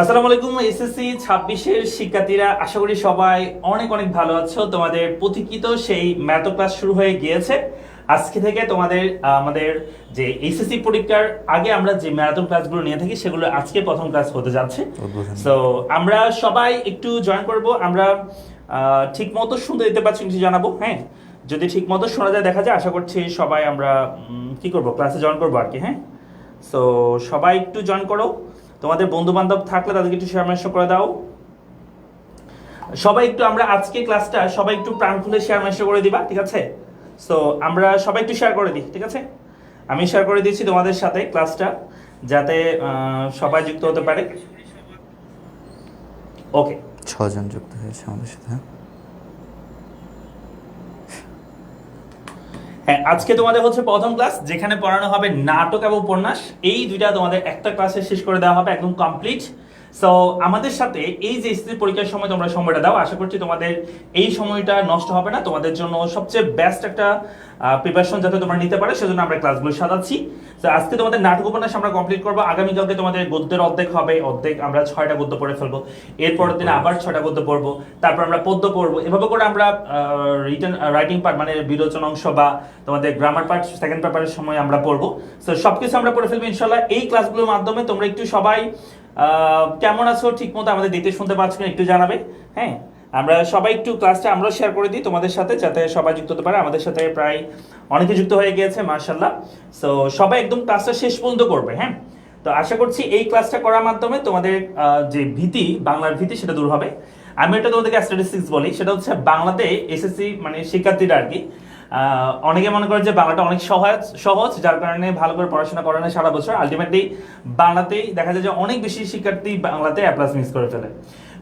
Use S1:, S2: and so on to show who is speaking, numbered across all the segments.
S1: আসসালামু আলাইকুম। এসএসসি 26-এর শিক্ষার্থীরা, আশা করি সবাই অনেক অনেক ভালো আছো। তোমাদের প্রতীক্ষিত সেই ম্যাথ ক্লাস শুরু হয়ে গিয়েছে। আজকে থেকে তোমাদের আমাদের যে এসএসসি পরীক্ষার আগে আমরা যে ম্যারাথন ক্লাসগুলো নিয়ে থাকি সেগুলো আজকে প্রথম ক্লাস হতে যাচ্ছে। সো আমরা সবাই একটু জয়েন করব। আমরা ঠিক মতো শুনতে দিতে পারছি কিছু জানাবো। হ্যাঁ, যদি ঠিক মতো শোনা যায় দেখা যায়, আশা করছি সবাই আমরা কি করব, ক্লাসে জয়েন করবো আর কি। হ্যাঁ, সো সবাই একটু জয়েন করো। তোমাদের বন্ধু বান্ধব থাকলে তাদেরকে একটু শেয়ার মেনশন করে দাও। সবাই একটু, আমরা আজকে ক্লাসটা সবাই একটু প্রাণ খুলে শেয়ার মেনশন করে দিবা, ঠিক আছে? সো আমরা সবাই একটু শেয়ার করে দিই, ঠিক আছে? আমি শেয়ার করে দিচ্ছি তোমাদের সাথে ক্লাসটা, যাতে সবাই যুক্ত হতে পারে। ওকে,
S2: 6 জন যুক্ত হয়েছে আমাদের সাথে।
S1: হ্যাঁ, আজকে তোমাদের হচ্ছে প্রথম ক্লাস, যেখানে পড়ানো হবে নাটক এবং উপন্যাস। এই দুইটা তোমাদের একটা ক্লাসে শেষ করে দেওয়া হবে, একদম কমপ্লিট। সো আমাদের সাথে এই যে এসএসসি পরীক্ষার সময় তোমরা সময়টা দাও, আশা করছি তোমাদের এই সময়টা নষ্ট হবে না। তোমাদের জন্য সবচেয়ে বেস্ট একটা প্রিপারেশন যাতে তোমরা নিতে পারো, সেজন্য আমরা ক্লাসগুলো সাজাচ্ছি। তো আজকে তোমাদের নাটক উপন্যাস আমরা কমপ্লিট করবো। আগামীকালকে তোমাদের গদ্যের অর্ধেক হবে, অর্ধেক আমরা 6টা গদ্য পড়ে ফেলবো। এরপরের দিন আবার 6টা গদ্য পড়বো, তারপর আমরা পদ্য পড়বো। এভাবে করে আমরা রিটেন রাইটিং পার্ট মানে বিরোচন অংশ বা তোমাদের গ্রামার পার্ট সেকেন্ড পেপারের সময় আমরা পড়বো। সো সবকিছু আমরা পড়ে ফেলবো ইনশাল্লাহ এই ক্লাসগুলোর মাধ্যমে। তোমরা একটু সবাই কেমন আছো, ঠিক মতো আমাদের দেখতে শুনতে পাচ্ছ কিনা একটু জানাবে। হ্যাঁ, আমরা সবাই একটু ক্লাসটা আমরা শেয়ার করে দিই তোমাদের সাথে, যাতে সবাই যুক্ত হতে পারে। আমাদের সাথে প্রায় অনেকে যুক্ত হয়ে গিয়েছে মাশাআল্লাহ। সো সবাই একদম ক্লাসটা শেষ পর্যন্ত করবে। হ্যাঁ, তো আশা করছি এই ক্লাসটা করার মাধ্যমে তোমাদের যে ভীতি, বাংলার ভীতি, সেটা দূর হবে। আমি এটা তোমাদেরকে স্ট্যাটিস্টিক্স বলি, সেটা হচ্ছে বাংলাতে এসএসসি মানে শিক্ষার্থীরা আর কি, অনেকে মনে করে যে বাংলাটা অনেক সহজ সহজ, যার কারণে ভালো করে পড়াশোনা করে না সারা বছর। আলটিমেটলি বাংলাতেই দেখা যায় যে অনেক বেশি শিক্ষার্থী বাংলাতে এ প্লাস মিস করে ফেলে।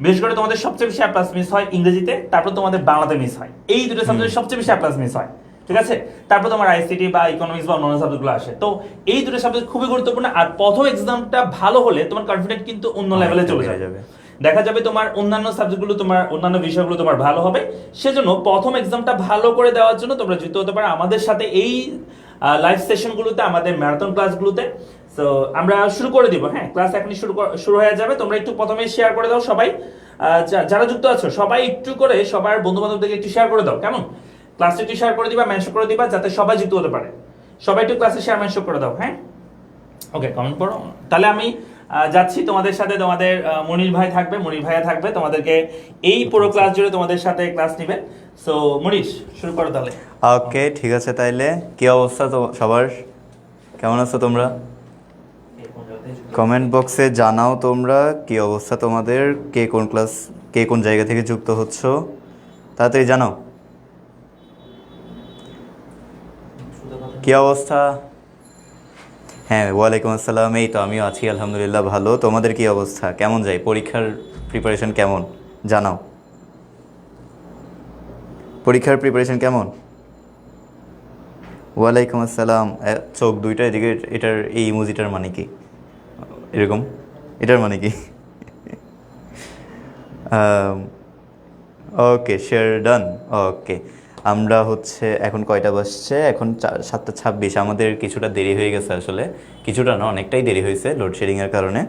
S1: বিশেষ করে তোমাদের সবচেয়ে বেশি এ প্লাস মিস হয় ইংরেজিতে, তারপর তোমাদের বাংলাতে মিস হয়। এই দুটো সাবজেক্ট সবচেয়ে বেশি এ প্লাস মিস হয়, ঠিক আছে? তারপর তোমার আইসিটি বা ইকোনমিক্স বা অন্যান্য সাবজেক্টগুলো আসে। তো এই দুটো সাবজেক্ট খুবই গুরুত্বপূর্ণ। আর প্রথম এক্সামটা ভালো হলে তোমার কনফিডেন্ট কিন্তু অন্য লেভেলে চলে যাবে। দেখা যাবে তোমার অন্যান্য সাবজেক্টগুলো, তোমার অন্যান্য বিষয়গুলো তোমার ভালো হবে। সেজন্য প্রথম এক্সামটা ভালো করে দেওয়ার জন্য তোমরা যুক্ত হতে পারো আমাদের সাথে এই লাইভ সেশনগুলোতে, আমাদের ম্যারাথন ক্লাসগুলোতে। সো আমরা শুরু করে দিব। হ্যাঁ, ক্লাস এখনই শুরু হয়ে যাবে। তোমরা একটু প্রথমে শেয়ার করে দাও সবাই, যারা যুক্ত আছো সবাই একটু করে সবার বন্ধু বান্ধবদেরকে একটু শেয়ার করে দাও। কেমন? ক্লাসে একটু শেয়ার করে দিবা, মেনশন করে দিবা, যাতে সবাই যুক্ত হতে পারে। সবাই একটু ক্লাসে শেয়ার মেনশন করে দাও। হ্যাঁ, ওকে, কমেন্ট করো। তাহলে আমি যাচ্ছি তোমাদের সাথে। তোমাদের মনির ভাই থাকবে, মনির ভাইয়া থাকবে, তোমাদেরকে এই পুরো ক্লাস জুড়ে তোমাদের সাথে ক্লাস নেবে। সো মনির, শুরু করো তাহলে।
S2: ওকে, ঠিক আছে। তাইলে কি অবস্থা তো সবার? কেমন আছো তোমরা? কমেন্ট বক্সে জানাও তোমরা কি অবস্থা তোমাদের, কে কোন ক্লাস, কে কোন জায়গা থেকে যুক্ত হচ্ছ, তাড়াতাড়ি জানাও কি অবস্থা। হ্যাঁ, ওয়ালাইকুম আসসালাম। এই তো আমিও আছি আলহামদুলিল্লাহ ভালো। তোমাদের কি অবস্থা, কেমন যায় পরীক্ষার প্রিপারেশন, কেমন জানাও? পরীক্ষার প্রিপারেশন কেমন? ওয়ালাইকুম আসসালাম। চোখ দুইটা এদিকে, এটার এই ইমোজিটার মানে কি এরকম? এটার মানে কি? ওকে, শেয়ার ডান। ওকে, আমরা হচ্ছে এখন কয়টা বাজছে? এখন 7:26। আমাদের কিছুটা দেরি হয়ে গেছে, আসলে কিছুটা না, অনেকটাই দেরি হয়েছে লোডশেডিংয়ের কারণে।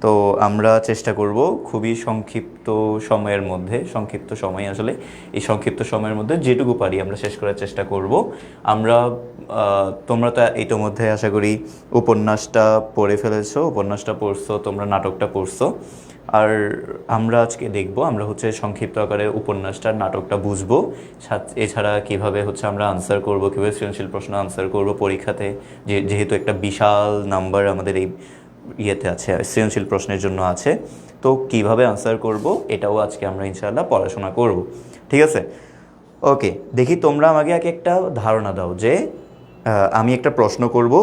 S2: তো আমরা চেষ্টা করব খুবই সংক্ষিপ্ত সময়ের মধ্যে, সংক্ষিপ্ত সময় আসলে এই সংক্ষিপ্ত সময়ের মধ্যে যেটুকু পারি আমরা শেষ করার চেষ্টা করব। আমরা তোমরা তো ইতোমধ্যে আশা করি উপন্যাসটা পড়ে ফেলেছো, উপন্যাসটা পড়ছো, তোমরা নাটকটা পড়ছো। আর আমরা আজকে দেখব, আমরা হচ্ছে সংক্ষিপ্ত আকারে উপন্যাসটার নাটকটা বুঝবো। এছাড়া কিভাবে হচ্ছে আমরা আনসার করব, কীভাবে সৃজনশীল প্রশ্ন আনসার করব পরীক্ষাতে, যেহেতু একটা বিশাল নাম্বার আমাদের এই ইয়েতে আছে, সৃজনশীল প্রশ্নের জন্য আছে। তো কিভাবে আনসার করব এটাও আজকে আমরা ইনশাআল্লাহ পড়াশোনা করব, ঠিক আছে? ওকে, দেখি তোমরা আমাকে একটা ধারণা দাও যে আমি একটা প্রশ্ন করব,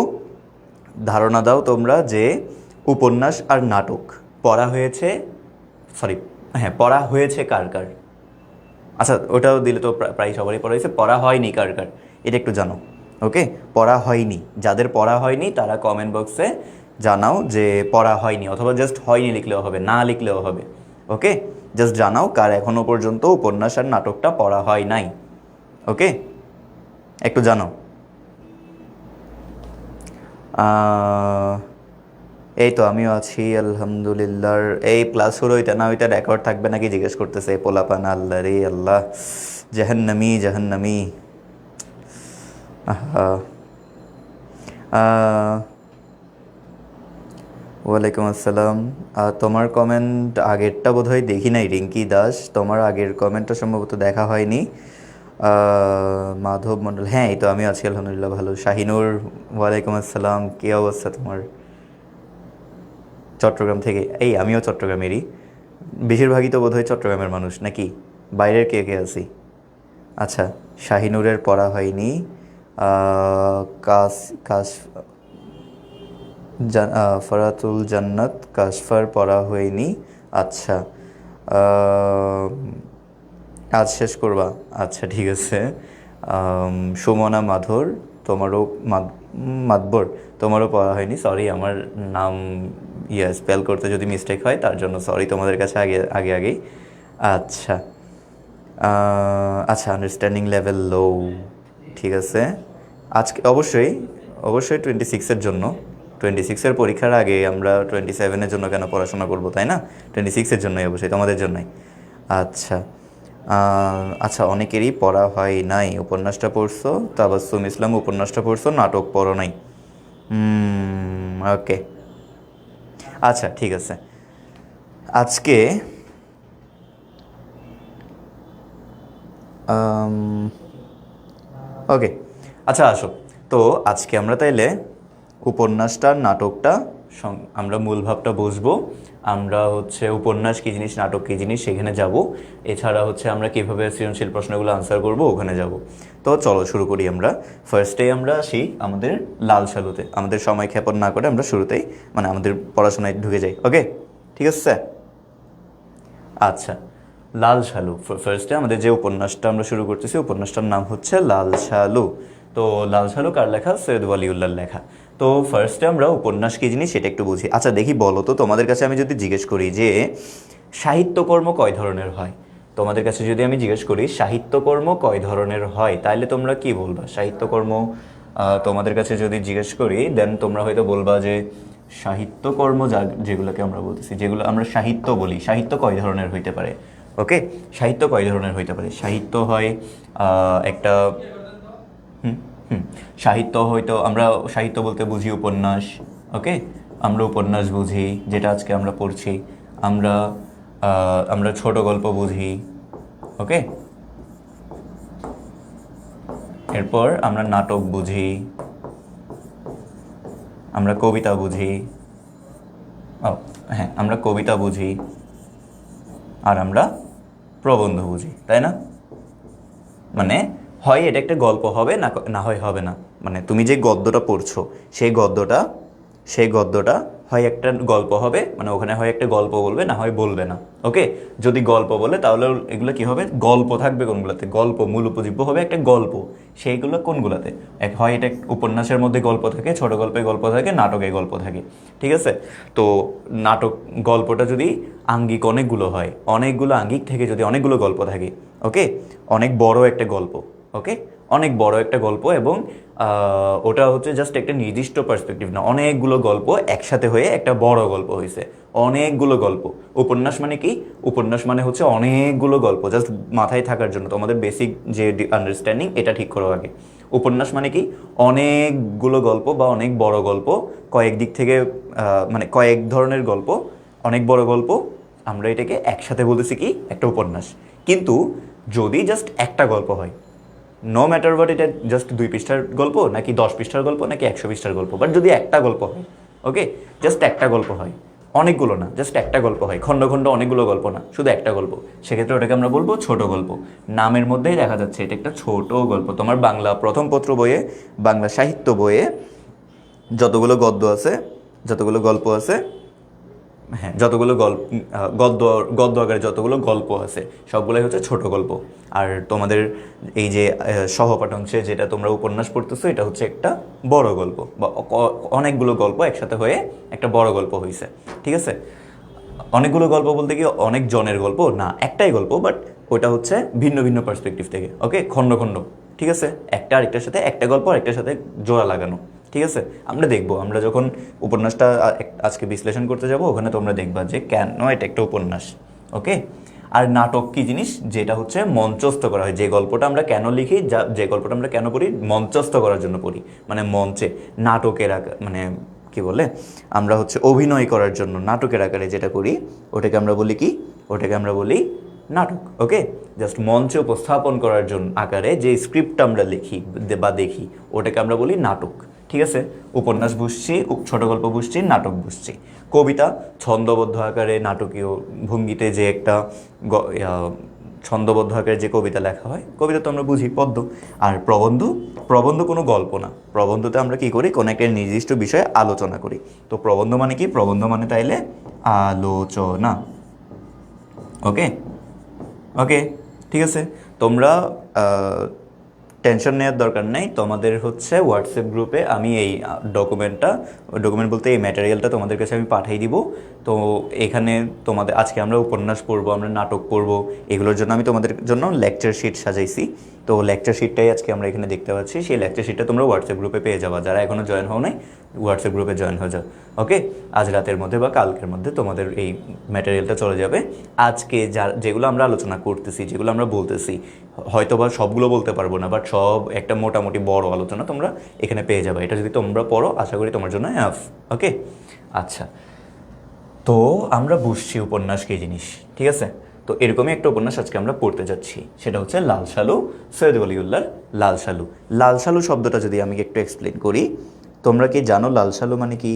S2: ধারণা দাও তোমরা যে উপন্যাস আর নাটক পড়া হয়েছে, পড়া হয়েছে কার কার? আচ্ছা, ওটাও দিলে তো প্রায় সবারই পড়া হয়েছে। পড়া হয়নি কার কার, এটা একটু জানো। ওকে, পড়া হয়নি, যাদের পড়া হয়নি তারা কমেন্ট বক্সে জানাও যে পড়া হয়নি, অথবা জাস্ট হয়নি লিখলেও হবে, না লিখলেও হবে। ওকে, জাস্ট জানাও কার এখনও পর্যন্ত উপন্যাস আর নাটকটা পড়া হয় নাই। ওকে, একটু জানাও। এই তো আমিও আছি আলহামদুলিল্লাহ। এই প্লাস হলো ওইটা না, ওইটা রেকর্ড থাকবে নাকি জিজ্ঞেস করতেছে পোলাপান। আল্লাহ রে আল্লাহ, জাহান্নামি জাহান্নামি। আহা। আহ, ওয়ালাইকুম আসসালাম। তোমার কমেন্ট আগেরটা বোধহয় দেখি নাই রিঙ্কি দাস, তোমার আগের কমেন্টটা সম্ভবত দেখা হয়নি। মাধব মণ্ডল, হ্যাঁ এই তো আমি আছি আলহামদুলিল্লাহ ভালো। শাহিনুর, ওয়ালাইকুম আসসালাম, কী অবস্থা তোমার? চট্টগ্রাম থেকে, এই আমিও চট্টগ্রামেরই। বেশিরভাগই তো বোধহয় চট্টগ্রামের মানুষ নাকি? বাইরের কে কে আছি? আচ্ছা, শাহিনুরের পড়া হয়নি। কাস কাশ ফরাতুল জান্নাত কাশফার পড়া হয়নি। আচ্ছা, আহ, আজ শেষ করবা? আচ্ছা ঠিক আছে। সুমনা মাধুর, তোমারও মাতবর, তোমারও পড়া হয়নি। সরি, আমার নাম স্পেল করতে যদি মিস্টেক হয় তার জন্য সরি তোমাদের কাছে আগে আগে আগেই। আচ্ছা, আচ্ছা, আন্ডারস্ট্যান্ডিং লেভেল লো, ঠিক আছে। আজকে অবশ্যই অবশ্যই 26-এর জন্য, 26-এর পরীক্ষার আগে আমরা 27-এর জন্য কেন পড়াশোনা করবো, তাই না? 26-এর জন্যই, অবশ্যই তোমাদের জন্যই। আচ্ছা, আচ্ছা, অনেকেরই পড়া হয় নাই। উপন্যাসটা পড়ছো, তাবাসসুম ইসলাম উপন্যাসটা পড়ছো, নাটক পড়ো নাই। ওকে, আচ্ছা ঠিক আছে। আজকে ওকে, আচ্ছা আসো। তো আজকে আমরা তাইলে উপন্যাসটা নাটকটা আমরা মূল ভাবটা বুঝবো। আমরা হচ্ছে উপন্যাস কী জিনিস, নাটক কী জিনিস সেখানে যাব। এছাড়া হচ্ছে আমরা কীভাবে সৃজনশীল প্রশ্নগুলো আনসার করব ওখানে যাব। তো চলো শুরু করি। আমরা ফার্স্টে আমরা আসি আমাদের লাল সালুতে। আমাদের সময় ক্ষেপণ না করে আমরা শুরুতেই মানে আমাদের পড়াশোনায় ঢুকে যাই। ওকে, ঠিক আছে। আচ্ছা, লাল সালু। ফার্স্টে আমাদের যে উপন্যাসটা আমরা শুরু করতেছি, উপন্যাসটার নাম হচ্ছে লাল সালু। তো লাল সালু কার লেখা? সৈয়দ ওয়ালিউল্লাহর লেখা। তো ফার্স্টে আমরা উপন্যাস কী জিনিস সেটা একটু বুঝি। আচ্ছা দেখি, বলো তো, তোমাদের কাছে আমি যদি জিজ্ঞেস করি যে সাহিত্যকর্ম কয় ধরনের হয়, তোমাদের কাছে যদি আমি জিজ্ঞেস করি সাহিত্যকর্ম কয় ধরনের হয়, তাহলে তোমরা কি বলবা? সাহিত্যকর্ম তোমাদের কাছে যদি জিজ্ঞেস করি, দেন তোমরা হয়তো বলবা যে সাহিত্যকর্ম যেগুলোকে আমরা বলতেছি, যেগুলো আমরা সাহিত্য বলি, সাহিত্য কয় ধরনের হইতে পারে? ওকে, সাহিত্য কয় ধরনের হইতে পারে? সাহিত্য হয় একটা হুম হুম সাহিত্য হয়তো আমরা সাহিত্য বলতে বুঝি উপন্যাস। ওকে, আমরা উপন্যাস বুঝি যেটা আজকে আমরা পড়ছি। আমরা আমরা ছোট গল্প বুঝি। ওকে, এরপর আমরা নাটক বুঝি, আমরা কবিতা বুঝি। ও হ্যাঁ, আমরা কবিতা বুঝি, আর আমরা প্রবন্ধ বুঝি, তাই না? মানে হয় এটা একটা গল্প হবে, না না হয় হবে না। মানে তুমি যে গদ্যটা পড়ছো সেই গদ্যটা হয় একটা গল্প হবে, মানে ওখানে হয় একটা গল্প বলবে, না হয় বলবে না। ওকে, যদি গল্প বলে তাহলে এগুলো কি হবে? গল্প থাকবে কোনগুলোতে? গল্প, মূল উপজীব্য হবে একটা গল্প। সেইগুলো কোনগুলোতে? হয় এটা উপন্যাসের মধ্যে গল্প থাকে, ছোট গল্পে গল্প থাকে, নাটকে গল্প থাকে, ঠিক আছে? তো নাটক গল্পটা যদি আঙ্গিক অনেকগুলো হয়, অনেকগুলো আঙ্গিক থেকে যদি অনেকগুলো গল্প থাকে, ওকে, অনেক বড় একটা গল্প। ওকে, অনেক বড় একটা গল্প, এবং ওটা হচ্ছে জাস্ট একটা নির্দিষ্ট পার্সপেক্টিভ না, অনেকগুলো গল্প একসাথে হয়ে একটা বড় গল্প হয়েছে। অনেকগুলো গল্প। উপন্যাস মানে কি? উপন্যাস মানে হচ্ছে অনেকগুলো গল্প। জাস্ট মাথায় থাকার জন্য তোমাদের বেসিক যে আন্ডারস্ট্যান্ডিং এটা ঠিক করো আগে। উপন্যাস মানে কি? অনেকগুলো গল্প বা অনেক বড় গল্প, কয়েক দিক থেকে মানে কয়েক ধরনের গল্প, অনেক বড় গল্প, আমরা এটাকে একসাথে বলতেছি কি? একটা উপন্যাস। কিন্তু যদি জাস্ট একটা গল্প হয়, নো ম্যাটার বাট এটা জাস্ট 2 পৃষ্ঠার গল্প নাকি 10 পৃষ্ঠার গল্প নাকি 100 পৃষ্ঠার গল্প, বাট যদি একটা গল্প হয়, ওকে, জাস্ট একটা গল্প হয়, অনেকগুলো না, জাস্ট একটা গল্প হয়, খণ্ড খণ্ড অনেকগুলো গল্প না, শুধু একটা গল্প, সেক্ষেত্রে ওটাকে আমরা বলবো ছোট গল্প। নামের মধ্যেই দেখা যাচ্ছে এটা একটা ছোট গল্প। তোমার বাংলা প্রথম পত্র বইয়ে, বাংলা সাহিত্য বইয়ে যতগুলো গদ্য আছে, যতগুলো গল্প আছে, হ্যাঁ, যতগুলো গদ্য গদ্য আকারে যতগুলো গল্প আছে সবগুলোই হচ্ছে ছোট গল্প। আর তোমাদের এই যে সহপাঠাংশে যেটা তোমরা উপন্যাস পড়তেছো, এটা হচ্ছে একটা বড় গল্প, বা অনেকগুলো গল্প একসাথে হয়ে একটা বড় গল্প হয়েছে, ঠিক আছে? অনেকগুলো গল্প বলতে কি অনেক জনের গল্প না, একটাই গল্প, বাট ওটা হচ্ছে ভিন্ন ভিন্ন পার্সপেক্টিভ থেকে, ওকে, খণ্ড খণ্ড, ঠিক আছে? একটা আরেকটার সাথে, একটা গল্প আরেকটার সাথে জোড়া লাগানো, ঠিক আছে, আমরা দেখবো, আমরা যখন উপন্যাসটা আজকে বিশ্লেষণ করতে যাব ওখানে তোমরা দেখবা যে কেন এটা একটা উপন্যাস। ওকে, আর নাটক কি জিনিস, যেটা হচ্ছে মঞ্চস্থ করা হয়, যে গল্পটা আমরা কেন লিখি, যে গল্পটা আমরা কেন পড়ি, মঞ্চস্থ করার জন্য পড়ি, মানে মঞ্চে নাটকের মানে কি বলে, আমরা হচ্ছে অভিনয় করার জন্য নাটকের আকারে যেটা করি ওটাকে আমরা বলি কি, ওটাকে আমরা বলি নাটক। ওকে, জাস্ট মঞ্চে উপস্থাপন করার জন্য আকারে যে স্ক্রিপ্ট আমরা লিখি বা দেখি ওটাকে আমরা বলি নাটক। ঠিক আছে, উপন্যাস বুঝছি, ছোট গল্প বুঝছি, নাটক বুঝছি। কবিতা ছন্দবদ্ধ আকারে নাটকীয় ভঙ্গিতে যে একটা ছন্দবদ্ধ আকারে যে কবিতা লেখা হয়, কবিতা তো আমরা বুঝি পদ্য। আর প্রবন্ধ, প্রবন্ধ কোনো গল্প না, প্রবন্ধতে আমরা কি করি, কোনো একটা নির্দিষ্ট বিষয়ে আলোচনা করি। তো প্রবন্ধ মানে কি, প্রবন্ধ মানে তাইলে আলোচনা। ওকে ওকে, ঠিক আছে, তোমরা টেনশন নেওয়ার দরকার নেই। তোমাদের হচ্ছে হোয়াটসঅ্যাপ গ্রুপে আমি এই ডকুমেন্ট বলতে এই ম্যাটেরিয়ালটা তোমাদের কাছে আমি পাঠিয়ে দিব। তো এখানে তোমাদের আজকে আমরা উপন্যাস পড়বো, আমরা নাটক পড়বো, এগুলোর জন্য আমি তোমাদের জন্য লেকচার শিট সাজাইছি। তো লেকচার শিটটাই আজকে আমরা এখানে দেখতে পাচ্ছি, সেই লেকচার শিটটা তোমরা হোয়াটসঅ্যাপ গ্রুপে পেয়ে যাবা। যারা এখনও জয়েন হও নাই, হোয়াটসঅ্যাপ গ্রুপে জয়েন হয়ে যাও। ওকে, আজ রাতের মধ্যে বা কালকের মধ্যে তোমাদের এই ম্যাটেরিয়ালটা চলে যাবে। আজকে যেগুলো আমরা আলোচনা করতেছি, যেগুলো আমরা বলতেছি, হয়তো বা সবগুলো বলতে পারবো না, বাট সব একটা মোটামুটি বড় আলোচনা তোমরা এখানে পেয়ে যাবে। এটা যদি তোমরা পড়ো, আশা করি তোমার জন্য এনাফ। ওকে, আচ্ছা, তো আমরা বুঝছি উপন্যাস কী জিনিস। ঠিক আছে, তো এরকমই একটা উপন্যাস আজকে আমরা পড়তে যাচ্ছি, সেটা হচ্ছে লাল সালু, সৈয়দ ওয়ালিউল্লাহর লাল সালু। লাল সালু শব্দটা যদি আমি একটু এক্সপ্লেন করি, তোমরা কি জানো লাল সালু মানে কি?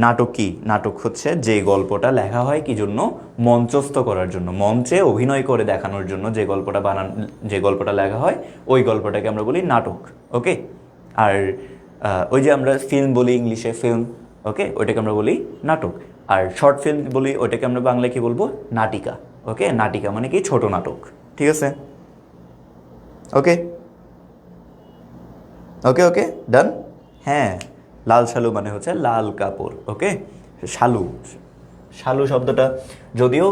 S2: নাটক কি? নাটক হচ্ছে যে গল্পটা লেখা হয় কি জন্য, মঞ্চস্থ করার জন্য, মঞ্চে অভিনয় করে দেখানোর জন্য যে গল্পটা লেখা হয়, ওই গল্পটাকে আমরা বলি নাটক। ওকে, আর ওই যে আমরা ফিল্ম বলি ইংলিশে, ফিল্ম, ওকে, ওইটাকে আমরা বলি নাটক। আর শর্ট ফিল্ম বলি, ওইটাকে আমরা বাংলায় কি বলবো, নাটিকা। ওকে, নাটিকা মানে কি, ছোট নাটক। ঠিক আছে, ওকে ওকে ওকে, ডান। হ্যাঁ, লাল শালু মানে হচ্ছে লাল কাপড়। ওকে, শালু, শালু শব্দটা যদিও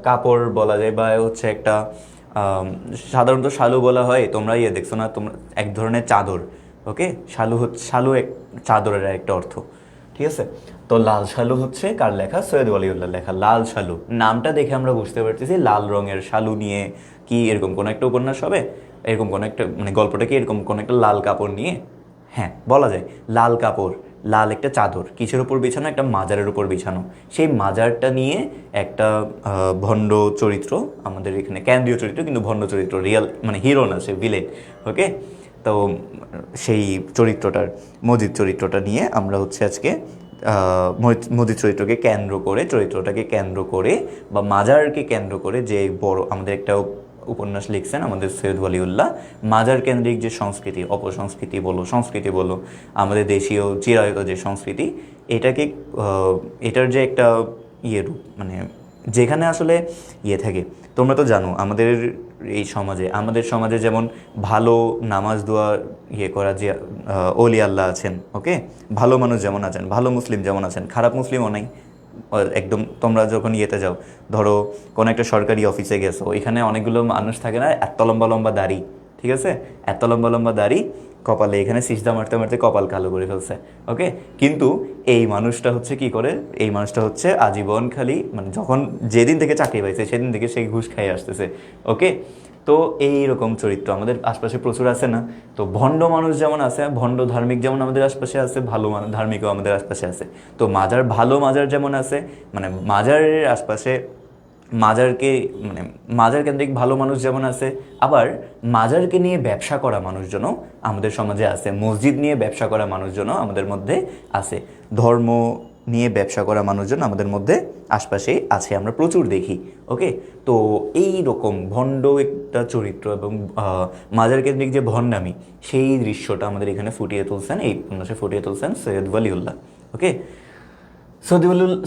S2: কাপড় বলা যায় বা হচ্ছে একটা সাধারণত শালু বলা হয়, তোমরা দেখছো না, তোমরা এক ধরনের চাদর। ওকে, শালু এক চাদরের একটা অর্থ। ঠিক আছে, তো লাল শালু হচ্ছে কার লেখা, সৈয়দ ওয়ালিউল্লাহ লেখা লাল শালু। নামটা দেখে আমরা বুঝতে পারতেছি লাল রঙের শালু নিয়ে কি এরকম কোনো একটা উপন্যাস হবে, এরকম কোনো একটা মানে গল্পটা কি এরকম কোনো একটা লাল কাপড় নিয়ে। হ্যাঁ, বলা যায় লাল কাপড়, লাল একটা চাদর, কিসের উপর বিছানো, একটা মাজারের উপর বিছানো। সেই মাজারটা নিয়ে একটা ভণ্ড চরিত্র, আমাদের এখানে কেন্দ্রীয় চরিত্র কিন্তু ভণ্ড চরিত্র, রিয়াল মানে হিরো না, সে ভিলেন। ওকে, তো সেই চরিত্রটার, মজিদ চরিত্রটা নিয়ে আমরা হচ্ছে আজকে মজিদ চরিত্রটাকে কেন্দ্র করে বা মাজারকে কেন্দ্র করে যে বড় আমাদের একটা উপন্যাস লিখছেন আমাদের সৈয়দ ওয়ালিউল্লাহ, মাজার কেন্দ্রিক যে সংস্কৃতি, সংস্কৃতি বলো, আমাদের দেশীয় চিরায়ত যে সংস্কৃতি, এটার যে একটা রূপ, মানে যেখানে আসলে থাকে। তোমরা তো জানো আমাদের সমাজে যেমন ভালো নামাজ দোয়া করা যে ওলি আল্লাহ আছেন। ওকে, ভালো মানুষ যেমন আছেন, ভালো মুসলিম যেমন আছেন, খারাপ মুসলিমও নাই একদম। তোমরা যখন ধরো কোনো একটা সরকারি অফিসে গেছো, এখানে অনেকগুলো মানুষ থাকে না, এত লম্বা লম্বা দাড়ি, ঠিক আছে, এত লম্বা লম্বা দাড়ি, কপালে এখানে সিজদা মারতে মারতে কপাল কালো করে ফেলছে। ওকে, কিন্তু এই মানুষটা হচ্ছে কি করে, এই মানুষটা হচ্ছে আজীবন খালি মানে যেদিন থেকে চাকরি পাইছে সেদিন থেকে সেই ঘুষ খাইয়ে আসতেছে। ওকে, তো এইরকম চরিত্র আমাদের আশপাশে প্রচুর আছে না? তো ভণ্ড মানুষ যেমন আছে, ভণ্ড ধার্মিক যেমন আমাদের আশপাশে আছে, ভালো ধার্মিকও আমাদের আশপাশে আছে। তো মাজার যেমন আছে, মানে মাজারের আশপাশে মাজার কেন্দ্রিক ভালো মানুষ যেমন আছে, আবার মাজারকে নিয়ে ব্যবসা করা মানুষজনও আমাদের সমাজে আছে, মসজিদ নিয়ে ব্যবসা করা মানুষজনও আমাদের মধ্যে আছে, ধর্ম নিয়ে ব্যবসা করা মানুষজন আমাদের মধ্যে আশপাশেই আছে, আমরা প্রচুর দেখি। ওকে, তো এই রকম ভণ্ড একটা চরিত্র এবং মাজার কেন্দ্রিক যে ভণ্ডামি, সেই দৃশ্যটা আমাদের এখানে এই উপন্যাসে ফুটিয়ে তুলছেন সৈয়দ ওয়ালিউল্লাহ। ওকে,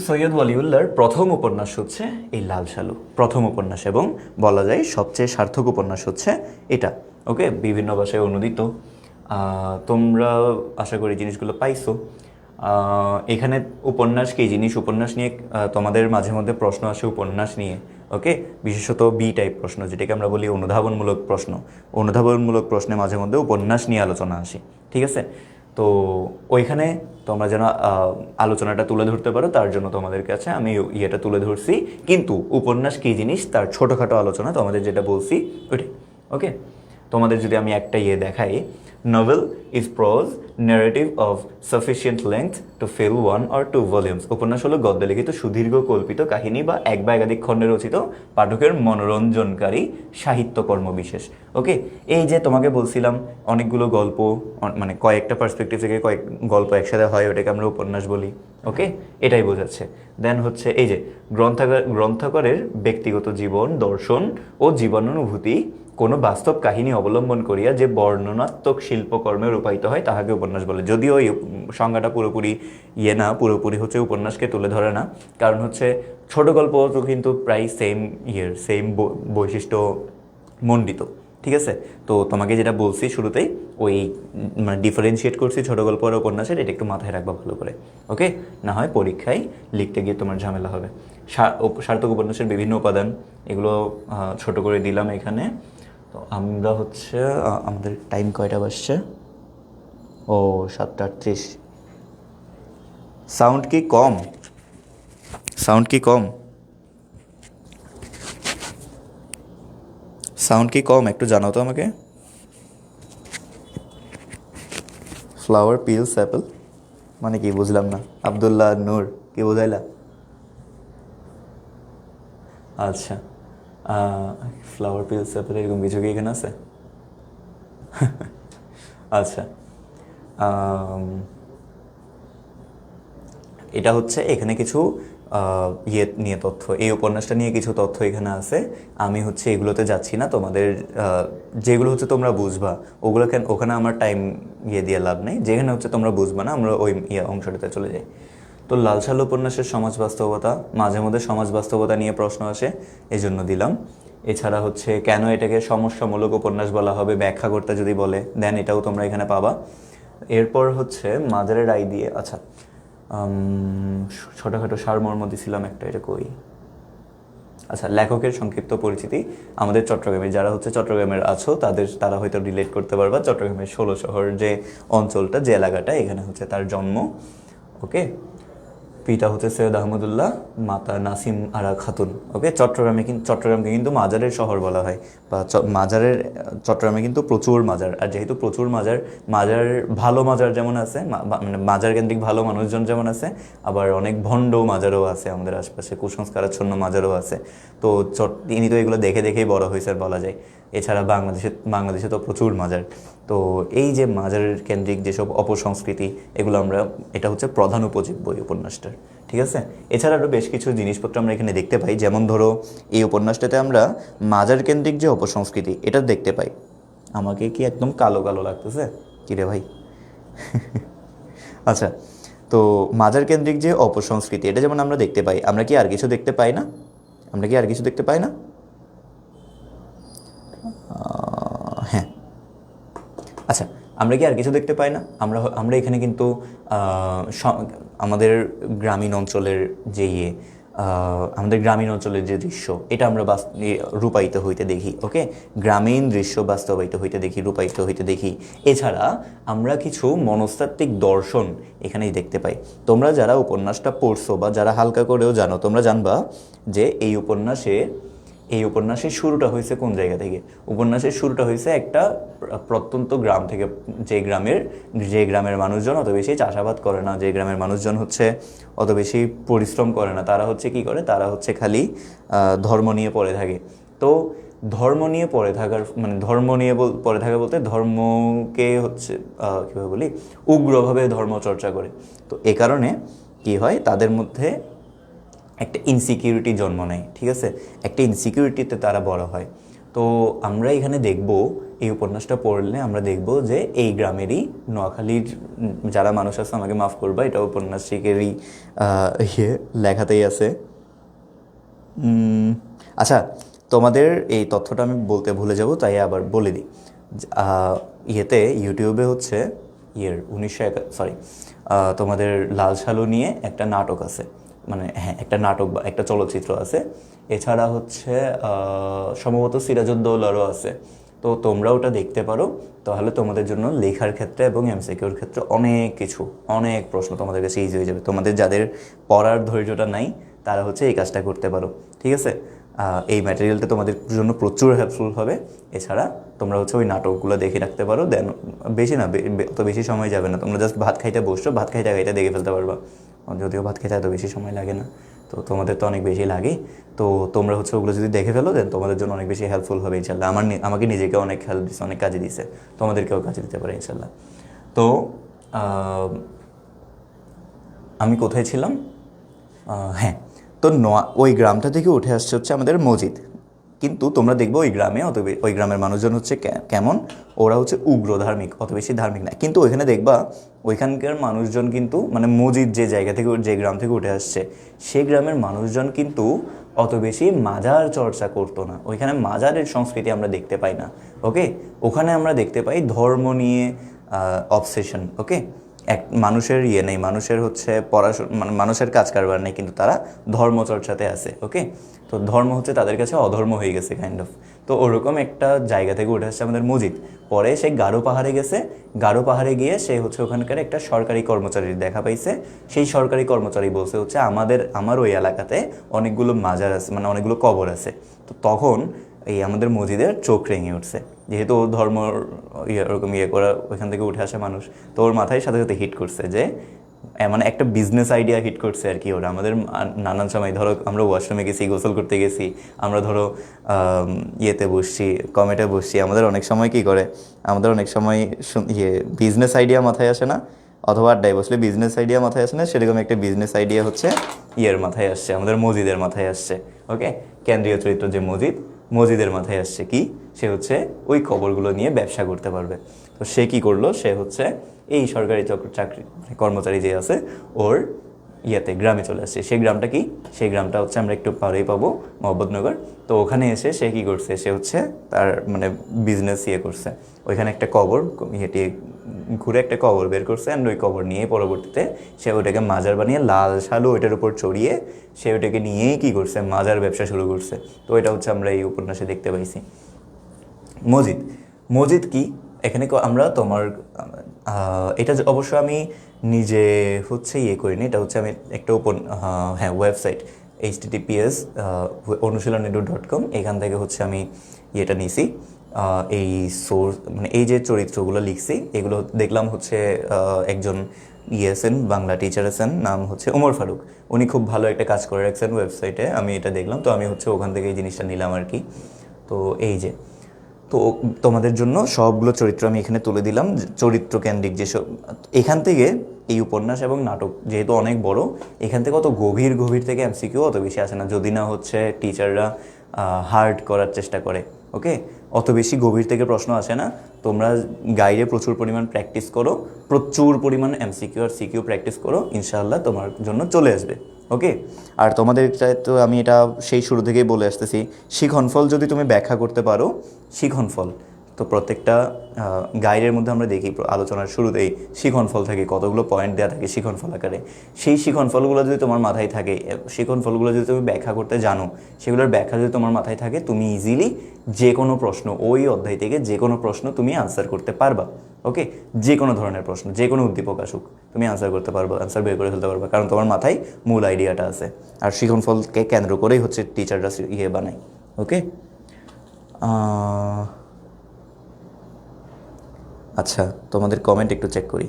S2: সৈয়দ ওয়ালিউল্লাহর প্রথম উপন্যাস হচ্ছে এই লাল সালু, প্রথম উপন্যাস, এবং বলা যায় সবচেয়ে সার্থক উপন্যাস হচ্ছে এটা। ওকে, বিভিন্ন ভাষায় অনুদিত। তোমরা আশা করি জিনিসগুলো পাইছো। এখানে উপন্যাস কি জিনিস, উপন্যাস নিয়ে তোমাদের মাঝে মধ্যে প্রশ্ন আসে উপন্যাস নিয়ে। ওকে, বিশেষত বি টাইপ প্রশ্ন, যেটাকে আমরা বলি অনুধাবনমূলক প্রশ্ন। অনুধাবনমূলক প্রশ্নে মাঝে মধ্যে উপন্যাস নিয়ে আলোচনা আসে। ঠিক আছে, তো ওইখানে তোমরা যেন আলোচনাটা তুলে ধরতে পারো, তার জন্য তোমাদের কাছে আমি ইয়েটা তুলে ধরছি। কিন্তু উপন্যাস কী জিনিস তার ছোটোখাটো আলোচনা তোমাদের যেটা বলছি ওইটাই। ওকে, তোমাদের যদি আমি একটা দেখাই, novel is prose narrative of sufficient length to fill 1 or 2 volumes। উপন্যাস হলো গদ্যে লিখিত সুদীর্ঘ কল্পিত কাহিনী বা এক বা একাধিক খণ্ডে রচিত পাঠকের মনোরঞ্জনকারী সাহিত্যকর্ম বিশেষ। ওকে, এই যে তোমাকে বলছিলাম অনেকগুলো গল্প, মানে কয়েকটা পার্সপেক্টিভ থেকে কয়েক গল্প একসাথে হয়, ওটাকে আমরা উপন্যাস বলি। ওকে, এটাই বোঝাচ্ছে। দেন হচ্ছে এই যে গ্রন্থকারের ব্যক্তিগত জীবন দর্শন ও জীবনানুভূতি কোনো বাস্তব কাহিনী অবলম্বন করিয়া যে বর্ণনাত্মক শিল্পকর্মে রূপায়িত হয় তাহাকে উপন্যাস বলে। যদিও এই সংজ্ঞাটা পুরোপুরি না, পুরোপুরি হচ্ছে উপন্যাসকে তুলে ধরে না, কারণ হচ্ছে ছোট গল্প তো কিন্তু প্রায় সেম বৈশিষ্ট্য মণ্ডিত। ঠিক আছে, তো তোমাকে যেটা বলছি শুরুতেই, ওই মানে ডিফারেন্সিয়েট করছি ছোট গল্প আর উপন্যাসের, এটা একটু মাথায় রাখবা ভালো করে। ওকে, না হয় পরীক্ষায় লিখতে গিয়ে তোমার ঝামেলা হবে। সার্থক উপন্যাসের বিভিন্ন উপাদান এগুলো ছোট করে দিলাম এখানে। তো আমরা হচ্ছে আমাদের টাইম কয়টা বাজছে? ও 7:38। সাউন্ড কি কম? সাউন্ড কি কম? সাউন্ড কি কম একটু জানাও তো আমাকে। ফ্লাওয়ার পিলস অ্যাপেল মানে কি বুঝলাম না। আবদুল্লাহ নূর কি বোঝাইলা? আচ্ছা, ফ্লাওয়ার পিলস অ্যাপেল এরকম কিছু কি এখানে আছে? আচ্ছা, এটা হচ্ছে এখানে কিছু নিয়ে তথ্য, এই উপন্যাসটা নিয়ে কিছু তথ্য এখানে আছে। আমি হচ্ছে এগুলোতে যাচ্ছি না, তোমাদের যেগুলো হচ্ছে তোমরা বুঝবা ওগুলোকে ওখানে আমার টাইম দিয়ে লাভ নেই। যেখানে হচ্ছে তোমরা বুঝবা না আমরা ওই অংশটাতে চলে যাই। তো লাল সাল উপন্যাসের সমাজ বাস্তবতা, মাঝে মধ্যে সমাজ বাস্তবতা নিয়ে প্রশ্ন আসে, এই জন্য দিলাম। এছাড়া হচ্ছে কেন এটাকে সমস্যামূলক উপন্যাস বলা হবে ব্যাখ্যা করতে যদি বলে, দেন এটাও তোমরা এখানে পাবা। এরপর হচ্ছে মাজারের রায় দিয়ে, আচ্ছা ছোটোখাটো সারমর্ম দিছিলাম একটা, এটা কই? আচ্ছা, লেখকের সংক্ষিপ্ত পরিচিতি। আমাদের চট্টগ্রামে যারা হচ্ছে চট্টগ্রামের আছো তারা হয়তো রিলেট করতে পারবা। চট্টগ্রামের 16 শহর যে অঞ্চলটা, যে এলাকাটা, এখানে হচ্ছে তার জন্ম। ওকে, পিতা হচ্ছে সৈয়দ আহমদুল্লাহ, মাতা নাসিম আরা খাতুন। ওকে, চট্টগ্রামকে কিন্তু মাজারের শহর বলা হয়, বা চট্টগ্রামে কিন্তু প্রচুর মাজার। আর যেহেতু প্রচুর মাজার ভালো মাজার যেমন আছে, মানে মাজার কেন্দ্রিক ভালো মানুষজন যেমন আছে, আবার অনেক ভণ্ড মাজারও আছে আমাদের আশপাশে, কুসংস্কারাচ্ছন্ন মাজারও আছে। তো ইনি তো এগুলো দেখেই বড় হয়েছে বলা যায়। এছাড়া বাংলাদেশে তো প্রচুর মাজার। তো এই যে মাজারের কেন্দ্রিক যেসব অপসংস্কৃতি, এগুলো এটা হচ্ছে প্রধান উপজীব্য এই উপন্যাসটার। ঠিক আছে, এছাড়া আরও বেশ কিছু জিনিসপত্র আমরা এখানে দেখতে পাই। যেমন ধরো এই উপন্যাসটাতে আমরা মাজার কেন্দ্রিক যে অপসংস্কৃতি এটা দেখতে পাই। আমাকে কি একদম কালো কালো লাগতেছে কিরে ভাই? আচ্ছা, তো মাজার কেন্দ্রিক যে অপসংস্কৃতি এটা যেমন আমরা দেখতে পাই, আমরা কি আর কিছু দেখতে পাই না? হ্যাঁ, আচ্ছা, আমরা কি আর কিছু দেখতে পাই না? আমরা এখানে কিন্তু আমাদের গ্রামীণ অঞ্চলের যে দৃশ্য, এটা আমরা রূপায়িত হইতে দেখি। ওকে, গ্রামীণ দৃশ্য বাস্তবায়িত হইতে দেখি, রূপায়িত হইতে দেখি। এছাড়া আমরা কিছু মনস্তাত্ত্বিক দর্শন এখানেই দেখতে পাই। তোমরা যারা উপন্যাসটা পড়ছো বা যারা হালকা করেও জানো, তোমরা জানবা যে এই উপন্যাসের শুরুটা হয়েছে কোন জায়গা থেকে? উপন্যাসের শুরুটা হয়েছে একটা প্রত্যন্ত গ্রাম থেকে, যে গ্রামের মানুষজন অত বেশি চাষাবাদ করে না, যে গ্রামের মানুষজন হচ্ছে অত বেশি পরিশ্রম করে না। তারা হচ্ছে কি করে? তারা হচ্ছে খালি ধর্ম নিয়ে পড়ে থাকে। তো ধর্ম নিয়ে পড়ে থাকা বলতে ধর্মকে হচ্ছে কীভাবে বলি, উগ্রভাবে ধর্ম চর্চা করে। তো এ কারণে কি হয়, তাদের মধ্যে একটা ইনসিকিউরিটি জন্ম নেয়। ঠিক আছে, একটা ইনসিকিউরিটিতে তারা বড় হয়। তো আমরা এখানে দেখব, এই উপন্যাসটা পড়লে আমরা দেখব যে এই গ্রামেরই, নোয়াখালীর যারা মানুষ আছে আমাকে মাফ করবা, এটা উপন্যাসিকেরই লেখাতেই আছে। আচ্ছা, তোমাদের এই তথ্যটা আমি বলতে ভুলে যাব, তাই আবার বলে দিই। ইউটিউবে হচ্ছে তোমাদের লাল সালু নিয়ে একটা নাটক আছে, মানে হ্যাঁ একটা নাটক বা একটা চলচ্চিত্র আছে। এছাড়া হচ্ছে সম্ভবত সিরাজউদ্দৌলারও আছে। তো তোমরা ওটা দেখতে পারো, তাহলে তোমাদের জন্য লেখার ক্ষেত্রে এবং এমসিকিউর ক্ষেত্রে অনেক প্রশ্ন তোমাদের কাছে ইজি হয়ে যাবে। তোমাদের যাদের পড়ার ধৈর্যটা নাই তারা হচ্ছে এই কাজটা করতে পারো, ঠিক আছে? এই ম্যাটেরিয়ালটা তোমাদের জন্য প্রচুর হেল্পফুল হবে। এছাড়া তোমরা হচ্ছে ওই নাটকগুলো দেখে রাখতে পারো, দেন বেশি না, অত বেশি সময় যাবে না, তোমরা জাস্ট ভাত খাইতে বসছো, ভাত খাইতে খাইতে দেখে ফেলতে পারবা। যদিও ভাত খেতে এত বেশি সময় লাগে না, তো তোমাদের তো অনেক বেশি লাগে। তো তোমরা হচ্ছে ওগুলো যদি দেখে ফেলো দেন তোমাদের জন্য অনেক বেশি হেল্পফুল হবে ইনশাল্লাহ। আমাকে নিজেকে অনেক হেল্প দিচ্ছে, অনেক কাজে দিছে, তোমাদেরকেও কাজে দিতে পারে ইনশাল্লাহ। তো আমি কোথায় ছিলাম? হ্যাঁ, তো ওই গ্রামটা থেকে উঠে আসছে হচ্ছে আমাদের মসজিদ। কিন্তু তোমরা দেখবে ওই গ্রামের মানুষজন হচ্ছে কেমন, ওরা হচ্ছে উগ্র ধার্মিক, অত বেশি ধার্মিক না। কিন্তু ওইখানে দেখবা ওইখানকার মানুষজন কিন্তু মানে মসজিদ যে জায়গা থেকে, যে গ্রাম থেকে উঠে আসছে, সেই গ্রামের মানুষজন কিন্তু অত বেশি মাজার চর্চা করতো না। ওইখানে মাজারের সংস্কৃতি আমরা দেখতে পাই না, ওকে? ওখানে আমরা দেখতে পাই ধর্ম নিয়ে অবসেশন, ওকে? মানুষের নেই, মানুষের হচ্ছে পড়াশোনা, মানে মানুষের কাজ কারবার নেই, কিন্তু তারা ধর্মচর্চাতে আছে, ওকে? তো ধর্ম হচ্ছে তাদের কাছে অধর্ম হয়ে গেছে কাইন্ড অফ। তো ওরকম একটা জায়গা থেকে উঠে আসছে আমাদের মসজিদ। পরে সে গারো পাহাড়ে গেছে, গারো পাহাড়ে গিয়ে সে হচ্ছে ওখানকার একটা সরকারি কর্মচারীর দেখা পাইছে। সেই সরকারি কর্মচারী বলছে হচ্ছে আমার ওই এলাকাতে অনেকগুলো মাজার আছে, মানে অনেকগুলো কবর আছে। তো তখন এই আমাদের মসজিদের চোখ রেঙে উঠছে, যেহেতু ওর ধর্ম ওরকম করা, ওইখান থেকে উঠে আসা মানুষ। তো ওর মাথায় সাথে সাথে হিট করছে যে মানে একটা বিজনেস আইডিয়া হিট করছে আর কি। ওরা আমাদের নানান সময় ধরো আমরা ওয়াশরুমে গেছি, গোসল করতে গেছি, আমরা ধরো বসছি, কমেটে বসছি, আমাদের অনেক সময় কী করে, আমাদের অনেক সময় বিজনেস আইডিয়া মাথায় আসে না, অথবা আড্ডায় বসলে বিজনেস আইডিয়া মাথায় আসে না, সেরকম একটা বিজনেস আইডিয়া হচ্ছে মাথায় আসছে, আমাদের মসজিদের মাথায় আসছে, ওকে? কেন্দ্রীয় চরিত্র যে মসজিদের মাথায় আসছে কি, সে হচ্ছে ওই কবরগুলো নিয়ে ব্যবসা করতে পারবে। তো সে কি করলো, সে হচ্ছে এই সরকারি চাকরি কর্মচারী যে আছে ওর গ্রামে চলে আসছে। সেই গ্রামটা কি, সেই গ্রামটা হচ্ছে আমরা একটু পারেই পাবো, মোহাম্মদনগর। তো ওখানে এসে সে কি করছে, সে হচ্ছে তার মানে বিজনেস করছে। ওইখানে একটা কবর ঘুরে একটা কবর বের করছে, অ্যান্ড ওই কবর নিয়ে পরবর্তীতে সে ওইটাকে মাজার বানিয়ে লাল শালু ওইটার উপর চড়িয়ে সে ওইটাকে নিয়েই কী করছে, মাজার ব্যবসা শুরু করছে। তো এটা হচ্ছে আমরা এই উপন্যাসে দেখতে পাইছি। মসজিদ কি, এখানে আমরা তোমার এটা অবশ্য আমি নিজে হচ্ছে করিনি, এটা হচ্ছে আমি একটা ওয়েবসাইট https অনুশীলনী.com, এখান থেকে হচ্ছে আমি নিয়েছি। এই সোর্স মানে এই যে চরিত্রগুলো লিখছি এগুলো দেখলাম হচ্ছে একজন আছেন, বাংলা টিচার আছেন, নাম হচ্ছে ওমর ফারুক। উনি খুব ভালো একটা কাজ করে রাখছেন ওয়েবসাইটে, আমি এটা দেখলাম, তো আমি হচ্ছে ওখান থেকে এই জিনিসটা নিলাম আর কি। তো তো তোমাদের জন্য সবগুলো চরিত্র আমি এখানে তুলে দিলাম, চরিত্রকেন্দ্রিক যেসব। এখান থেকে এই উপন্যাস এবং নাটক যেহেতু অনেক বড়, এখান থেকে অত গভীর থেকে এমসিকিউ অত বেশি আসে না, যদি না হচ্ছে টিচাররা হার্ড করার চেষ্টা করে, ওকে? অত বেশি গভীর থেকে প্রশ্ন আসে না। তোমরা গাইডে প্রচুর পরিমাণ প্র্যাকটিস করো, প্রচুর পরিমাণ এমসিকিউ আর সিকিউ প্র্যাকটিস করো, ইনশাআল্লাহ তোমার জন্য চলে আসবে, ওকে? আর তোমাদের তো আমি এটা সেই শুরু থেকেই বলে আসতেছি, শিখনফল যদি তুমি ব্যাখ্যা করতে পারো, শিখনফল তো প্রত্যেকটা গাইডের মধ্যে আমরা দেখি আলোচনার শুরুতেই শিখনফল থাকে, কতগুলো পয়েন্ট দেওয়া থাকে শিখনফল আকারে। সেই শিখনফলগুলো যদি তোমার মাথায় থাকে, শিখনফলগুলো যদি তুমি ব্যাখ্যা করতে জানো, সেগুলোর ব্যাখ্যা যদি তোমার মাথায় থাকে, তুমি ইজিলি যে কোনো প্রশ্ন, ওই অধ্যায় থেকে যে কোনো প্রশ্ন তুমি আনসার করতে পারবা, ওকে? যে কোনো ধরনের প্রশ্ন, যে কোনো উদ্দীপক আসুক, তুমি আনসার করতে পারবা, আনসার বের করে ফেলতে পারবা, কারণ তোমার মাথায় মূল আইডিয়াটা আছে। আর শিখনফলকে কেন্দ্র করেই হচ্ছে টিচাররা বানায়, ওকে? আচ্ছা, তোমাদের কমেন্ট একটু চেক করি।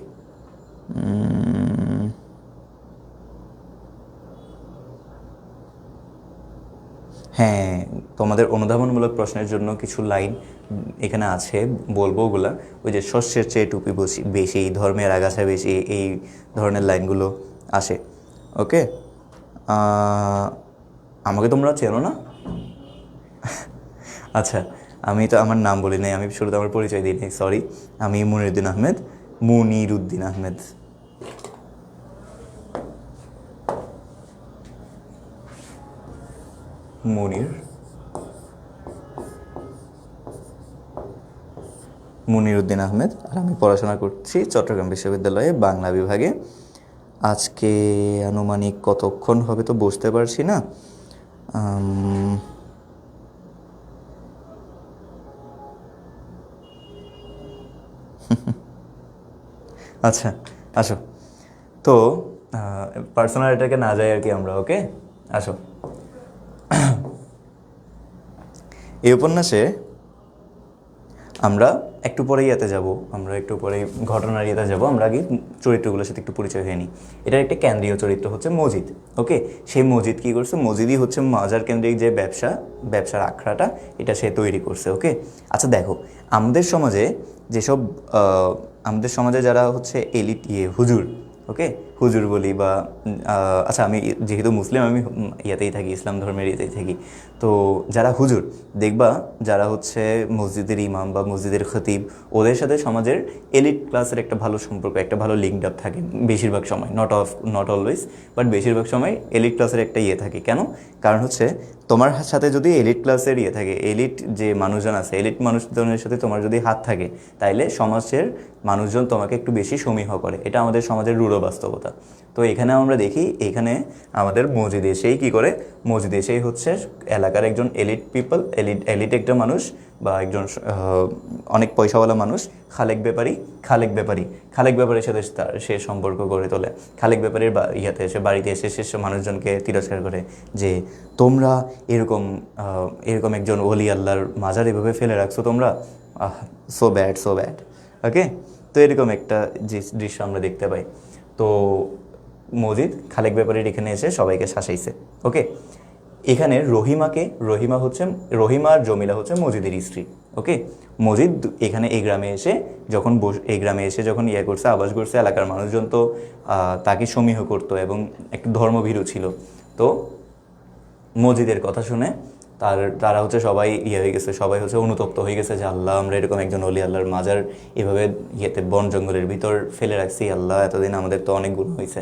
S2: হ্যাঁ, তোমাদের অনুধাবনমূলক প্রশ্নের জন্য কিছু লাইন এখানে আছে, বলবো ওগুলা। ওই যে শস্যের চেয়ে টুপি বেশি, ধর্মের আগাছা বেশি, এই ধরনের লাইনগুলো আসে, ওকে? আমাকে তোমরা চেনো না? আচ্ছা, আমি তো আমার নাম বলি নাই, আমি শুরুতে আমার পরিচয় দিই নাই, সরি। আমি মুনিরুদ্দিন আহমেদ, মুনিরুদ্দিন আহমেদ। মুনিরুদ্দিন আহমেদ, আর আমি পড়াশোনা করছি চট্টগ্রাম বিশ্ববিদ্যালয়ে বাংলা বিভাগে। আজকে আনুমানিক কতক্ষণ হবে তো বুঝতে পারছি না, আচ্ছা, আসো। তো পার্সোনাল এটাকে না যাই আর কি আমরা, ওকে? আসো। এই উপন্যাসে আমরা একটু পরেই ইয়েতে যাব, আমরা একটু পরেই ঘটনার ইয়েতে যাব, আমরা আগে চরিত্রগুলোর সাথে একটু পরিচয় হয়ে নিই। এটার একটা কেন্দ্রীয় চরিত্র হচ্ছে মজিদ, ওকে? সেই মজিদ কী করছে? মজিদই হচ্ছে মাজার কেন্দ্রিক যে ব্যবসার আখড়াটা, এটা সে তৈরি করছে, ওকে? আচ্ছা দেখো, আমাদের সমাজে যেসব আমাদের সমাজে যারা হচ্ছে এলিট হুজুর, ওকে, হুজুর বলি বা আচ্ছা আমি যেহেতু মুসলিম, আমি ইয়েতেই থাকি, ইসলাম ধর্মের ইয়েতেই থাকি। তো যারা হুজুর দেখবা, যারা হচ্ছে মসজিদের ইমাম বা মসজিদের খতিব, ওদের সাথে সমাজের এলিট ক্লাসের একটা ভালো সম্পর্ক, একটা ভালো লিঙ্কড আপ থাকে বেশিরভাগ সময়, নট অলওয়েজ, বাট বেশিরভাগ সময় এলিট ক্লাসের একটা ইয়ে থাকে। কেন? কারণ হচ্ছে তোমার সাথে যদি এলিট ক্লাসের ইয়ে থাকে, এলিট যে মানুষজন আছে, এলিট মানুষজনের সাথে তোমার যদি হাত থাকে, তাইলে সমাজের মানুষজন তোমাকে একটু বেশি সমীহ করে। এটা আমাদের সমাজের রূঢ় বাস্তবতা। তো এখানে আমরা দেখি, এখানে আমাদের মসজিদ এসেই কী করে? মসজিদ এসেই হচ্ছে এলাকার একজন এলিট পিপল, এলিট একটা মানুষ বা একজন অনেক পয়সাওয়ালা মানুষ, খালেক ব্যাপারীর সাথে সে সম্পর্ক গড়ে তোলে। খালেক ব্যাপারীর বাড়িতে এসে সে মানুষজনকে তিরস্কার করে যে তোমরা এরকম একজন ওলি আল্লাহর মাজার এভাবে ফেলে রাখছো তোমরা, সো ব্যাড, ওকে? তো এরকম একটা দৃশ্য আমরা দেখতে পাই। তো মজিদ খালেক ব্যাপারীর এখানে এসে সবাইকে শাসাইছে, ওকে? এখানে রহিমা আর জমিলা হচ্ছে মজিদের স্ত্রী, ওকে? মজিদ এখানে এই গ্রামে এসে যখন ইয়ে করছে, আবাস করছে, এলাকার মানুষজন তো তাকে সমীহ করতো এবং একটু ধর্মভীরু ছিল। তো মজিদের কথা শুনে তারা হচ্ছে সবাই হয়ে গেছে, সবাই হচ্ছে অনুতপ্ত হয়ে গেছে যে আল্লাহ, আমরা এরকম একজন অলি আল্লাহর মাজার এভাবে বন জঙ্গলের ভিতর ফেলে রাখছি, আল্লাহ এতদিন আমাদের তো অনেক গুণ হয়েছে,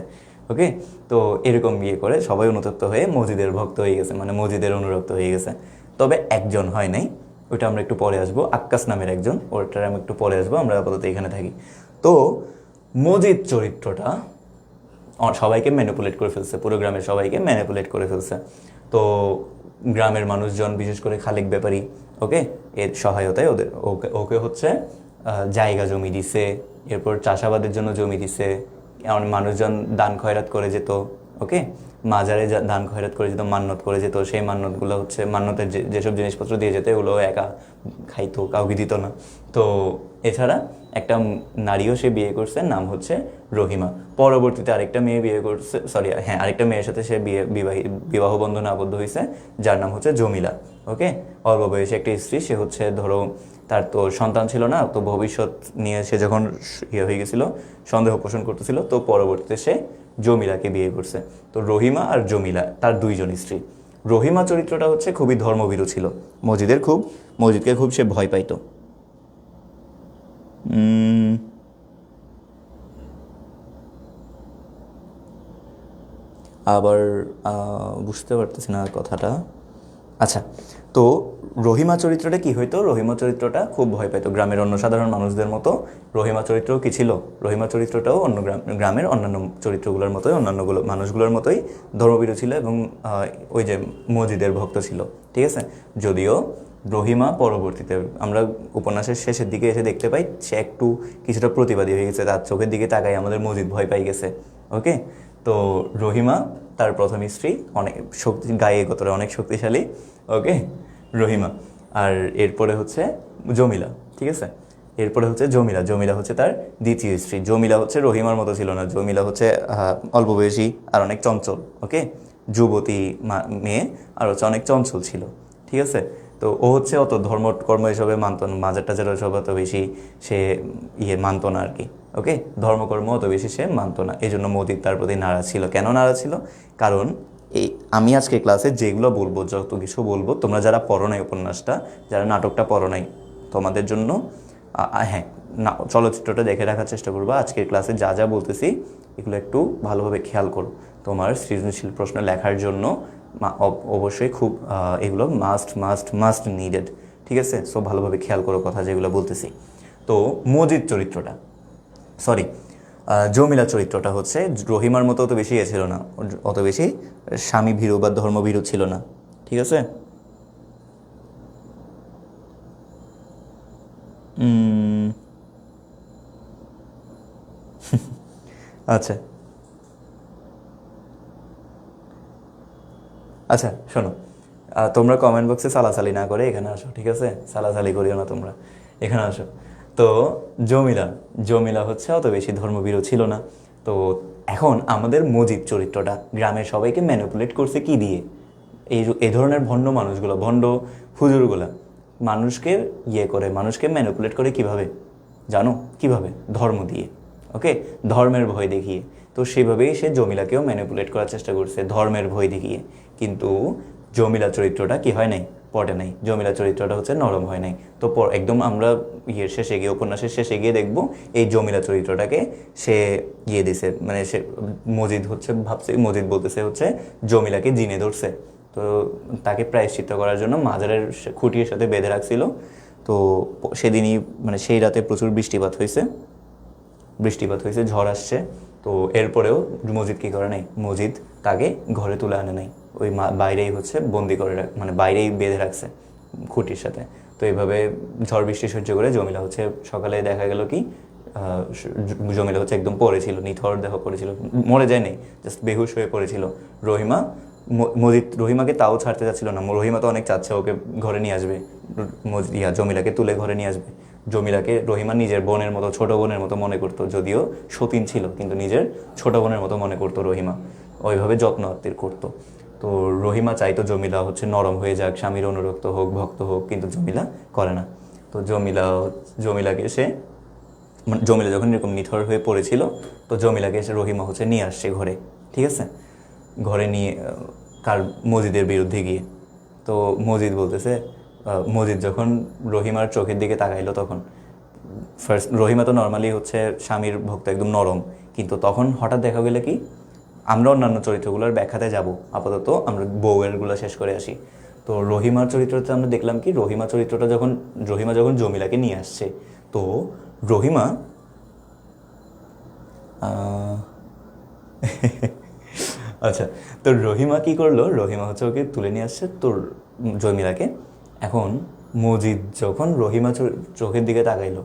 S2: ওকে? তো এরকম করে সবাই অনুতপ্ত হয়ে মসজিদের ভক্ত হয়ে গেছে, মানে মসজিদের অনুরক্ত হয়ে গেছে। তবে একজন হয় নাই, ওইটা আমরা একটু পরে আসবো, আক্কাস নামের একজন, ওটার আমি একটু পরে আসবো, আমরা আপাতত এখানে থাকি। তো মজিদ চরিত্রটা সবাইকে ম্যানিপুলেট করে ফেলছে, পুরো গ্রামের সবাইকে ম্যানিপুলেট করে ফেলছে। তো গ্রামের মানুষজন, বিশেষ করে খালেক ব্যাপারী, ওকে, এর সহায়তায় ওকে হচ্ছে জায়গা জমি দিছে, এরপর চাষাবাদের জন্য জমি দিছে, এমন মানুষজন দান খয়রাত করে যেত, ওকে? মাজারে দান খয়রাত করে যেত, মান্নত করে যেত, সেই মান্নতগুলো হচ্ছে মান্নতের যেসব জিনিসপত্র দিয়ে যেত, এগুলো একা খাইতো, কাউকে দিত না। তো এছাড়া একটা নারীও সে বিয়ে করছে, নাম হচ্ছে রহিমা। পরবর্তীতে আরেকটা মেয়ের সাথে সে বিবাহ বন্ধনে আবদ্ধ হয়েছে, যার নাম হচ্ছে জমিলা, ওকে? অল্প বয়সী একটা স্ত্রী, সে হচ্ছে ধরো তার তো সন্তান ছিল না, তো ভবিষ্যৎ নিয়ে সে যখন হয়ে গেছিল, সন্দেহ পোষণ করতেছিল, তো পরবর্তীতে সে জমিলাকে বিয়ে করছে। তো রহিমা আর জমিলা তার দুইজন স্ত্রী। রহিমা চরিত্রটা হচ্ছে খুবই ধর্মভীরু ছিল, মসজিদকে খুব সে ভয় পাইতো। আবার বুঝতে পারতেছি না কথাটা। আচ্ছা, তো রহিমা চরিত্রটা কি হইতো? রহিমা চরিত্রটা খুব ভয় পাইতো গ্রামের অন্য সাধারণ মানুষদের মতো। রহিমা চরিত্রও কি ছিল? রহিমা চরিত্রটাও অন্য গ্রামের অন্যান্য চরিত্রগুলোর মতোই, অন্যান্যগুলো মানুষগুলোর মতোই ধর্মভীরু ছিল এবং ওই যে মসজিদের ভক্ত ছিল, ঠিক আছে? যদিও রহিমা পরবর্তীতে আমরা উপন্যাসের শেষের দিকে এসে দেখতে পাই সে একটু কিছুটা প্রতিবাদী হয়ে গেছে, তার চোখের দিকে তাকাই আমাদের মসজিদ ভয় পাই গেছে, ওকে? তো রহিমা তার প্রথম স্ত্রী, অনেক গায়ে গতরে অনেক শক্তিশালী, ওকে? রহিমা। আর এরপরে হচ্ছে জমিলা, ঠিক আছে? এরপরে হচ্ছে জমিলা হচ্ছে তার দ্বিতীয় স্ত্রী। জমিলা হচ্ছে রহিমার মতো ছিল না, জমিলা হচ্ছে অল্প বয়সী আর অনেক চঞ্চল, ওকে? যুবতী মেয়ে, আর হচ্ছে অনেক চঞ্চল ছিল, ঠিক আছে? তো ও হচ্ছে অত ধর্মকর্ম এসবে মানত না, মাজার টাজার এসব অত বেশি সে মানত না আর কি, ওকে? ধর্মকর্ম অত বেশি সে মানত না, এই জন্য মজিদ তার প্রতি নারাজ ছিল। কেন নারাজ ছিল? কারণ আমি আজকে ক্লাসে যেগুলো বলবো, যত কিছু বলবো, তোমরা যারা পড়ো নাই উপন্যাসটা, যারা নাটকটা পড়ো নাই, তোমাদের জন্য হ্যাঁ, না, চলচ্চিত্রটা দেখে রাখার চেষ্টা করবো। আজকের ক্লাসে যা যা বলতেছি এগুলো একটু ভালোভাবে খেয়াল করো। তোমার সৃজনশীল প্রশ্ন লেখার জন্য অবশ্যই খুব এগুলো মাস্ট নিডেড, ঠিক আছে? সো ভালোভাবে খেয়াল করো কথা যেগুলো বলতেছি। তো জমিলা চরিত্রটা হচ্ছে রহিমার মতো অত বেশি ছিল না, অত বেশি স্বামী ভীরু বা ধর্মভীরু ছিল না, ঠিক আছে? আচ্ছা আচ্ছা শোনো, তোমরা কমেন্ট বক্সে সালাসালি না করে এখানে আসো, ঠিক আছে? সালাসালি করিও না তোমরা, এখানে আসো। তো জমিলা জমিলা হচ্ছে অত বেশি ধর্মভীরু ছিল না। তো এখন আমাদের মজিদ চরিত্রটা গ্রামের সবাইকে ম্যানিপুলেট করছে কি দিয়ে? এই ধরনের ভণ্ড মানুষগুলো, ভণ্ড হুজুরগুলা মানুষকে মানুষকে ম্যানিপুলেট করে কিভাবে জানো? কিভাবে? ধর্ম দিয়ে। ওকে, ধর্মের ভয় দেখিয়ে। তো সেভাবেই সে জমিলাকেও ম্যানিপুলেট করার চেষ্টা করছে ধর্মের ভয় দেখিয়ে। কিন্তু জমিলা চরিত্রটা কি হয় নাই? পটে নাই। জমিলা চরিত্রটা হচ্ছে নরম হয় নাই। তো একদম আমরা শেষে গিয়ে, উপন্যাসের শেষে গিয়ে দেখবো এই জমিলা চরিত্রটাকে সে দিছে, মানে সে মজিদ বলতেছে হচ্ছে জমিলাকে জিনে ধরছে। তো তাকে প্রায়শ্চিত্ত করার জন্য মাজারের খুঁটির সাথে বেঁধে রাখছিল। তো সেদিনই, মানে সেই রাতে প্রচুর বৃষ্টিপাত হয়েছে, ঝড় আসছে। তো এরপরেও মজিদ কী করে নাই? মজিদ তাকে ঘরে তুলে আনে নাই, ওই বাইরেই হচ্ছে বন্দি করে মানে বাইরেই বেঁধে রাখছে খুঁটির সাথে। তো এইভাবে ঝড় বৃষ্টি সহ্য করে জমিলা হচ্ছে সকালে দেখা গেল কি জমিলা হচ্ছে একদম পড়েছিল, নিথর দেহ পড়েছিল, মরে যায়নি, জাস্ট বেহুশ হয়ে পড়েছিল। রহিমা রহিমাকে তাও ছাড়তে চাচ্ছিল না। রহিমা তো অনেক চাচ্ছে ওকে ঘরে নিয়ে আসবে, জমিলাকে তুলে ঘরে নিয়ে আসবে। জমিলাকে রহিমা নিজের বোনের মতো, ছোট বোনের মতো মনে করতো, যদিও সতীন ছিল কিন্তু নিজের ছোট বোনের মতো মনে করতো রহিমা, ওইভাবে যত্ন আত্মীর করতো। তো রহিমা চাইতো জমিলা হচ্ছে নরম হয়ে যাক, স্বামীর অনুরক্ত হোক, ভক্ত হোক, কিন্তু জমিলা করে না। তো জমিলাকে সে, জমিলা যখন এরকম নিথর হয়ে পড়েছিল, তো জমিলাকে এসে রহিমা হচ্ছে নিয়ে আসছে ঘরে, ঠিক আছে? ঘরে নিয়ে মজিদের বিরুদ্ধে গিয়ে। তো মজিদ যখন রহিমার চোখের দিকে তাকাইলো, তখন রহিমা তো নর্মালি হচ্ছে স্বামীর ভক্ত, একদম নরম। কিন্তু তখন হঠাৎ দেখা গেলে কি, আমরা অন্যান্য চরিত্রগুলোর ব্যাখ্যাতে যাব, আপাতত আমরা বউয়েরগুলো শেষ করে আসি। তো রহিমার চরিত্রতে আমরা দেখলাম কি, রহিমা যখন জমিলাকে নিয়ে আসছে, তো রহিমা আচ্ছা, তো রহিমা কি করলো? রহিমা হচ্ছে ওকে তুলে নিয়ে আসছে তোর জমিলাকে। এখন মজিদ যখন রহিমা চোখের দিকে তাকাইলো,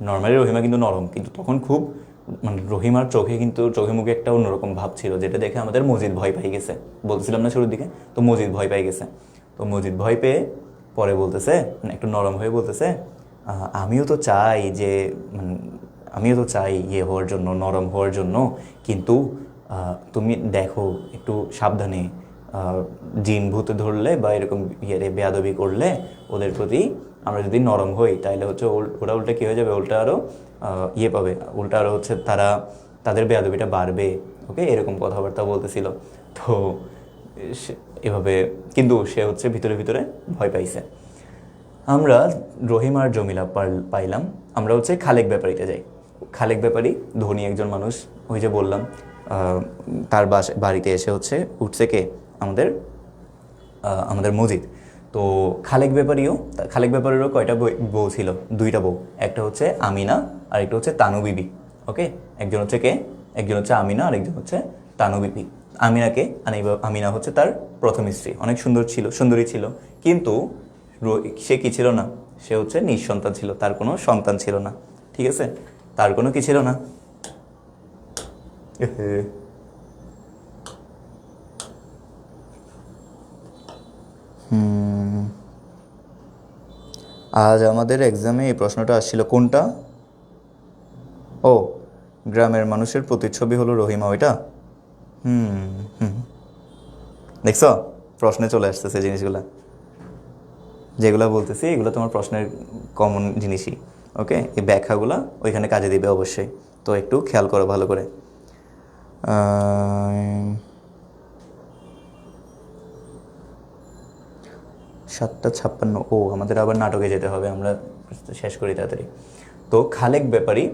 S2: নর্মালি রহিমা কিন্তু নরম, কিন্তু তখন খুব, মানে রহিমার চোখে মুখে একটা অন্যরকম ভাব ছিল, যেটা দেখে আমাদের মজিদ ভয় পাই গেছে। বলছিলাম না শুরুর দিকে? তো মজিদ ভয় পাই গেছে। তো মজিদ ভয় পেয়ে পরে বলতেছে, মানে একটু নরম হয়ে বলতেছে, আমিও তো চাই যে, আমিও তো চাই হওয়ার জন্য, নরম হওয়ার জন্য, কিন্তু তুমি দেখো একটু সাবধানে, জিন ভূতে ধরলে বা এরকম বেয়াদবি করলে ওদের প্রতি আমরা যদি নরম হই, তাহলে হচ্ছে ওরা উল্টা কী হয়ে যাবে, উল্টা আরও পাবে, উল্টা আরও হচ্ছে তাদের বেয়াদবিটা বাড়বে। ওকে, এরকম কথাবার্তা বলতেছিল। তো এভাবে কিন্তু সে হচ্ছে ভিতরে ভিতরে ভয় পাইছে। আমরা রহিম আর জমিলা পাইলাম। আমরা হচ্ছে খালেক ব্যাপারীতে যাই। খালেক ব্যাপারী ধনী একজন মানুষ, ওই যে বললাম তার বাড়িতে এসে হচ্ছে উঠছে কে? আমাদের মজিদ। তো খালেক ব্যাপারীরও কয়টা বউ ছিল? দুইটা বউ। একটা হচ্ছে আমিনা আর একটা হচ্ছে তানু বিবি। ওকে, একজন হচ্ছে কে? একজন হচ্ছে আমিনা আর একজন হচ্ছে তানু বিবি। আমিনা হচ্ছে তার প্রথম স্ত্রী, অনেক সুন্দরী ছিল, কিন্তু সে কি ছিল না? সে হচ্ছে নিঃসন্তান ছিল, তার কোনো সন্তান ছিল না, ঠিক আছে? তার কোনো কি ছিল না? আজ আমাদের এক্সামে এই প্রশ্নটা আসছিল। কোনটা? ও, গ্রামের মানুষের প্রতিচ্ছবি হলো রহিমা, ওইটা? দেখছ, প্রশ্নে চলে আসতেছে জিনিসগুলা, যেগুলো বলতেছি এগুলো তোমার প্রশ্নের কমন জিনিসই। ওকে, এই ব্যাখ্যাগুলো ওইখানে কাজে দিবে অবশ্যই, তো একটু খেয়াল করো ভালো করে। 7:56। ও, আমাদের আবার নাটকে যেতে হবে, আমরা শেষ করি তাড়াতাড়ি। তো খালেক ব্যাপারী,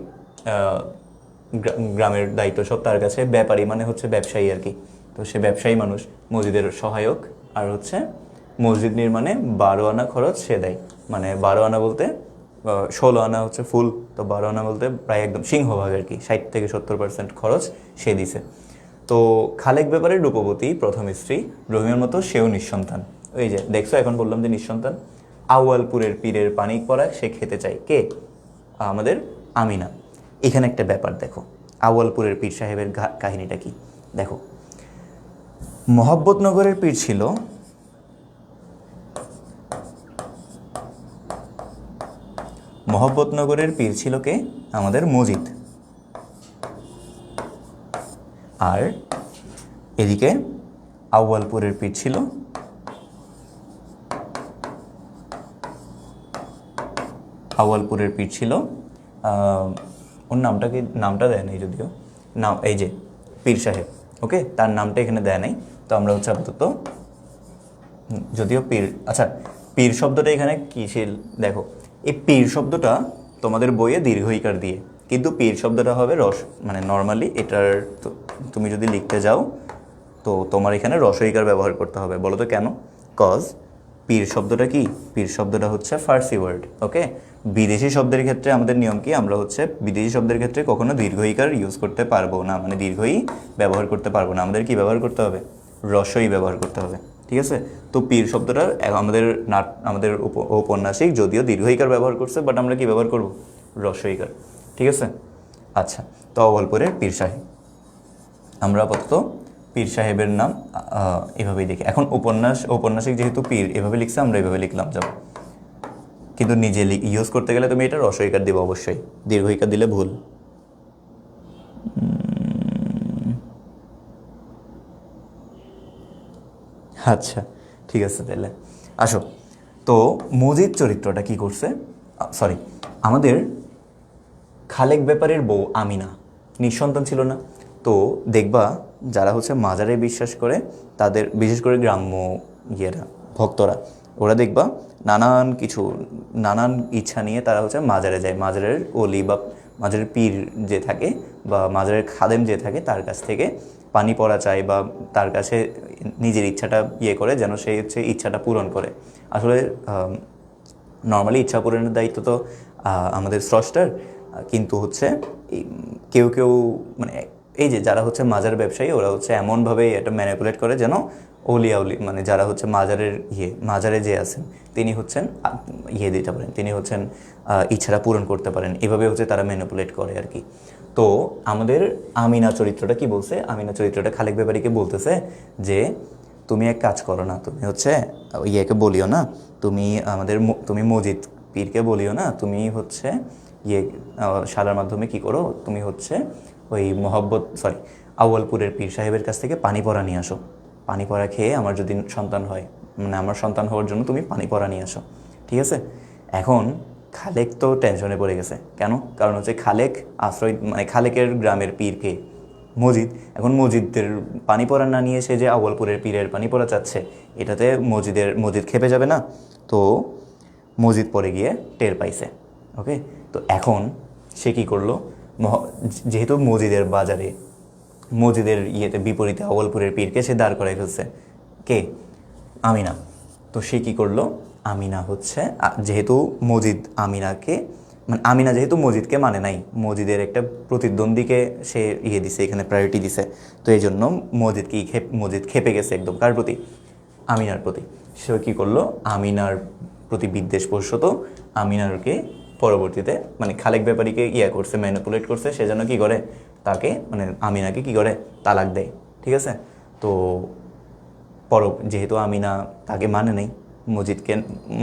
S2: গ্রামের দায়িত্ব সব তার কাছে। ব্যাপারী মানে হচ্ছে ব্যবসায়ী আর কি। তো সে ব্যবসায়ী মানুষ, মসজিদের সহায়ক, আর হচ্ছে মসজিদ নির্মাণে 12 আনা খরচ সে দেয়। মানে 12 আনা বলতে 16 আনা হচ্ছে ফুল, তো 12 আনা বলতে প্রায় একদম সিংহভাগ আর কি, 60 থেকে 70% খরচ সে দিছে। তো খালেক ব্যাপারীর রূপবতী প্রথম স্ত্রী রহিমের মতো সেও নিঃসন্তান। ওই যে দেখছো, এখন বললাম যে নিঃসন্তান। আউয়ালপুরের পীরের পানিক পরাগ সে খেতে চায়, কে? আমাদের আমিনা। এখানে একটা ব্যাপার দেখো, আউয়ালপুরের পীর সাহেবের কাহিনীটা কি দেখো। মহব্বতনগরের পীর ছিল মহব্বতনগরের পীর ছিল কে? আমাদের মজিদ। আর এদিকে আউয়ালপুরের পীর ছিল ওর নামটা কি, নামটা দেয় নাই যদিও, নাম এই যে পীর সাহেব। ওকে, তার নামটা এখানে দেয় নাই, তো আমরা হচ্ছে আপাতত যদিও পীর, আচ্ছা পীর শব্দটা এখানে কিসের দেখো, এই পীর শব্দটা তোমাদের বইয়ে দীর্ঘইকার দিয়ে, কিন্তু পীর শব্দটা হবে মানে নর্মালি এটার তুমি যদি লিখতে যাও তো তোমার এখানে রসইকার ব্যবহার করতে হবে। বলো তো কেন? কজ পীর শব্দটা কি? পীর শব্দটা হচ্ছে ফার্সি ওয়ার্ড। ওকে, বিদেশি শব্দের ক্ষেত্রে আমাদের নিয়ম কি, আমরা হচ্ছে বিদেশি শব্দের ক্ষেত্রে কখনো দীর্ঘইকার ইউজ করতে পারবো না, মানে দীর্ঘই ব্যবহার করতে পারবো না। আমাদের কি ব্যবহার করতে হবে? রসই ব্যবহার করতে হবে। ঠিক আছে, তো পীর শব্দটা আমাদের ঔপন্যাসিক যদিও দীর্ঘইকার ব্যবহার করছে, বাট আমরা কি ব্যবহার করব? রসইকার। ঠিক আছে, আচ্ছা। তো আউয়ালপুরের পীর সাহেব, আমরা আপাতত পীর সাহেবের নাম এভাবেই দেখি। এখন ঔপন্যাসিক যেহেতু পীর এভাবে লিখছে, আমরা এভাবে লিখলাম যাব, কিন্তু নিজে ইউজ করতে গেলে তুমি এটা রসইকার দিবে অবশ্যই, দীর্ঘইকার দিলে ভুল। আচ্ছা ঠিক আছে, তাহলে আসো। তো মজিদ চরিত্রটা কি করছে, সরি, আমাদের খালেক ব্যাপারীর বউ আমিনা নিঃসন্তান ছিল না। তো দেখবা যারা হচ্ছে মাজারে বিশ্বাস করে, তাদের বিশেষ করে গ্রাম্য ভক্তরা, ওরা দেখবা নানান ইচ্ছা নিয়ে তারা হচ্ছে মাজারে যায়। মাজারের অলি বা মাজারের পীর যে থাকে বা মাজারের খাদেম যে থাকে তার কাছ থেকে পানি পড়া চায়, বা তার কাছে নিজের ইচ্ছাটা করে যেন সে হচ্ছে ইচ্ছাটা পূরণ করে। আসলে নর্মালি ইচ্ছা পূরণের দায়িত্ব তো আমাদের স্রষ্টার, কিন্তু হচ্ছে কেউ কেউ মানে এই যে যারা হচ্ছে মাজার ব্যবসায়ী, ওরা হচ্ছে এমনভাবে এটা ম্যানিপুলেট করে যেন মানে যারা হচ্ছে মাজারে যে আছেন তিনি হচ্ছেন দিতে পারেন, তিনি হচ্ছেন ইচ্ছাটা পূরণ করতে পারেন, এভাবে হচ্ছে তারা ম্যানিপুলেট করে আর কি। তো আমাদের আমিনা চরিত্রটা কি বলছে? আমিনা চরিত্রটা খালেক ব্যাপারীকে বলতেছে যে তুমি এক কাজ করো না, তুমি হচ্ছে বলিও না, তুমি মজিদ পীরকে বলিও না, তুমি হচ্ছে শালার মাধ্যমে কি করো, তুমি হচ্ছে ওই আউয়ালপুরের পীর সাহেবের কাছ থেকে পানি পড়া নিয়ে আসো। পানি পড়া খেয়ে আমার যদি সন্তান হয়, মানে আমার সন্তান হওয়ার জন্য তুমি পানি পড়া নিয়ে আসো। ঠিক আছে, এখন খালেক তো টেনশনে পড়ে গেছে। কেন? কারণ হচ্ছে খালেক খালেকের গ্রামের পীরকে মজিদ, এখন মজিদের পানি পড়া না নিয়ে সে যে আউয়ালপুরের পীরের পানি পড়া চাচ্ছে, এটাতে মজিদ খেপে যাবে না? তো মজিদ পরে গিয়ে টের পাইছে। ওকে, তো এখন সে কী করলো, যেহেতু মজিদের বিপরীতে আউয়ালপুরের পীরকে সে দাঁড় করাই ফেলছে। কে? আমিনা। তো সে কী করলো, আমিনা হচ্ছে যেহেতু আমিনা যেহেতু মজিদকে মানে নাই, মজিদের একটা প্রতিদ্বন্দ্বীকে সে দিছে, এখানে প্রায়োরিটি দিছে। তো এই জন্য মজিদ খেপে গেছে একদম। কার প্রতি? আমিনার প্রতি। সে কী করলো, আমিনার প্রতি বিদ্বেষবশত আমিনারকে পরবর্তীতে খালেক ব্যাপারীকে করছে, ম্যানিপুলেট করছে, সে যেন কী করে, তাকে আমিনাকে কী করে, তালাক দেয়। ঠিক আছে, তো যেহেতু আমিনা তাকে মজিদকে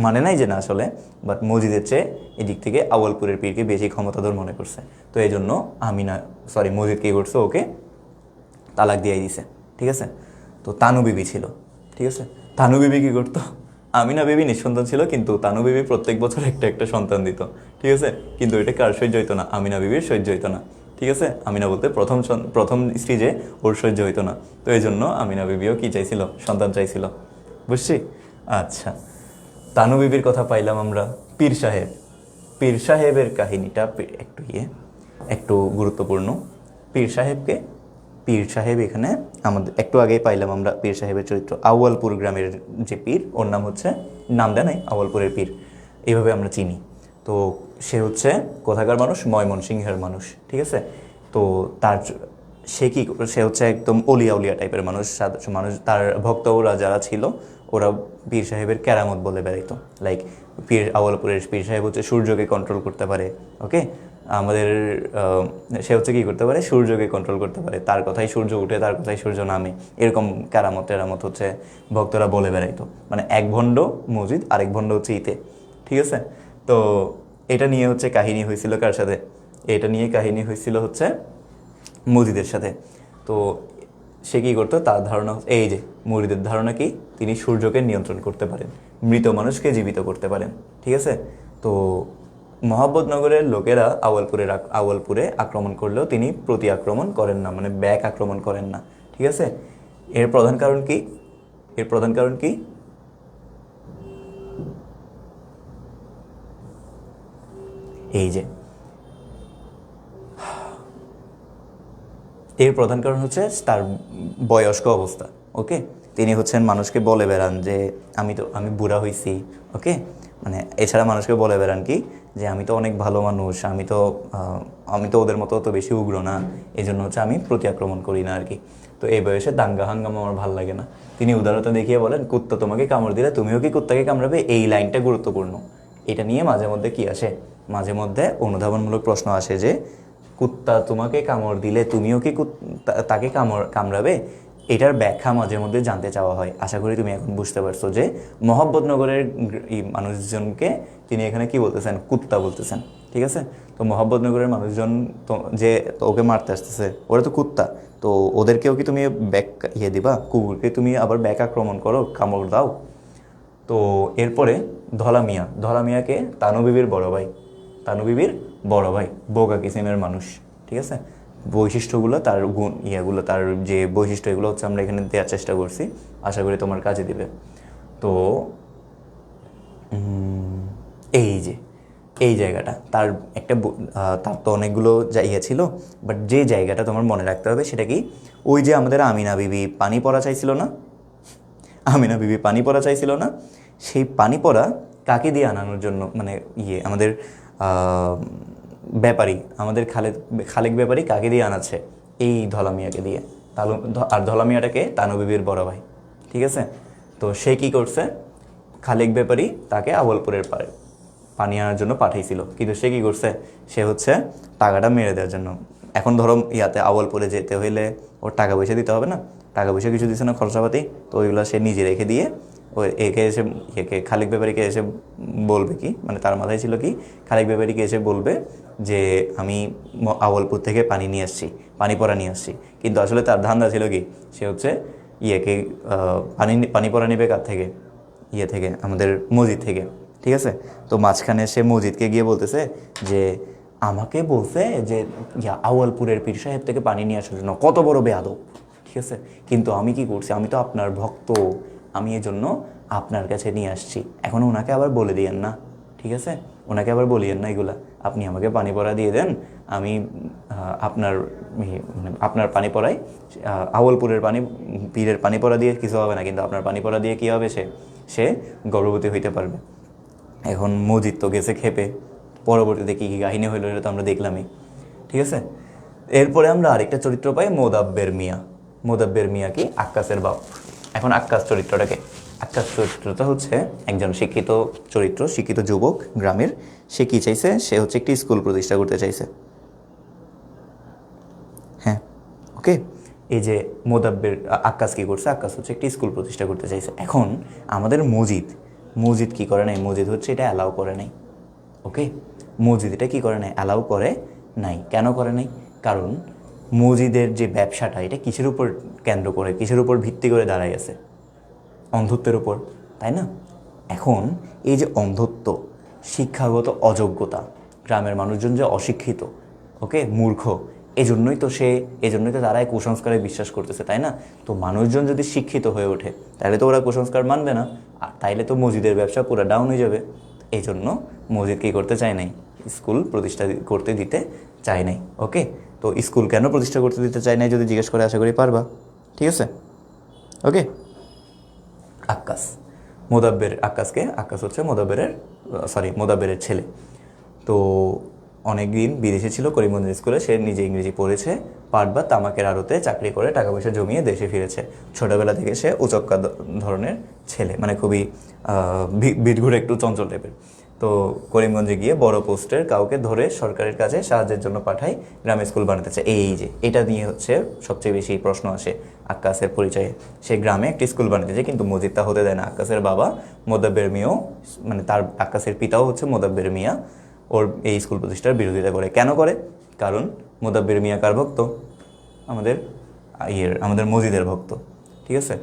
S2: মানে নাই যে না আসলে, বাট মজিদের চেয়ে এদিক থেকে আউয়ালপুরের পীরকে বেশি ক্ষমতাধর মনে করছে। তো এই জন্য মজিদ কী করছে, ওকে তালাক দিয়ে দিছে। ঠিক আছে, তো তানু বিবি ছিল। ঠিক আছে, তানু বিবি কী করতো, আমিনা বিবি নিঃসন্তান ছিল, কিন্তু তানু বিবি প্রত্যেক বছর একটা সন্তান দিত। ঠিক আছে, কিন্তু এটা কার সহ্য হইতো না? আমিনা বিবির সহ্য হইতো না। ঠিক আছে, আমিনা বলতে প্রথম স্ত্রী ওর সহ্য হইতো না। তো এই জন্য আমিনা বিবিও কি চাইছিল, সন্তান চাইছিল। বুঝছি? আচ্ছা, তানু বিবির কথা পাইলাম আমরা। পীর সাহেবের কাহিনীটা একটু গুরুত্বপূর্ণ। পীর সাহেব এখানে আমাদের একটু আগেই পাইলাম আমরা পীর সাহেবের চরিত্র। আউয়ালপুর গ্রামের যে পীর, ওর নাম হচ্ছে, নাম দেয় নাই, আউয়ালপুরের পীর এইভাবে আমরা চিনি। তো সে হচ্ছে কোথাকার মানুষ? ময়মনসিংহের মানুষ। ঠিক আছে, তো সে হচ্ছে একদম অলিয়া টাইপের মানুষ। তার ভক্তরা যারা ছিল, ওরা পীর সাহেবের কেরামত বলে বেড়াইতো। আউয়ালপুরের পীর সাহেব হচ্ছে সূর্যকে কন্ট্রোল করতে পারে। ওকে, আমাদের সে হচ্ছে কি করতে পারে, সূর্যকে কন্ট্রোল করতে পারে, তার কথাই সূর্য উঠে, তার কথাই সূর্য নামে, এরকম কেরামত টেরামত হচ্ছে ভক্তরা বলে বেড়াইতো। মানে এক ভণ্ড মসজিদ, আরেক ভণ্ড হচ্ছে ইতে, ঠিক আছে। তো এটা নিয়ে হচ্ছে কাহিনী হয়েছিল কার সাথে, এটা নিয়ে কাহিনী হয়েছিল হচ্ছে মুরিদের সাথে। তো সে কী করতো, তার ধারণা এই যে মুরিদের ধারণা কি, তিনি সূর্যকে নিয়ন্ত্রণ করতে পারেন, মৃত মানুষকে জীবিত করতে পারেন, ঠিক আছে। তো মোহাম্মদনগরের লোকেরা আউয়ালপুরে আক্রমণ করলেও তিনি প্রতি আক্রমণ করেন না, মানে ব্যাক আক্রমণ করেন না, ঠিক আছে। এর প্রধান কারণ কি, এর প্রধান কারণ কি, এই যে এর প্রধান কারণ হচ্ছে তার বয়স্ক অবস্থা। ওকে, তিনি হচ্ছেন মানুষকে বলে বেড়ান যে আমি বুড়া হইছি। ওকে, মানে এছাড়া মানুষকে বলে বেড়ান কি, যে আমি তো অনেক ভালো মানুষ, আমি তো ওদের মতো অত বেশি উগ্র না, এই জন্য হচ্ছে আমি প্রতি আক্রমণ করি না আর কি। তো এই বয়সে দাঙ্গা হাঙ্গামা আমার ভালো লাগে না। তিনি উদারতা দেখিয়ে বলেন, কুত্তা তোমাকে কামড় দিলে তুমিও কি কুত্তাকে কামড়াবে, এই লাইনটা গুরুত্বপূর্ণ। এটা নিয়ে মাঝে মধ্যে কি আসে, মাঝে মধ্যে অনুধাবনমূলক প্রশ্ন আসে যে কুত্তা তোমাকে কামড় দিলে তুমিও কি তাকে কামড়াবে, এটার ব্যাখ্যা মাঝে মধ্যে জানতে চাওয়া হয়। আশা করি তুমি এখন বুঝতে পারছো যে মোহাম্মদনগরের এই মানুষজনকে তিনি এখানে কি বলতেছেন, কুত্তা বলতেছেন, ঠিক আছে। তো মোহাম্মদনগরের মানুষজন তো যে তো ওকে মারতে আসতেছে, ওরা তো কুত্তা, তো ওদেরকেও কি তুমি ব্যাক দিবা, কুকুরকে তুমি আবার ব্যাক আক্রমণ করো, কামড় দাও। তো এরপরে ধলা মিয়াকে তানুবিবির বড় ভাই বোগা কিসিমের মানুষ, ঠিক আছে। বৈশিষ্ট্যগুলো, তার গুণ তার যে বৈশিষ্ট্য, এগুলো হচ্ছে আমরা এখানে দেওয়ার চেষ্টা করছি, আশা করি তোমার কাজে দিবে। তো এই জায়গাটা তার তার তো অনেকগুলো জায়গা ছিল, বাট যে জায়গাটা তোমার মনে রাখতে হবে সেটা কি, ওই যে আমাদের আমিনা বিবি পানি পড়া চাইছিল না, সেই পানি পড়া কাকে দিয়ে আনানোর জন্য, মানে আমাদের ব্যাপারী, আমাদের খালেক ব্যাপারী কাকে দিয়ে আনাচ্ছে, এই ধলামিয়াকে দিয়ে। আর ধলামিয়াটাকে তানুবিবির বড় ভাই, ঠিক আছে। তো সে কি করছে, খালেক ব্যাপারী তাকে আউয়ালপুরের পানি আনার জন্য পাঠাইছিল, কিন্তু সে কি করছে, সে হচ্ছে টাকাটা মেরে দেওয়ার জন্য, এখন ধরো আউয়ালপুরে যেতে হইলে ওর টাকা পয়সা দিতে হবে না, টাকা পয়সা কিছু দিচ্ছে না, খরচাপাতি, তো ওইগুলো সে নিজে রেখে দিয়ে খালেক ব্যাপারীকে এসে বলবে কি, মানে তার মাথায় ছিল কি, খালেক ব্যাপারীকে এসে বলবে যে আমি আউয়ালপুর থেকে পানি পড়া নিয়ে আসছি, কিন্তু আসলে তার ধান্দা ছিল কি, সে হচ্ছে পানি পড়া নিবে কার থেকে, থেকে আমাদের মসজিদ থেকে, ঠিক আছে। তো মাঝখানে সে মসজিদকে গিয়ে বলতেছে যে আমাকে বলছে যে আউয়ালপুরের পীর সাহেব থেকে পানি নিয়ে আসার জন্য, কত বড় বেয়াদব, ঠিক আছে। কিন্তু আমি কি করছি, আমি তো আপনার ভক্ত, আমি এই জন্য আপনার কাছে নিয়ে আসছি। এখন ওনাকে আবার বলে দিয়েন না, ঠিক আছে, ওনাকে আবার বলিয়েন না এগুলা, আপনি আমাকে পানি পড়া দিয়ে দেন, আমি আপনার পানি পড়াই, আউয়ালপুরের পীরের পানি পড়া দিয়ে কিছু হবে না, কিন্তু আপনার পানি পড়া দিয়ে কী হবে, সে গর্ভবতী হইতে পারবে। এখন মসজিদ তো গেছে খেপে, পরবর্তীতে কী কী কাহিনী হইলো এটা তো আমরা দেখলামই, ঠিক আছে। এরপরে আমরা আরেকটা চরিত্র পাই, মোদাব্বের মিয়া কি, আক্কাসের বাপ। এখন আক্কাস চরিত্রটা হচ্ছে একজন শিক্ষিত যুবক গ্রামের। সে কি চাইছে, সে হচ্ছে একটি স্কুল প্রতিষ্ঠা করতে চাইছে, হ্যাঁ, ওকে। এই যে আক্কাস কি করছে, আক্কাস হচ্ছে একটি স্কুল প্রতিষ্ঠা করতে চাইছে। এখন আমাদের মসজিদ কি করে নাই, মসজিদ হচ্ছে এটা অ্যালাউ করে নাই, ওকে। মসজিদ এটা কি করে নাই, অ্যালাউ করে নাই। কেন করে নাই, কারণ মসজিদের যে ব্যবসাটা, এটা কিসের উপর কেন্দ্র করে, কিসের উপর ভিত্তি করে দাঁড়ায় আছে, অন্ধত্বের উপর, তাই না। এখন এই যে অন্ধত্ব, শিক্ষাগত অযোগ্যতা, গ্রামের মানুষজন যে অশিক্ষিত, ওকে, মূর্খ, এজন্যই তো তারা এই কুসংস্কারে বিশ্বাস করতেছে, তাই না। তো মানুষজন যদি শিক্ষিত হয়ে ওঠে তাহলে তো ওরা কুসংস্কার মানবে না, আর তাইলে তো মসজিদের ব্যবসা পুরো ডাউন হয়ে যাবে। এই জন্য মসজিদ কী করতে চায় নাই, স্কুল প্রতিষ্ঠা করতে দিতে চায় নাই, ওকে। তো স্কুল কেন প্রতিষ্ঠা করতে দিতে চায় নাই যদি জিজ্ঞেস করে, আশা করি পারবা, ঠিক আছে, ওকে। আক্কাস হচ্ছে মোদাব্বেরের ছেলে। তো অনেক দিন বিদেশে ছিল, করিমগঞ্জ স্কুলে, সে নিজে ইংরেজি পড়েছে, পাট বা তামাকের আড়তে চাকরি করে টাকা পয়সা জমিয়ে দেশে ফিরেছে। ছোটোবেলা থেকে সে উচক্কা ধরনের ছেলে, মানে খুবই বিদঘুর, একটু চঞ্চল টাইপের। তো করিমগঞ্জে গিয়ে বড় পোস্টের কাউকে ধরে সরকারের কাছে সাহায্যের জন্য পাঠায়, গ্রামে স্কুল বানাতে চায়। এই যে এটা নিয়ে হচ্ছে সবচেয়ে বেশি প্রশ্ন আসে আক্কাসের পরিচয়ে। সে গ্রামে একটি স্কুল বানাতে চায়, কিন্তু মজিদ তা হতে দেয় না। আক্কাসের বাবা মোদাব্বের মিয়াও, মানে তার আক্কাসের পিতাও হচ্ছে মোদাব্বের মিয়া, ওর এই স্কুল প্রতিষ্ঠার বিরোধিতা করে। কেন করে? কারণ মোদাব্বের মিয়া কার ভক্ত? আমাদের মজিদের ভক্ত। ঠিক আছে,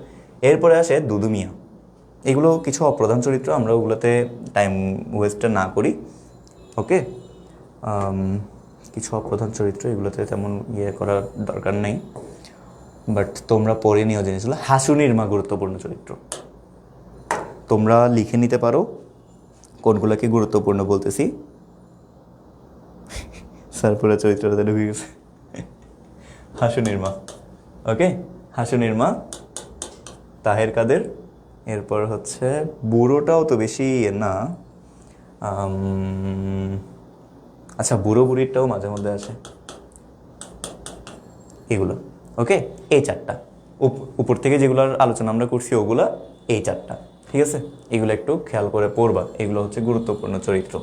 S2: এরপরে আসে দুদু মিয়া। এগুলো কিছু অপ্রধান চরিত্র, আমরা ওগুলোতে টাইম ওয়েস্টটা না করি। ওকে, কিছু অপ্রধান চরিত্র, এগুলোতে তেমন করার দরকার নেই, বাট তোমরা পড়ে নিও জিনিসগুলো। হাসুনির মা গুরুত্বপূর্ণ চরিত্র, তোমরা লিখে নিতে পারো কোনগুলোকে গুরুত্বপূর্ণ বলতেছি। স্যার পুরো চরিত্রটা ঢুকে গেছে। হাসুনির মা, ওকে, হাসুনির মা, তাহের কাদের। এরপর হচ্ছে বুড়োটাও তো বেশি না, আচ্ছা বুড়ো বুড়িরটাও মাঝে মধ্যে আসে, এগুলো। ওকে, এই চারটা উপর থেকে যেগুলোর আলোচনা আমরা করছি ওগুলা, এই চারটা। ঠিক আছে, এগুলো একটু খেয়াল করে পড়বা। এগুলো হচ্ছে গুরুত্বপূর্ণ চরিত্র,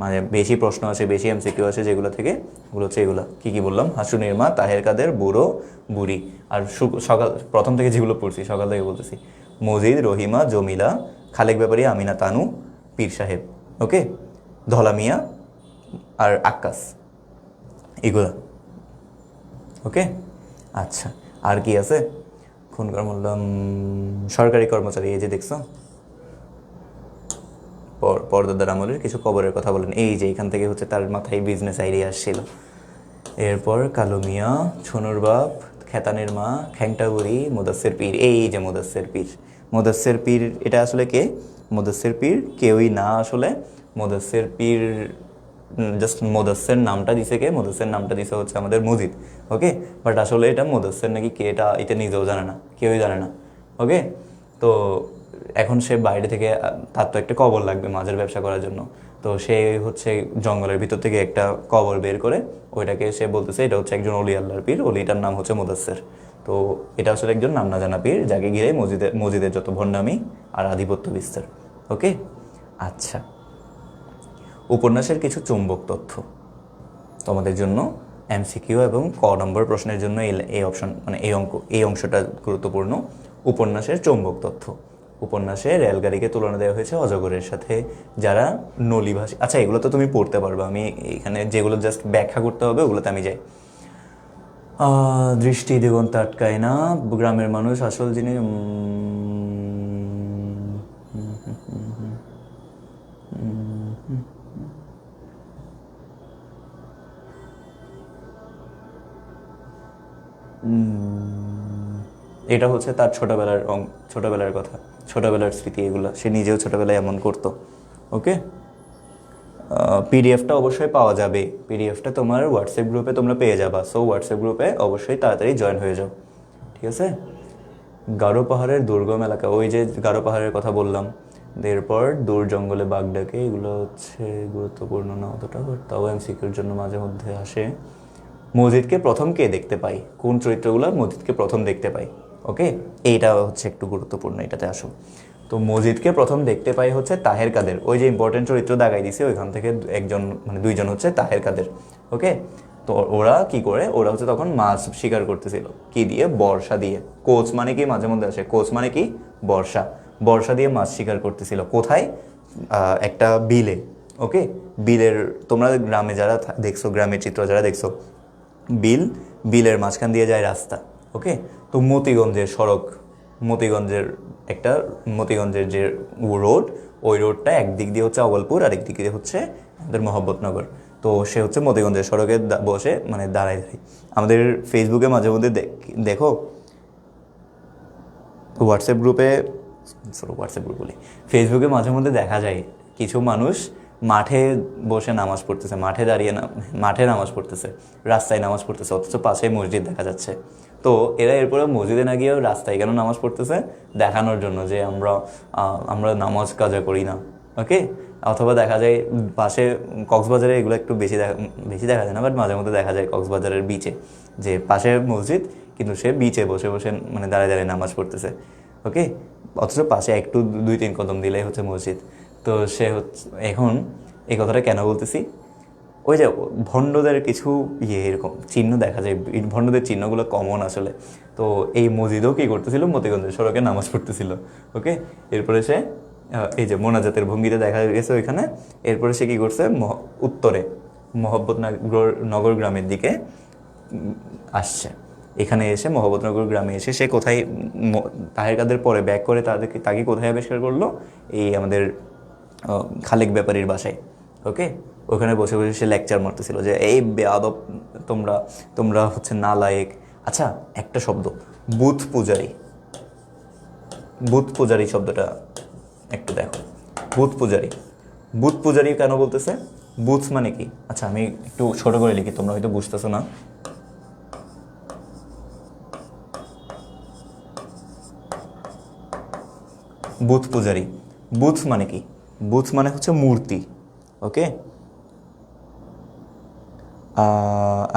S2: মানে বেশি প্রশ্ন আসে, বেশি এমসিকিউ আসে যেগুলো থেকে, ওগুলো হচ্ছে এগুলো। কী কী বললাম? হাসুনির মা, তাহের কাদের, বুড়ো বুড়ি। আর সকাল প্রথম থেকে যেগুলো পড়ছি, সকাল থেকে বলতেছি, মজিদ, রহিমা, জমিলা, খালেক ব্যাপারী, আমিনা তানু, পীর সাহেব। ওকে, ধলা মিয়া আর আক্কাস, এগুলা। ওকে, আচ্ছা আর কি আছে? খুনকার বললাম, সরকারি কর্মচারী, এই যে দেখছো পরদাদার আমলের কিছু কবরের কথা বলেন। এই যে এখান থেকে হচ্ছে তার মাথায় বিজনেস আইডিয়া আসছিল। এরপর কালো মিয়া, ছনুর বাপ, খেতানের মা, খ্যাংটা বুড়ি, মুদাস্সের পীর। এই যে মুদাস্সের পীর, মুদাস্সের পীর এটা আসলে কে? মুদাস্সের পীর কেউই না আসলে। মুদাস্সের পীর জাস্ট মুদাস্সের নামটা দিছে কে? মুদাস্সের নামটা দিছে হচ্ছে আমাদের মজিদ। ওকে, বাট আসলে এটা মুদাস্সের নাকি কে এটা নিজেও জানে না, কেউই জানে না। ওকে, তো এখন সে বাইরে থেকে, তার তো একটা কবর লাগবে মাছের ব্যবসা করার জন্য, তো সে হচ্ছে জঙ্গলের ভিতর থেকে একটা কবর বের করে ওইটাকে সে বলতেছে এটা হচ্ছে একজন অলি আল্লাহর পীর, অলিটার নাম হচ্ছে মুদাস্সের। তো এটা আসলে একজন নাম না জানা পীর, যাকে ঘিরে মসজিদের যত ভণ্ডামি আর আধিপত্য বিস্তার। ওকে, আচ্ছা, উপন্যাসের কিছু চুম্বক তথ্য তোমাদের জন্য এমসিকিউ এবং ক নম্বর প্রশ্নের জন্য এই অপশন, মানে এই অংশটা গুরুত্বপূর্ণ। উপন্যাসের চুম্বক তথ্য। উপন্যাসে রেলগাড়িকে তুলনা দেওয়া হয়েছে অজগরের সাথে, যারা নলিভাষী। আচ্ছা, এগুলো তো তুমি পড়তে পারবে, আমি এখানে যেগুলো জাস্ট ব্যাখ্যা করতে হবে ওগুলোতে আমি যাই। দৃষ্টি দিগন্ত আটকায় না, গ্রামের মানুষ আসল জিনিস, এটা হচ্ছে তার ছোটবেলার কথা, ছোটবেলার স্মৃতি এগুলো। সে নিজেও ছোটবেলায় এমন করতো। ওকে, পিডিএফটা অবশ্যই পাওয়া যাবে, পিডিএফটা তোমার হোয়াটসঅ্যাপ গ্রুপে তোমরা পেয়ে যাবা। সো হোয়াটসঅ্যাপ গ্রুপে অবশ্যই তাড়াতাড়ি জয়েন হয়ে যাও। ঠিক আছে, গারো পাহাড়ের দুর্গম এলাকা, ওই যে গারো পাহাড়ের কথা বললাম। এরপর দূর জঙ্গলে বাঘ ডাকে, এগুলো হচ্ছে গুরুত্বপূর্ণ না অতটা, তাও এমসিকিউর জন্য মাঝে মধ্যে আসে। মসজিদকে প্রথম কে দেখতে পাই? কোন চরিত্রগুলো মসজিদকে প্রথম দেখতে পাই? ওকে, এইটা হচ্ছে একটু গুরুত্বপূর্ণ, এটাতে আসো। তো মসজিদকে প্রথম দেখতে পাই হচ্ছে তাহের কাদের, ওই যে ইম্পর্টেন্ট চরিত্র দাগাই দিছে ওইখান থেকে একজন, মানে দুইজন হচ্ছে তাহের কাদের। ওকে, তো ওরা কি করে? ওরা হচ্ছে তখন মাছ শিকার করতেছিল, কি দিয়ে? বর্ষা দিয়ে। কোচ মানে কি মাঝে মধ্যে আসে, কোচ মানে কি? বর্ষা। বর্ষা দিয়ে মাছ শিকার করতেছিল কোথায়? একটা বিলে। ওকে, বিলের, তোমরা গ্রামে যারা দেখছো, গ্রামের চিত্র যারা দেখছো, বিলের মাঝখান দিয়ে যায় রাস্তা। ওকে, তো মতিগঞ্জের সড়ক, মতিগঞ্জের যে রোড, ওই রোডটা একদিক দিয়ে হচ্ছে আওয়ালপুর আর একদিক দিয়ে হচ্ছে আমাদের মহব্বতনগর। তো সে হচ্ছে মতিগঞ্জের সড়কে বসে, মানে দাঁড়ায়। আমাদের ফেসবুকে মাঝে মধ্যে দেখো, হোয়াটসঅ্যাপ গ্রুপে বলি, ফেসবুকে মাঝে মধ্যে দেখা যায় কিছু মানুষ মাঠে বসে নামাজ পড়তেছে, মাঠে নামাজ পড়তেছে, রাস্তায় নামাজ পড়তেছে, অথচ পাশে মসজিদ দেখা যাচ্ছে। তো এরা এরপরে মসজিদে না গিয়েও রাস্তায় কেন নামাজ পড়তেছে? দেখানোর জন্য যে আমরা নামাজ কাজা করি না। ওকে, অথবা দেখা যায় পাশে কক্সবাজারে, এগুলো একটু বেশি দেখা যায় না, বাট মাঝে মধ্যে দেখা যায় কক্সবাজারের বিচে, যে পাশে মসজিদ কিন্তু সে বিচে বসে মানে দাঁড়িয়ে নামাজ পড়তেছে। ওকে, অথচ পাশে একটু 2-3 কদম দিলেই হচ্ছে মসজিদ। তো সে হচ্ছে এখন এই কথাটা কেন বলতেছি, ওই যে ভণ্ডদের কিছু এরকম চিহ্ন দেখা যায়, এই ভণ্ডদের চিহ্নগুলো কমন আসলে। তো এই মসজিদও কী করতেছিল, মতিগঞ্জের সড়কে নামাজ পড়তেছিল। ওকে, এরপরে সে এই যে মোনাজাতের ভঙ্গিতে দেখা গেছে ওইখানে। এরপরে সে কী করছে, উত্তরে নগর গ্রামের দিকে আসছে। এখানে এসে মহব্বতনগর গ্রামে এসে সে কোথায় তাহের কাদের পরে ব্যাক করে তাকে কোথায় আবিষ্কার করলো, এই আমাদের খালেক ব্যাপারীর বাসায়। ওকে, ওখানে বসে বসে সে লেকচার মারতেছিল যে এই বেয়াদব, তোমরা তোমরা হচ্ছে নালায়েক। আচ্ছা, একটা শব্দ, বুথ পূজারী। বুথ পূজারী শব্দটা একটু দেখো। বুথ পূজারী, বুথ পূজারী কেন বলতেছে? বুথ মানে কি? আচ্ছা, আমি একটু ছোট করে লিখি, তোমরা হয়তো বুঝতেছো না। বুথ পূজারী, বুথ মানে কি? বুথ মানে হচ্ছে মূর্তি। ওকে,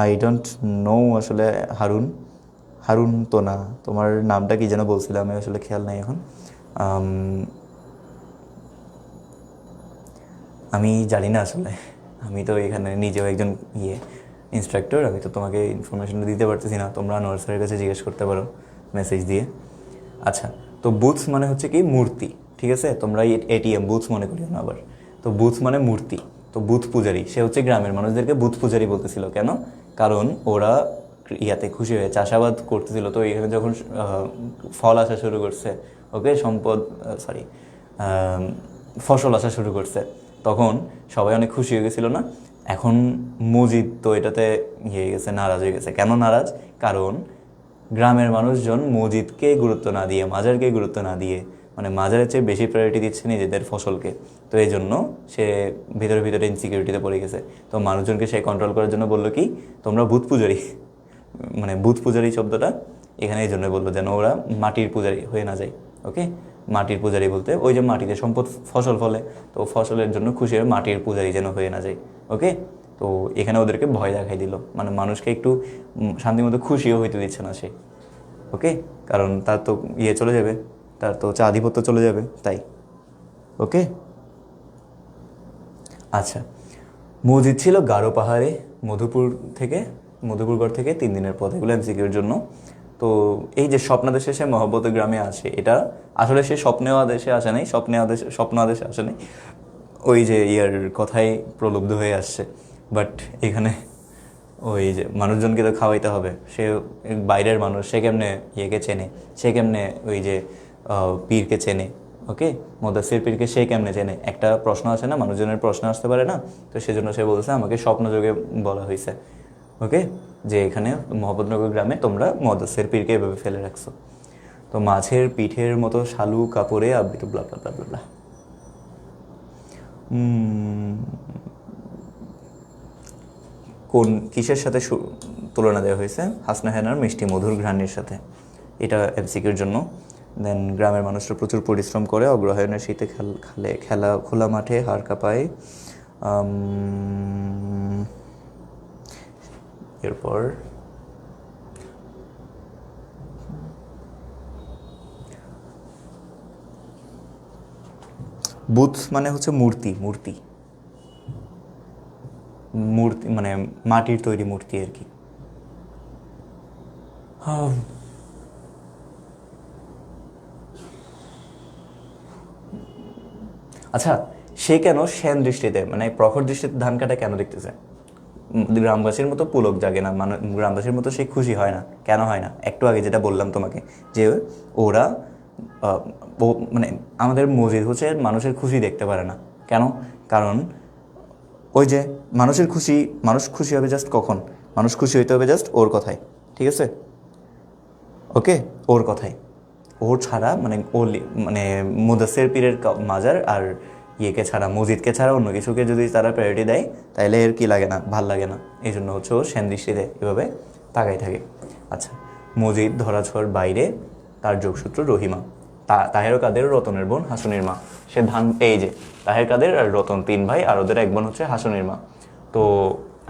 S2: আই ডোন্ট নো আসলে। হারুন, হারুন তো না, তোমার নামটা কি যেন বলছিলাম, আমি আসলে খেয়াল নাই এখন। আমি জানি না আসলে, আমি তো এখানে নিজেও একজন ইনস্ট্রাক্টর, আমি তো তোমাকে ইনফরমেশনটা দিতে পারতেছি না। তোমরা আনোয়ার স্যারের কাছে জিজ্ঞেস করতে পারো মেসেজ দিয়ে। আচ্ছা, তো বুথ মানে হচ্ছে কি মূর্তি, ঠিক আছে? তোমরা এটিএম বুথ মনে করিও না আবার। তো বুথ মানে মূর্তি। তো বুথ পূজারী, সে হচ্ছে গ্রামের মানুষদেরকে বুথ পূজারী বলতেছিল। কেন? কারণ ওরা ইয়াতে খুশি হয়ে চাষাবাদ করতেছিল। তো এখানে যখন ফল আসা শুরু করছে, ওকে, ফসল আসা শুরু করছে, তখন সবাই অনেক খুশি হয়ে গেছিল না? এখন মজিদ তো এটাতে গেছে, নারাজ হয়ে গেছে। কেন নারাজ? কারণ গ্রামের মানুষজন মসজিদকে গুরুত্ব না দিয়ে, মাজারকে গুরুত্ব না দিয়ে, মানে মাজারের চেয়ে বেশি প্রায়োরিটি দিচ্ছে নিজেদের ফসলকে। তো এই জন্য সে ভিতরে ভিতরে ইনসিকিউরিটিতে পড়ে গেছে। তো মানুষজনকে সে কন্ট্রোল করার জন্য বললো কি, তোমরা ভূত পূজারী, মানে ভূত পূজারী শব্দটা এখানে এই জন্য বললো যেন ওরা মাটির পূজারী হয়ে না যায়। ওকে, মাটির পূজারী বলতে ওই যে মাটিতে সম্পদ ফসল ফলে, তো ফসলের জন্য খুশি হয়ে মাটির পূজারী যেন হয়ে না যায়। ওকে, তো এখানে ওদেরকে ভয় দেখাই দিল, মানে মানুষকে একটু শান্তিমতো খুশিও হইতে দিচ্ছে না সে। ওকে, কারণ তার তো চলে যাবে, তার তো আধিপত্য চলে যাবে, তাই। ওকে, আচ্ছা, মসজিদ ছিল গারো পাহাড়ে, মধুপুরগড় থেকে 3 দিনের পথ। এগুলো এমসিকিউর জন্য। তো এই যে স্বপ্নাদেশে সে মহব্বত গ্রামে আসে, এটা আসলে সে স্বপ্ন আদেশে আসে নাই, ওই যে কথাই প্রলুব্ধ হয়ে আসছে। বাট এখানে ওই যে মানুষজনকে তো খাওয়াইতে হবে, সে বাইরের মানুষ, সে কেমনে চেনে, সে কেমনে ওই যে পীরকে চেনে। ওকে, মুদাসসির পীরকে সে কেমনে চেনে? একটা প্রশ্ন আছে না, মানুষজনের প্রশ্ন আসতে পারে না? তো সেজন্য সে বলছে আমাকে স্বপ্নযোগে বলা হয়েছে। ওকে, যে এখানে মোহাম্মদনগর গ্রামে তোমরা মুদাসসির পীরকে এভাবে ফেলে রাখছো। তো মাছের পিঠের মতো শালু কাপড়ে আবৃত ব্লা ব্লা ব্লা ব্লা ব্লা। কোন কিসের সাথে তুলনা দেওয়া হয়েছে? হাসনা হেনার মিষ্টি মধুর ঘ্রাণের সাথে। এটা এমসিকিউর জন্য। দেন গ্রামের মানুষরা প্রচুর পরিশ্রম করে, অগ্রহায়ণের শীতে খেলা খোলা মাঠে হাড় কাঁপায়। এরপর বুথ মানে হচ্ছে মূর্তি, মূর্তি মানে মাটির তৈরি মূর্তি আর কি। আচ্ছা, সে কেন শ্যান দৃষ্টিতে, মানে প্রখর দৃষ্টিতে ধান কাটা কেন দেখতেছে? গ্রামবাসীর মতো পুলক জাগে না, মানে গ্রামবাসীর মতো সে খুশি হয় না। কেন হয় না? একটু আগে যেটা বললাম তোমাকে, যে ওরা মানে আমাদের মসজিদ হচ্ছে মানুষের খুশি দেখতে পারে না। কেন? কারণ ওই যে মানুষ খুশি হবে জাস্ট কখন? মানুষ খুশি হইতে হবে জাস্ট ওর কথায়, ঠিক আছে? ওকে, ওর কথায়, ওর ছাড়া মানে মুদাসসির পীরের মাজার আর ছাড়া, মসজিদকে ছাড়া অন্য কিছুকে যদি তারা প্রায়োরিটি দেয়, তাহলে এর কি লাগে না, ভাল লাগে না। এই জন্য হচ্ছে ও সেন দৃষ্টিতে এভাবে তাকাই থাকে। আচ্ছা, মসজিদ ধরাছোঁয়ার বাইরে তার যোগসূত্র রহিমা, তাহের কাদের রতনের বোন হাসুনির মা। সে এই যে তাহের কাদের আর রতন 3 ভাই, আর ওদের এক বোন হচ্ছে হাসুনির মা। তো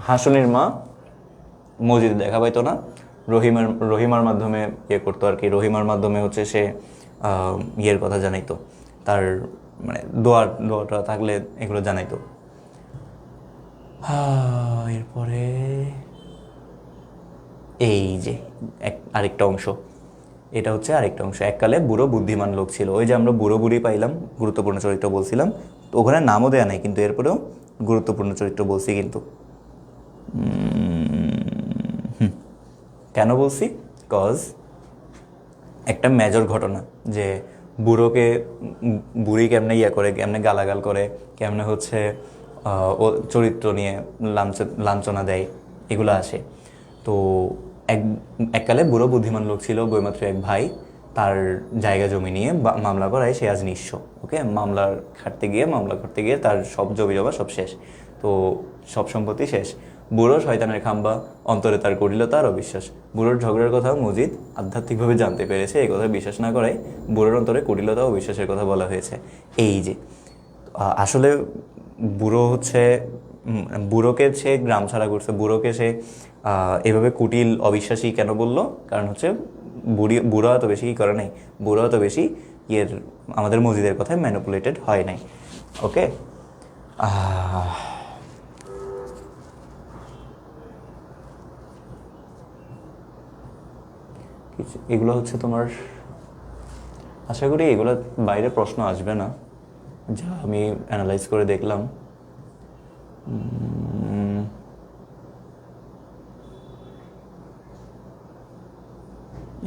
S2: হাসুনির মা মসজিদে দেখা পাইতো না, রহিমার মাধ্যমে করতো আর কি। রহিমার মাধ্যমে হচ্ছে সে কথা জানাইতো, তার মানে দোয়াটা থাকলে এগুলো জানাই তো। এরপরে এই যে আরেকটা অংশ, এটা হচ্ছে আরেকটা অংশ। এককালে বুড়ো বুদ্ধিমান লোক ছিল। ওই যে আমরা বুড়ো বুড়ি পাইলাম, গুরুত্বপূর্ণ চরিত্র বলছিলাম, তো ওখানে নামও দেয়া নাই, কিন্তু এরপরেও গুরুত্বপূর্ণ চরিত্র বলছি। কিন্তু কেন বলছি? কজ একটা মেজর ঘটনা, যে বুড়োকে বুড়ি কেমনে করে, কেমনে গালাগাল করে, কেমনে হচ্ছে ও চরিত্র নিয়ে লাঞ্ছনা দেয়, এগুলো আসে। তো এককালে বুড়ো বুদ্ধিমান লোক ছিল, বইমাত্র এক ভাই, তার জায়গা জমি নিয়ে মামলা করায় সে আজ নিঃস্ব। ওকে, মামলা করতে গিয়ে তার সব জমি জমা সব শেষ, তো সব সম্পত্তি শেষ। বুড়ো শয়তানের খাম্বা, অন্তরে তার কুটিলতা আর অবিশ্বাস। বুড়োর ঝগড়ার কথা মজিদ আধ্যাত্মিকভাবে জানতে পেরেছে, এই কথা বিশ্বাস না করায় বুড়োর অন্তরে কুটিলতা ও বিশ্বাসের কথা বলা হয়েছে। এই যে আসলে বুড়ো হচ্ছে, বুড়োকে সে গ্রাম ছাড়া করছে, বুড়োকে সে এভাবে কুটিল অবিশ্বাসী কেন বললো? কারণ হচ্ছে বুড়ো অত বেশি কি করে নাই, বুড়ো অত বেশি আমাদের মজিদের কথায় ম্যানিপুলেটেড হয় নাই। ওকে, এগুলো হচ্ছে তোমার, আশা করি এগুলো বাইরে প্রশ্ন আসবে না, যা আমি অ্যানালাইজ করে দেখলাম।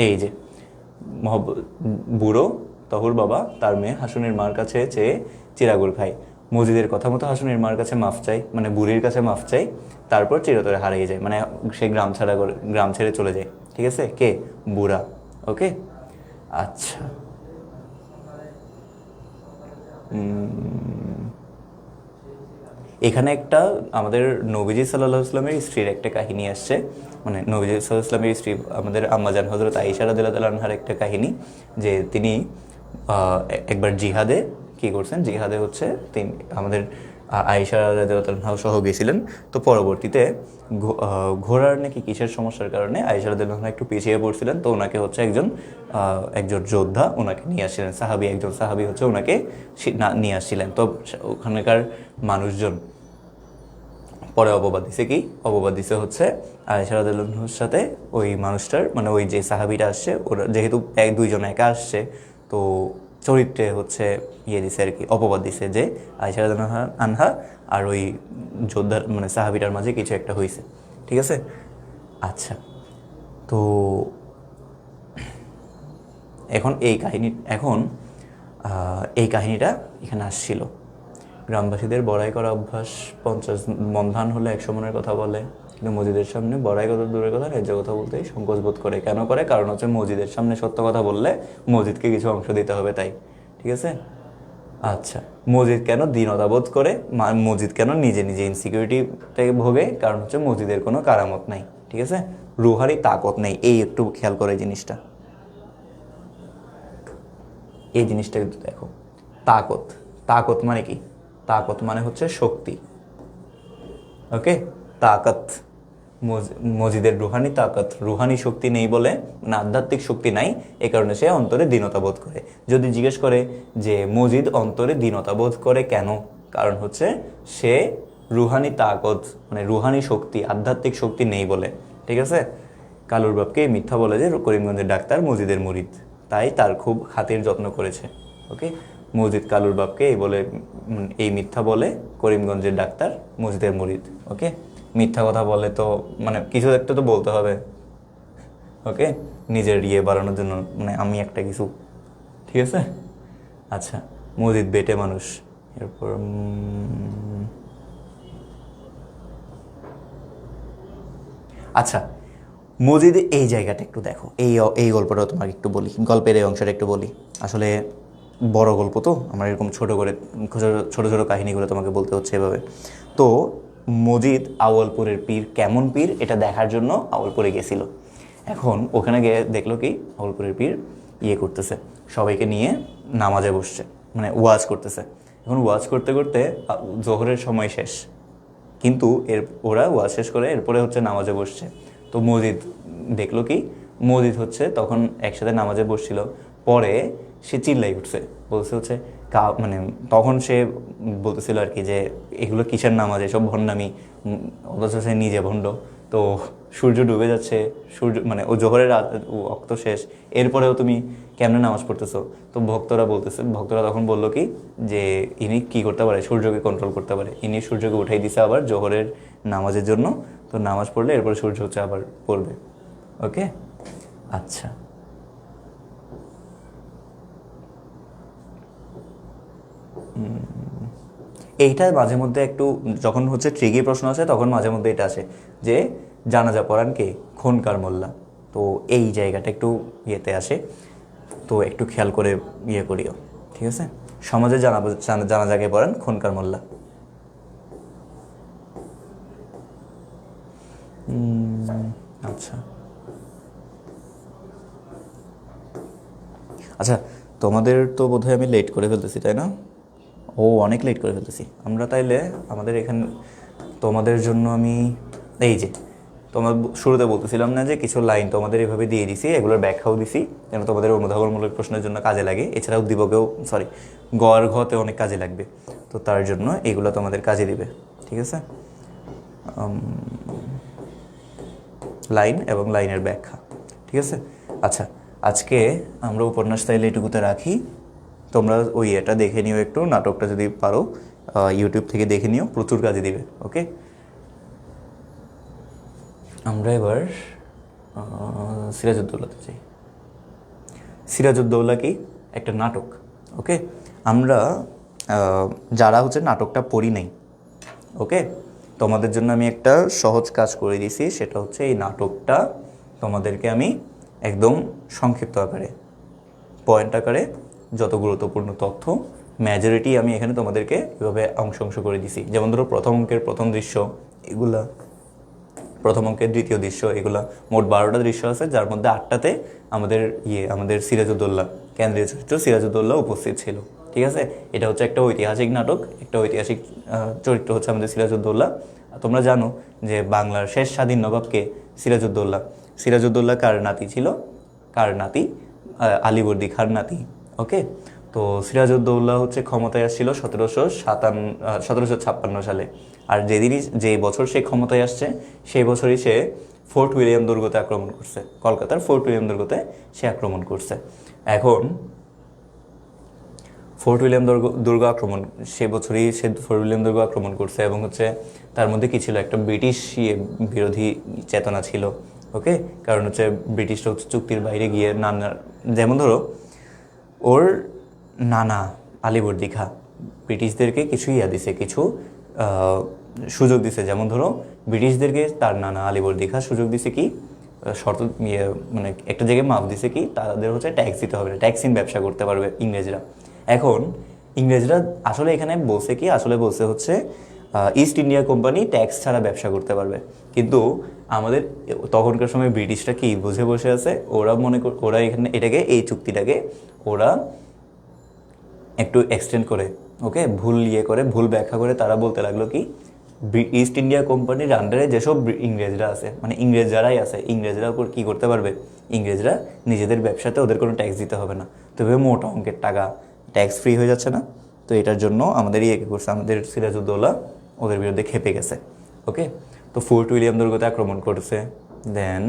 S2: এই যে বুড়ো তহুর বাবা তার মেয়ে হাসুনের মার কাছে চেয়ে চিরাগুড় খায়। মজিদের কথা মতো হাসুনের মার কাছে মাফ চাই, মানে বুড়ির কাছে মাফ চাই, তারপর চিরতরে হারিয়ে যায়, মানে সে গ্রাম ছেড়ে চলে যায়। ঠিক আছে, কে? বুড়া। ওকে, আচ্ছা। এখানে একটা আমাদের নবীজি সাল্লাল্লাহু আলাইহি ওয়াসাল্লামের স্ত্রীর একটা কাহিনী আসছে, মানে নবীজি সাল্লাল্লাহু আলাইহি ওয়াসাল্লামের স্ত্রী আমাদের আম্মাজান হযরত আয়েশা রাদিয়াল্লাহু আনহার একটা কাহিনী, যে তিনি একবার জিহাদে কি করছেন, জিহাদে হচ্ছে তিনি আমাদের আয়েশা রাদিয়াল্লাহু আনহা সহ গেছিলেন। তো পরবর্তীতে ঘোড়ার নাকি কিসের সমস্যার কারণে আয়েশা রাদিয়াল্লাহু আনহা একটু পিছিয়ে পড়ছিলেন, তো ওনাকে হচ্ছে একজন যোদ্ধা ওনাকে নিয়ে আসছিলেন, একজন সাহাবী হচ্ছে ওনাকে নিয়ে আসছিলেন। তো ওখানকার মানুষজন পরে অপবাদ দিছে হচ্ছে আয়েশা রাদিয়াল্লাহু আনহার সাথে ওই মানুষটার, মানে ওই যে সাহাবীটা আসছে, ওরা যেহেতু দুইজন একা আসছে, তো চরিত্রে হচ্ছে দিছে আর কি, অপবাদ দিছে যে আয়েশা রাদিয়াল্লাহু আনহা আর ওই যোদ্ধার মানে সাহাবীটার মাঝে কিছু একটা হয়েছে। ঠিক আছে, আচ্ছা। তো এখন এই কাহিনীটা এখানে আসছিল। গ্রামবাসীদের বড়াই করা অভ্যাস, 50 মন ধান হলে 100 মনের কথা বলে, কিন্তু মজিদের সামনে বড়াই কত দূরের কথা, ন্যায্য কথা বলতেই সংকোচ বোধ করে। কেন করে? কারণ হচ্ছে মজিদের সামনে সত্য কথা বললে মজিদকে কিছু অংশ দিতে হবে, তাই। ঠিক আছে, আচ্ছা। মজিদ কেন দীনতা বোধ করে, মজিদ কেন নিজে নিজে ইনসিকিউরিটিতে ভোগে? কারণ হচ্ছে মজিদের কোনো কারামত নাই। ঠিক আছে, রুহারি তাকত নেই। এই একটু খেয়াল করে এই জিনিসটা কিন্তু দেখো। তাকত মানে কি? তাকত মানে হচ্ছে শক্তি। ওকে, তাকত মজিদের রুহানি তাকত, রুহানি শক্তি নেই বলে, মানে আধ্যাত্মিক শক্তি নাই, এই কারণে সে অন্তরে দীনতা বোধ করে। যদি জিজ্ঞেস করে যে মজিদ অন্তরে দীনতা বোধ করে কেন, কারণ হচ্ছে সে রুহানি তাকত, মানে রুহানি শক্তি, আধ্যাত্মিক শক্তি নেই বলে। ঠিক আছে, কালুর বাপকে মিথ্যা বলে যে করিমগঞ্জের ডাক্তার মজিদের মুরিদ, তাই তার খুব খাতির যত্ন করেছে। ওকে, মজিদ কালুর বাপকে এই মিথ্যা বলে করিমগঞ্জের ডাক্তার মজিদের মুরিদ। ওকে, মিথ্যা কথা বলে তো মানে কিছু একটা তো বলতে হবে। ওকে, নিজের বাড়ানোর জন্য, মানে আমি একটা কিছু। ঠিক আছে, আচ্ছা। মজিদ বেটে মানুষ। এরপর আচ্ছা, মজিদ এই জায়গাটা একটু দেখো। এই গল্পটা তোমাকে একটু বলি, গল্পের এই অংশটা একটু বলি। আসলে বড় গল্প তো, আমার এরকম ছোট ছোট কাহিনীগুলো তোমাকে বলতে হচ্ছে এভাবে। তো মজিদ আউয়ালপুরের পীর কেমন পীর এটা দেখার জন্য আউয়ালপুরে গেছিল। এখন ওখানে গিয়ে দেখলো কি, আউয়ালপুরের পীর করতেছে, সবাইকে নিয়ে নামাজে বসছে, মানে ওয়াজ করতেছে। এখন ওয়াজ করতে করতে জোহরের সময় শেষ, কিন্তু ওরা ওয়াজ শেষ করে এরপরে হচ্ছে নামাজে বসছে। তো মজিদ দেখলো কি, মজিদ হচ্ছে তখন একসাথে নামাজে বসছিল, পরে সে চিল্লাই উঠছে, বলছে হচ্ছে মানে তখন সে বলতেছিল আর কি যে এগুলো কিসের নামাজ, এসব ভণ্ডামি, অথচ সে নিজে ভণ্ড। তো সূর্য ডুবে যাচ্ছে, সূর্য মানে ও জোহরের অক্ত শেষ, এরপরেও তুমি কেমনে নামাজ পড়তেছো? তো ভক্তরা তখন বললো কি যে ইনি কি করতে পারে, সূর্যকে কন্ট্রোল করতে পারে, ইনি সূর্যকে উঠাই দিছে আবার জোহরের নামাজের জন্য। তো নামাজ পড়লে এরপরে সূর্য হচ্ছে আবার পড়বে। ওকে, আচ্ছা। এইটা মাঝে মধ্যে একটু যখন হচ্ছে ট্রিকি প্রশ্ন আসে তখন মাঝে মধ্যে এটা আসে যে জানাজা পড়ান কে, খনকার মোল্লা। তো এই জায়গাটা একটু ইয়েতে আসে, তো একটু খেয়াল করে ইয়ে করিও, ঠিক আছে? সমাজে জানাজাকে পড়ান খনকার মোল্লা। আচ্ছা আচ্ছা, তোমাদের তো বোধহয় আমি লেট করে ফেলতেছি, তাই না? ও, অনেক লেট করে ফেলতেছি আমরা। তাইলে আমাদের এখানে তোমাদের জন্য আমি এই যে তোমার শুরুতে বলতেছিলাম না যে কিছু লাইন তোমাদের এভাবে দিয়ে দিছি, এগুলোর ব্যাখ্যাও দিছি যেন তোমাদের অনুধাবনমূলক প্রশ্নের জন্য কাজে লাগে। এছাড়াও দিবকেও গড় ঘতে অনেক কাজে লাগবে। তো তার জন্য এগুলো তোমাদের কাজে দিবে, ঠিক আছে? লাইন এবং লাইনের ব্যাখ্যা, ঠিক আছে? আচ্ছা, আজকে আমরা উপন্যাস তাইলে এটুকুতে রাখি। তোমরা ওই এটা দেখে নিও, একটু নাটকটা যদি পারো ইউটিউব থেকে দেখে নিও, প্রচুর কাজে দিবে। ওকে, আমরা এবার সিরাজউদ্দৌলাতে চাই। সিরাজউদ্দৌলা কি একটা নাটক। ওকে, আমরা যারা হচ্ছে নাটকটা পড়ি নাই, ওকে, তোমাদের জন্য আমি একটা সহজ কাজ করে দিয়েছি, সেটা হচ্ছে এই নাটকটা তোমাদেরকে আমি একদম সংক্ষিপ্ত আকারে, পয়েন্ট আকারে যত গুরুত্বপূর্ণ তথ্য মেজরিটি আমি এখানে তোমাদেরকে এভাবে অংশ করে দিছি। যেমন ধরো প্রথম অঙ্কের প্রথম দৃশ্য, এগুলা প্রথম অঙ্কের দ্বিতীয় দৃশ্য, এগুলা মোট 12টা দৃশ্য আছে, যার মধ্যে 8টাতে আমাদের সিরাজউদ্দৌলা, কেন্দ্রীয় চরিত্র সিরাজউদ্দৌলা উপস্থিত ছিল, ঠিক আছে? এটা হচ্ছে একটা ঐতিহাসিক নাটক, একটা ঐতিহাসিক চরিত্র হচ্ছে আমাদের সিরাজউদ্দৌলা। তোমরা জানো যে বাংলার শেষ স্বাধীন নবাবকে সিরাজউদ্দৌলা। সিরাজউদ্দৌলা কার নাতি ছিল? কার নাতি? আলীবর্দী খাঁর নাতি। ওকে, তো সিরাজউদ্দৌলা হচ্ছে ক্ষমতায় আসছিল 1756 সালে। আর যে বছর সে ক্ষমতায় আসছে সেই বছরই সে ফোর্ট উইলিয়াম দুর্গতে আক্রমণ করছে, কলকাতার ফোর্ট উইলিয়াম দুর্গতে সে আক্রমণ করছে। এখন ফোর্ট উইলিয়াম দুর্গ আক্রমণ, সে বছরই সে ফোর্ট উইলিয়াম দুর্গ আক্রমণ করছে, এবং হচ্ছে তার মধ্যে কি ছিল, একটা ব্রিটিশ বিরোধী চেতনা ছিল। ওকে, কারণ হচ্ছে ব্রিটিশরা হচ্ছে চুক্তির বাইরে গিয়ে নানা, যেমন ধরো ওর নানা আলীবর্দী খাঁ ব্রিটিশদেরকে কিছু দিছে, কিছু সুযোগ দিছে। যেমন ধরো ব্রিটিশদেরকে তার নানা আলীবর্দী খাঁ সুযোগ দিছে কি, শর্ত মানে একটা জায়গায় মাপ দিছে কি, তাদের হচ্ছে ট্যাক্স দিতে হবে, ট্যাক্সিন ব্যবসা করতে পারবে ইংরেজরা। এখন ইংরেজরা আসলে এখানে বলছে কি, আসলে বলছে হচ্ছে ইস্ট ইন্ডিয়া কোম্পানি ট্যাক্স ছাড়া ব্যবসা করতে পারবে। কিন্তু আমাদের তখনকার সময় ব্রিটিশরা কি বুঝে বসে আছে, ওরা এখানে এটাকে, এই চুক্তিটাকে ওরা একটু এক্সটেন্ড করে, ওকে, ভুল ব্যাখ্যা করে তারা বলতে লাগলো কি, ইস্ট ইন্ডিয়া কোম্পানির আন্ডারে যেসব ইংরেজরা আছে, মানে ইংরেজ যারাই আছে, ইংরেজরা উপর কী করতে পারবে, ইংরেজরা নিজেদের ব্যবসাতে ওদের কোনো ট্যাক্স দিতে হবে না। তবে মোটা অঙ্কের টাকা ট্যাক্স ফ্রি হয়ে যাচ্ছে না। তো এটার জন্য আমাদের করছে, আমাদের সিরাজউদ্দৌলা ওদের বিরুদ্ধে খেপে গেছে। ওকে, তো ফোর্ট উইলিয়াম দুর্গতে আক্রমণ করছে। দেন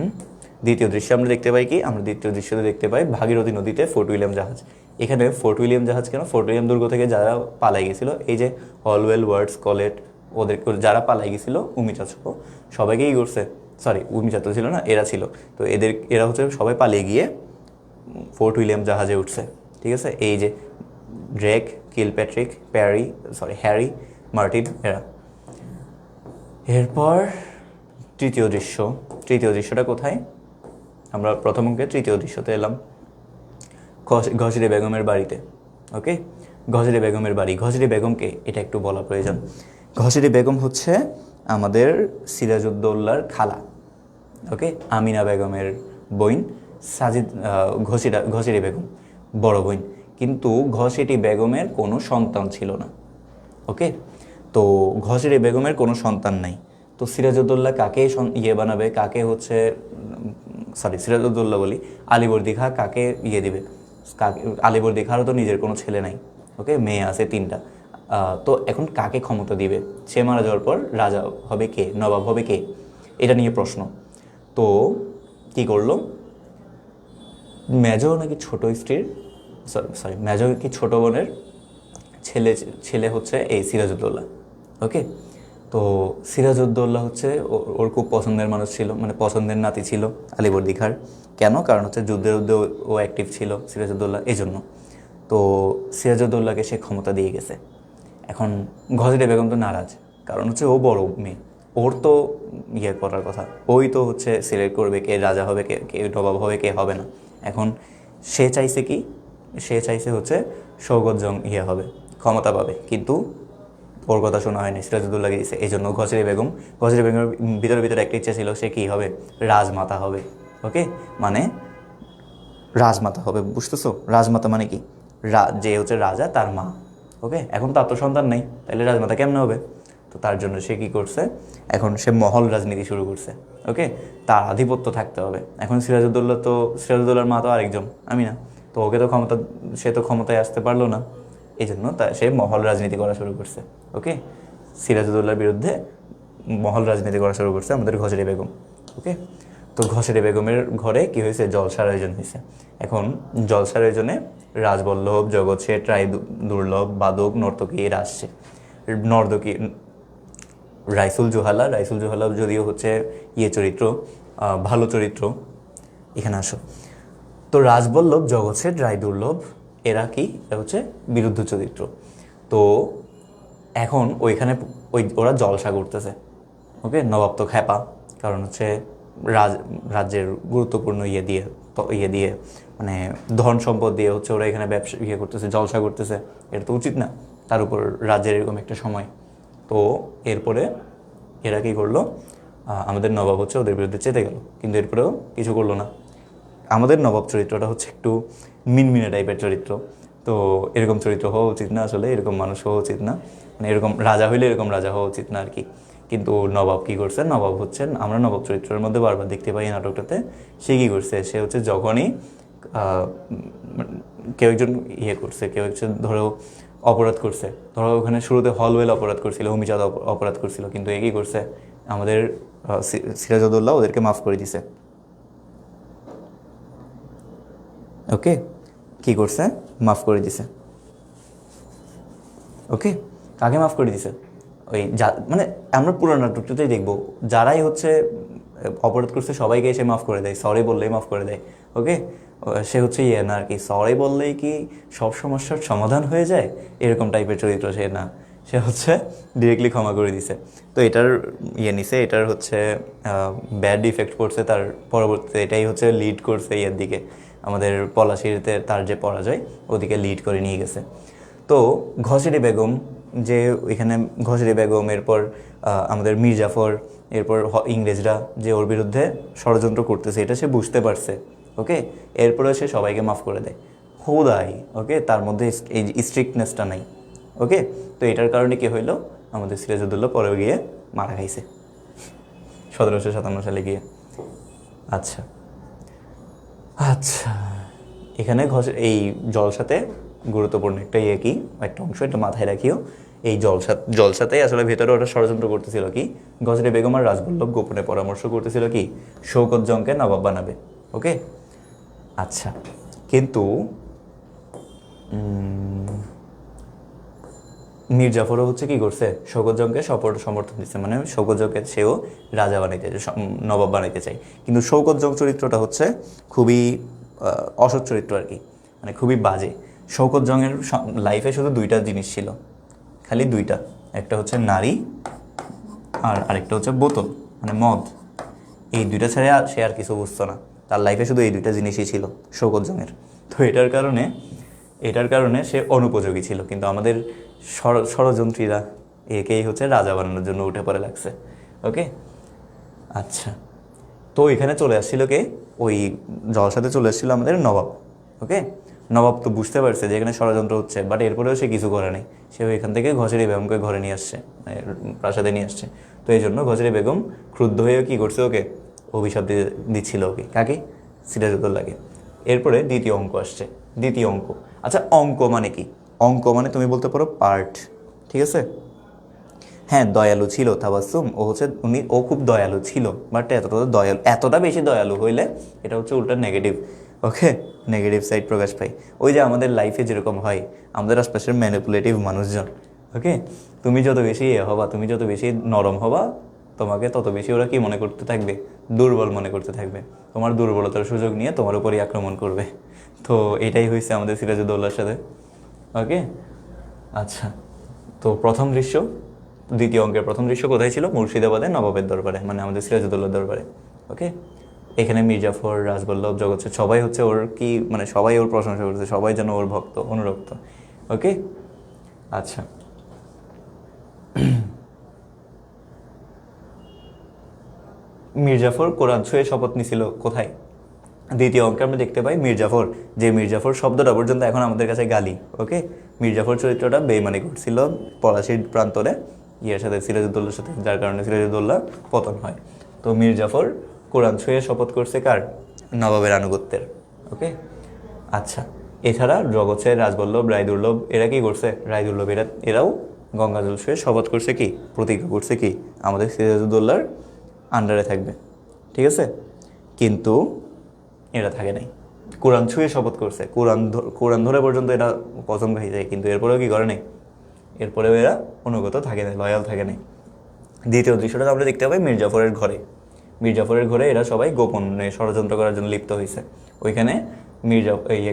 S2: দ্বিতীয় দৃশ্যে আমরা দেখতে পাই কি, আমরা দ্বিতীয় দৃশ্যতে দেখতে পাই ভাগীরথী নদীতে ফোর্ট উইলিয়াম জাহাজ। এখানে ফোর্ট উইলিয়াম জাহাজ কেন? ফোর্ট উইলিয়াম দুর্গ থেকে যারা পালাই গেছিল, এই যে হলওয়েল, ওয়ার্ডস, কলেট, ওদেরকে যারা পালাই গেছিল, উমিচাচকো, সবাইকেই করছে, উমিচাচ ছিল না, এরা ছিল। তো এরা হচ্ছে সবাই পালিয়ে গিয়ে ফোর্ট উইলিয়াম জাহাজে উঠছে, ঠিক আছে? এই যে ড্রেক, কিলপ্যাট্রিক, হ্যারি, মার্টিন, এরা। এরপর তৃতীয় দৃশ্যটা কোথায়? আমরা প্রথম অঙ্কে তৃতীয় দৃশ্যতে এলাম, ঘসিরে বেগমের বাড়িতে। ওকে, ঘসিরে বেগমের বাড়ি। ঘসিরে বেগমকে এটা একটু বলা প্রয়োজন। ঘসিরে বেগম হচ্ছে আমাদের সিরাজউদ্দৌলার খালা। ওকে, আমিনা বেগমের বোন, ঘসিরে বেগম বড় বোন। কিন্তু ঘসিটি বেগমের কোনো সন্তান ছিল না। ওকে, তো ঘসিরে বেগমের কোনো সন্তান নাই। তো সিরাজউদ্দৌলা কাকে বানাবে, কাকে হচ্ছে সিরাজউদ্দৌলা বলি, আলীবর্দী খাঁ কাকে দিবে? আলীবর্দী খাঁরও তো নিজের কোনো ছেলে নাই। ওকে, মেয়ে আছে 3টা। তো এখন কাকে ক্ষমতা দিবে? সে মারা যাওয়ার পর রাজা হবে কে, নবাব হবে কে, এটা নিয়ে প্রশ্ন। তো কি করলো, মেজো নাকি ছোট স্ত্রীর, সরি মেজো কি ছোট বোনের ছেলে, ছেলে হচ্ছে এই সিরাজউদ্দৌলা। ওকে, তো সিরাজউদ্দৌলা হচ্ছে ওর খুব পছন্দের মানুষ ছিল, মানে পছন্দের নাতি ছিল আলীবর্দী খাঁর। কেন? কারণ হচ্ছে যুদ্ধের মধ্যে ও অ্যাক্টিভ ছিল সিরাজউদ্দৌলা, এই জন্য। তো সিরাজউদ্দৌলাকে সে ক্ষমতা দিয়ে গেছে। এখন ঘজরে বেগম তো নারাজ, কারণ হচ্ছে ও বড় মেয়ে, ওর তো ইয়ে করার কথা, ওই তো হচ্ছে সিলেক্ট করবে কে রাজা হবে, কে কে নবাব হবে, কে হবে না। এখন সে চাইছে কি, সে চাইছে হচ্ছে সৌগত জং ইয়ে হবে, ক্ষমতা পাবে, কিন্তু ওর কথা শোনা হয়নি, সিরাজউদ্দৌলাকে দিয়েছে। এই জন্য ঘজরে বেগমের ভিতরে একটা ইচ্ছা ছিল, সে কী হবে, রাজমাতা হবে। ওকে, মানে রাজমাতা হবে, বুঝতেছো? রাজমাতা মানে কি, যে হচ্ছে রাজা তার মা। ওকে, এখন তার তো সন্তান নেই, তাহলে রাজমাতা কেমনে হবে? তো তার জন্য সে কী করছে, এখন সে মহল রাজনীতি শুরু করছে। ওকে, তার আধিপত্য থাকতে হবে। এখন সিরাজউদ্দৌলার মা তো আরেকজন, আমি না, তো ওকে তো সে তো ক্ষমতায় আসতে পারলো না, এই জন্য সে মহল রাজনীতি করা শুরু করছে। ওকে, সিরাজউদ্দৌলার বিরুদ্ধে মহল রাজনীতি করা শুরু করছে আমাদের ঘজরে বেগম। ওকে, তো ঘসেরে বেগমের ঘরে কি হয়েছে, জলসার আয়োজন হয়েছে। এখন জলসার আয়োজনে রাজবল্লভ, জগৎ শেঠ, রায় দুর্লভ, বাদক, নর্তকী এরা আসছে। নর্তকী রাইসুল জোহালা যদিও হচ্ছে ইয়ে চরিত্র, ভালো চরিত্র, এখানে আসো। তো রাজবল্লভ, জগৎ শেঠ, রায় দুর্লভ এরা কি, এরা হচ্ছে বিরুদ্ধ চরিত্র। তো এখন ওইখানে ওরা জলসা করতেছে। ওকে, নবাব তো খ্যাপা, কারণ হচ্ছে রাজ্যের গুরুত্বপূর্ণ ইয়ে দিয়ে মানে ধন সম্পদ দিয়ে হচ্ছে ওরা এখানে ব্যবসা করতেছে, জলসা করতেছে, এটা তো উচিত না। তার উপর রাজ্যের এরকম একটা সময়। তো এরপরে এরা কী করলো, আমাদের নবাব হচ্ছে ওদের বিরুদ্ধে চেতে গেল, কিন্তু এরপরেও কিছু করলো না। আমাদের নবাব চরিত্রটা হচ্ছে একটু মিনমিনে টাইপের চরিত্র, তো এরকম চরিত্র হওয়া উচিত না আসলে, এরকম মানুষ হওয়া উচিত না, মানে এরকম রাজা হইলে এরকম রাজা হওয়া উচিত না আর কি। কিন্তু নবাব কী করছে, নবাব হচ্ছেন, আমরা নবাব চরিত্রের মধ্যে বারবার দেখতে পাই এই নাটকটাতে, সে কী করছে, সে হচ্ছে যখনই কেউ একজন করছে, কেউ একজন ধরো অপরাধ করছে, ধরো ওখানে শুরুতে হলওয়েল অপরাধ করছিল, হুমিচাঁদ অপরাধ করছিল, কিন্তু এ কী করছে, আমাদের সিরাজউদ্দৌলা ওদেরকে মাফ করে দিছে। ওকে, কি করছে, মাফ করে দিছে। ওকে, কাকে মাফ করে দিছে, ওই মানে আমরা পুরো নাটকটাতেই দেখবো, যারাই হচ্ছে অপরাধ করছে সবাইকে সে মাফ করে দেয়, সরি বললেই মাফ করে দেয়। ওকে, সে হচ্ছে ইয়ে না আর কি, সরি বললেই কি সব সমস্যার সমাধান হয়ে যায় এরকম টাইপের চরিত্র সে না, সে হচ্ছে ডিরেক্টলি ক্ষমা করে দিছে। তো এটার নিছে, এটার হচ্ছে ব্যাড ইফেক্ট পড়ছে তার পরবর্তীতে, এটাই হচ্ছে লিড করছে ইয়ের দিকে, আমাদের পলাশিতে তার যে পরাজয় ওদিকে লিড করে নিয়ে গেছে। তো ঘসেরি বেগম, যে এখানে ঘসেরি বেগম, এরপর আমাদের মীর জাফর, এরপর ইংরেজরা যে ওর বিরুদ্ধে ষড়যন্ত্র করতেছে এটা সে বুঝতে পারছে। ওকে, এরপরে সে সবাইকে মাফ করে দেয় খোদাই। ওকে, তার মধ্যে এই স্ট্রিক্টনেসটা নাই। ওকে, তো এটার কারণে কি হইলো, আমাদের সিরাজউদ্দৌলা পরে গিয়ে মারা খাইছে 1757 সালে গিয়ে। আচ্ছা আচ্ছা, এখানে এই জলসাতে গুরুত্বপূর্ণ একটা অংশ, এটা মাথায় রাখিও। এই জলসাতেই আসলে ভেতরে ওরা ষড়যন্ত্র করতেছিল কি, গজরে বেগম আর রাজবল্লভ গোপনে পরামর্শ করতেছিল কি শৌকত জংকে নবাব বানাবে। ওকে, আচ্ছা, কিন্তু মীর জাফরও হচ্ছে কি করছে, শৌকত জংকে সমর্থন দিচ্ছে, মানে শৌকত জংকে সেও রাজা বানাইতে, নবাব বানাইতে চাই। কিন্তু শৌকত জং চরিত্রটা হচ্ছে খুবই অসৎ চরিত্র আর কি, মানে খুবই বাজে। শৌকত জংয়ের লাইফে শুধু 2টা জিনিস ছিল, খালি 2টা, একটা হচ্ছে নারী আর আরেকটা হচ্ছে বোতল, মানে মদ। এই 2টা ছাড়া সে আর কিছু বুঝতো না, তার লাইফে শুধু এই 2টা জিনিসই ছিল শৌকত জংয়ের। তো এটার কারণে সে অনুপযোগী ছিল, কিন্তু আমাদের ষড়যন্ত্রীরা একেই হচ্ছে রাজা বানানোর জন্য উঠে পড়ে লাগছে। ওকে, আচ্ছা, তো এখানে চলে আসছিল কে, ওই জলসাতে চলে আসছিল আমাদের নবাব। ওকে, নবাব তো বুঝতে পারছে যে এখানে ষড়যন্ত্র হচ্ছে, বাট এরপরেও সে কিছু করে নেই, সে এখান থেকে ঘসেরি বেগমকে ঘরে নিয়ে আসছে, প্রাসাদে নিয়ে আসছে। তো এই জন্য ঘসেরি বেগম ক্রুদ্ধ হয়ে কী করছে, ওকে অভিশাপ দিচ্ছিল, ওকে কাকে, সিরাজউদ্দৌলাকে। এরপরে দ্বিতীয় অঙ্ক আসছে, দ্বিতীয় অঙ্ক। আচ্ছা, অঙ্ক মানে কি, অঙ্ক মানে তুমি বলতে পারো পার্ট, ঠিক আছে। হ্যাঁ, দয়ালু ছিল তাবাসসুম, ও খুব দয়ালু ছিল, বাট এতটা বেশি দয়ালু হইলে এটা হচ্ছে উল্টা নেগেটিভ। ওকে, নেগেটিভ সাইড প্রকাশ পাই। ওই যে আমাদের লাইফে যেরকম হয়, আমাদের আশপাশের ম্যানিপুলেটিভ মানুষজন, ওকে, তুমি যত বেশি হবা, তুমি যত বেশি নরম হবা, তোমাকে তত বেশি ওরা কি মনে করতে থাকবে, দুর্বল মনে করতে থাকবে, তোমার দুর্বলতার সুযোগ নিয়ে তোমার উপরই আক্রমণ করবে। তো এটাই হয়েছে আমাদের সিরাজউদ্দৌলার সাথে। ওকে, আচ্ছা, তো প্রথম দৃশ্য, দ্বিতীয় অঙ্কের প্রথম দৃশ্য কোথায় ছিল? মুর্শিদাবাদে নবাবের দরবারে, মানে আমাদের সিরাজউদ্দৌলার দরবারে। ওকে, এখানে মির্জাফর, রাজবল্লভ, জগৎ সবাই হচ্ছে ওর কি, মানে সবাই ওর প্রশংসা করছে, সবাই যেন ওর ভক্ত, অনুরক্ত। ওকে, আচ্ছা, মির্জাফর কোরআন ছুঁয়ে শপথ নিছিল কোথায়? দ্বিতীয় অঙ্কে আমরা দেখতে পাই মির্জাফর, যে মির্জাফর শব্দটা পর্যন্ত এখন আমাদের কাছে গালি। ওকে, মির্জাফর চরিত্রটা বেইমানি করছিল পলাশির প্রান্তরে ইয়ের সাথে, সিরাজউদ্দৌলার সাথে, যার কারণে সিরাজউদ্দৌলা পতন হয়। তো মির্জাফর কোরআন ছুঁয়ে শপথ করছে কার? নবাবের আনুগত্যের। ওকে, আচ্ছা, এছাড়া জগৎসের, রাজবল্লভ, রায়দুর্লভ এরা কি করছে? রায়দুর্লভ এরাও গঙ্গাজল ছুঁয়ে শপথ করছে কি, প্রতিজ্ঞা করছে কি, আমাদের সিরাজউদ্দৌলার আন্ডারে থাকবে, ঠিক আছে। কিন্তু এরা থাকে নাই, কোরআন ছুঁয়ে শপথ করছে, কোরআন ধরে পর্যন্ত এরা কসম খাই যায়, কিন্তু এরপরেও কি করে নাই, এরপরেও এরা অনুগত থাকে নাই, লয়াল থাকে নাই। দ্বিতীয় দৃশ্যটা আমরা দেখতে পাই মির্জাফরের ঘরে। মির্জাফরের ঘরে এরা সবাই গোপনে ষড়যন্ত্র করার জন্য লিপ্ত হয়েছে। ওইখানে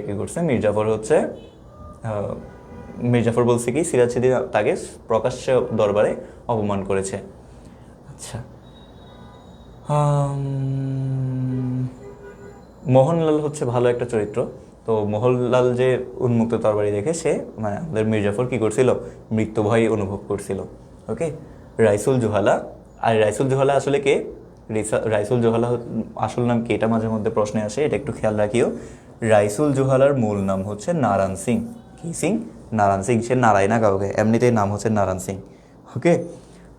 S2: কী করছে, মির্জাফর বলছে কি, সিরাজ সেদিন তাকে প্রকাশ্যে দরবারে অপমান করেছে। আচ্ছা, মোহনলাল হচ্ছে ভালো একটা চরিত্র। তো মোহনলাল যে উন্মুক্ত তরবারি দেখে সে, মানে আমাদের মির্জাফর কি করছিল, মৃত্যু ভয় অনুভব করছিল। ওকে, রাইসুল জোহালা, আর রাইসুল জোহালা আসলে কে? রাইসুল জোহালা আসল নাম কি, এটা মাঝে মধ্যে প্রশ্নে আসে, এটা একটু খেয়াল রাখিও। রাইসুল জোহালার মূল নাম হচ্ছে নারায়ণ সিং। কি সিং? নারায়ণ সিং। সে নারায় না কাউকে, এমনিতেই নাম হচ্ছে নারায়ণ সিং। ওকে,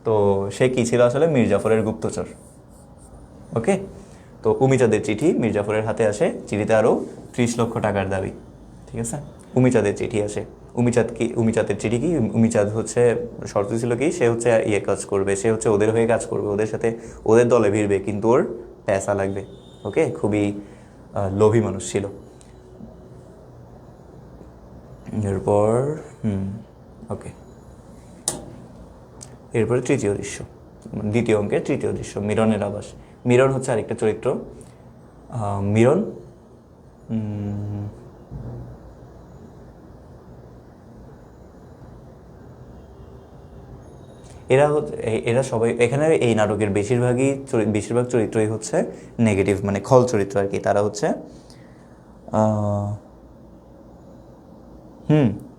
S2: তো সে কি ছিল আসলে? মির্জাফরের গুপ্তচর। ওকে, তো উমিচাঁদের চিঠি মির্জাফরের হাতে আসে, চিঠিতে আরও 30 লক্ষ টাকার দাবি, ঠিক আছে। উমিচাঁদের চিঠি আসে, উমিচাঁদের চিঠি কি, উমিচাঁদ হচ্ছে শর্ত ছিল কি, সে হচ্ছে কাজ করবে, সে হচ্ছে ওদের হয়ে কাজ করবে, ওদের সাথে ওদের দলে ভিড়বে, কিন্তু ওর পয়সা লাগবে। ওকে, খুবই লোভী মানুষ ছিল। এরপর ওকে, এরপরে তৃতীয় দৃশ্য, দ্বিতীয় অঙ্কের তৃতীয় দৃশ্য, মিরনের আবাস। মিরন হচ্ছে আরেকটা চরিত্র। মিরন এরা সবাই এখানে এই নাটকের বেশিরভাগ চরিত্রই হচ্ছে নেগেটিভ, মানে খল চরিত্র আর কি। তারা হচ্ছে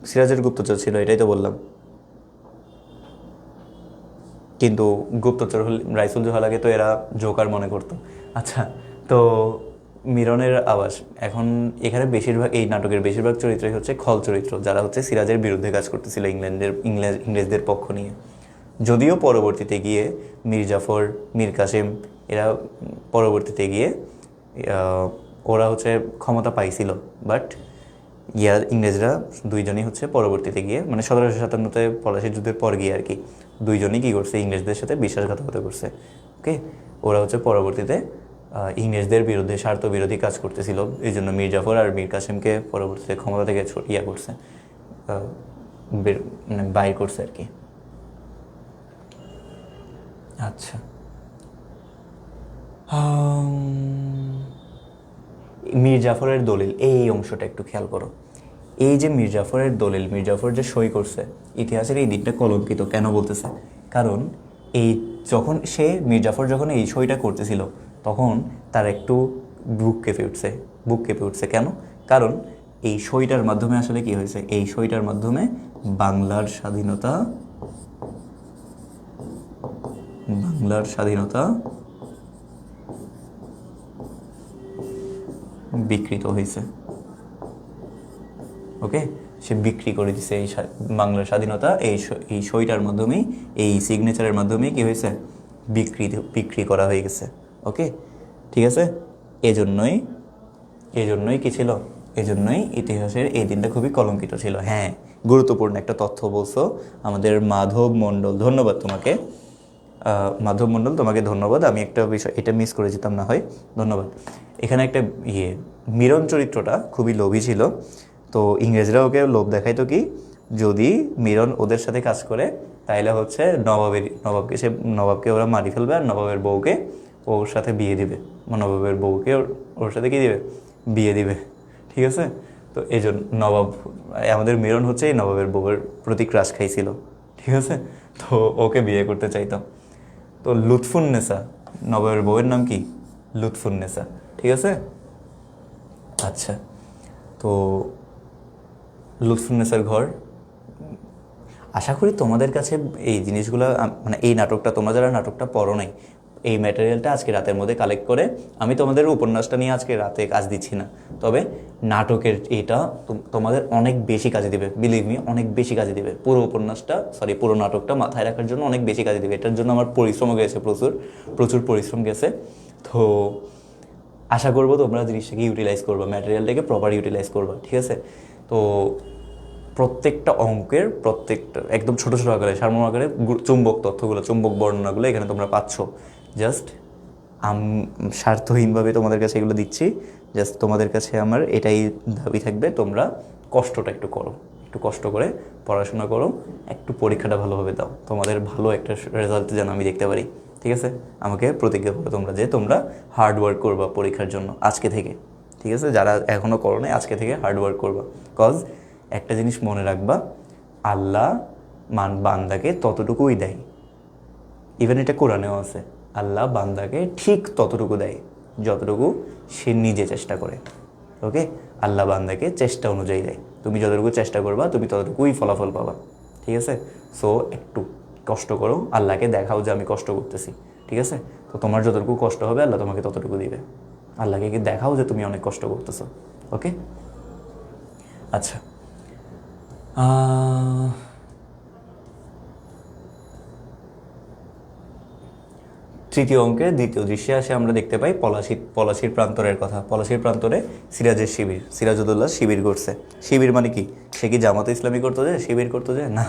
S2: সিরাজের গুপ্তচর ছিল, এটাই তো বললাম। কিন্তু গুপ্তচর রাইসুল জোহালাকে তো এরা জোকার মনে করতো। আচ্ছা, তো মিরনের আবাস, এখন এখানে এই নাটকের বেশিরভাগ চরিত্রই হচ্ছে খল চরিত্র, যারা হচ্ছে সিরাজের বিরুদ্ধে কাজ করতেছিল, ইংরেজদের পক্ষ নিয়ে। যদিও পরবর্তীতে গিয়ে মির্জাফর, মীর কাসেম এরা পরবর্তীতে গিয়ে ওরা হচ্ছে ক্ষমতা পাইছিল, বাট ইংরেজরা দুইজনই হচ্ছে পরবর্তীতে গিয়ে, মানে 1757-তে পলাশী যুদ্ধের পর গিয়ে আর কি, দুইজনই কী করছে, ইংরেজদের সাথে বিশ্বাসঘাতকতা করছে। ওকে, ওরা হচ্ছে পরবর্তীতে ইংরেজদের বিরুদ্ধে স্বার্থ বিরোধী কাজ করতেছিল, এই জন্য মির্জাফর আর মীর কাসেমকে পরবর্তীতে ক্ষমতা থেকে করছে, মানে বাইর করছে আর কি। আচ্ছা, মির্জাফরের দলিল, এই অংশটা একটু খেয়াল করো। এই যে মির্জাফরের দলিল, মির্জাফর যে সই করছে, ইতিহাসের এই দিকটা কলঙ্কিত কেন বলতেছে? কারণ মির্জাফর যখন এই সইটা করতেছিল, তখন তার একটু বুক কেঁপে উঠছে। কেন? কারণ এই সইটার মাধ্যমে আসলে কি হয়েছে, এই সইটার মাধ্যমে বাংলার স্বাধীনতা বিকৃত হয়েছে। ওকে, সে বিক্রি করে দিছে এই বাংলার স্বাধীনতা, এই সইটার মাধ্যমেই, এই সিগনেচারের মাধ্যমেই কি হয়েছে, বিক্রি করা হয়ে গেছে। ওকে, ঠিক আছে। এজন্যই কি ছিল, এজন্যই ইতিহাসের এই দিনটা খুবই কলঙ্কিত ছিল। হ্যাঁ, গুরুত্বপূর্ণ একটা তথ্য বলছো। আমাদের মাধব মণ্ডল, ধন্যবাদ তোমাকে। মাধব মণ্ডল, তোমাকে ধন্যবাদ। আমি একটা বিষয় এটা মিস করে যেতাম না হয়, ধন্যবাদ। এখানে একটা মিরন চরিত্রটা খুবই লোভী ছিল। তো ইংরেজরা ওকে লোভ দেখাইতো কি, যদি মিরন ওদের সাথে কাজ করে তাইলে হচ্ছে নবাবকে ওরা মারি ফেলবে, আর নবাবের বউকে ওর সাথে বিয়ে দিবে, নবাবের বউকে ওর সাথে কি দিবে, বিয়ে দিবে, ঠিক আছে। তো এই জন্য আমাদের মিরন হচ্ছে এই নবাবের বউয়ের প্রতি ক্রাশ খাইছিল, ঠিক আছে। তো ওকে বিয়ে করতে চাইতাম। তো লুৎফুন্নেসা, নবাবের বউয়ের নাম কি, লুৎফুন্নেসা, ঠিক আছে। আচ্ছা, তো লুৎফুন্নেসার ঘর, আশা করি তোমাদের কাছে এই জিনিসগুলো মানে এই নাটকটা, তোমরা যারা নাটকটা পড়ো নাই, এই ম্যাটেরিয়ালটা আজকে রাতের মধ্যে কালেক্ট করে, আমি তোমাদের উপন্যাসটা নিয়ে আজকে রাতে কাজ দিচ্ছি না, তবে নাটকের এটা তোমাদের অনেক বেশি কাজে দিবে, বিলিভ মি, অনেক বেশি কাজে দিবে। পুরো নাটকটা মাথায় রাখার জন্য অনেক বেশি কাজে দিবে। এটার জন্য আমার পরিশ্রমও গেছে, প্রচুর পরিশ্রম গেছে। তো আশা করবো তোমরা জিনিসটাকে ইউটিলাইজ করবা, ম্যাটেরিয়ালটাকে প্রপার ইউটিলাইজ করবা, ঠিক আছে। তো প্রত্যেকটা অঙ্কের একদম ছোটো ছোটো আকারে, সারমর্ম আকারে চুম্বক তথ্যগুলো, চুম্বক বর্ণনাগুলো এখানে তোমরা পাচ্ছ। জাস্ট স্বার্থহীনভাবে তোমাদের কাছে এগুলো দিচ্ছি। জাস্ট তোমাদের কাছে আমার এটাই দাবি থাকবে, তোমরা কষ্টটা একটু করো, একটু কষ্ট করে পড়াশোনা করো, একটু পরীক্ষাটা ভালোভাবে দাও, তোমাদের ভালো একটা রেজাল্ট যেন আমি দেখতে পারি, ঠিক আছে। আমাকে প্রতিজ্ঞা করো তোমরা যে তোমরা হার্ড ওয়ার্ক করবা পরীক্ষার জন্য আজকে থেকে, ঠিক আছে। যারা এখনও করো নাই, আজকে থেকে হার্ড ওয়ার্ক করবা। কজ একটা জিনিস মনে রাখবা, আল্লাহ বান্দাকে ততটুকুই দেয়, ইভেন এটা কোরআনেও আছে, আল্লাহ বান্দাকে ঠিক ততটুকু দেয় যতটুকু সে নিজে চেষ্টা করে। ওকে, আল্লাহ বান্দাকে চেষ্টা অনুযায়ী দেয়, তুমি যতটুকু চেষ্টা করবা তুমি ততটুকুই ফলাফল পাবা, ঠিক আছে। সো একটু কষ্ট করো, আল্লাহকে দেখাও যে আমি কষ্ট করতেছি, ঠিক আছে। তো তোমার যতটুকু কষ্ট হবে আল্লাহ তোমাকে ততটুকু দিবে, আল্লাহকে কি দেখাও যে তুমি অনেক কষ্ট করতেছো। ওকে, আচ্ছা। তৃতীয় অঙ্কের দ্বিতীয় দৃশ্যে আসে আমরা দেখতে পাই পলাশির প্রান্তরের কথা। পলাশির প্রান্তরে সিরাজউদ্দৌলা শিবির করছে। শিবির মানে কি, সে কি জামাতে ইসলামী করতো যে, শিবির করতো যে, না,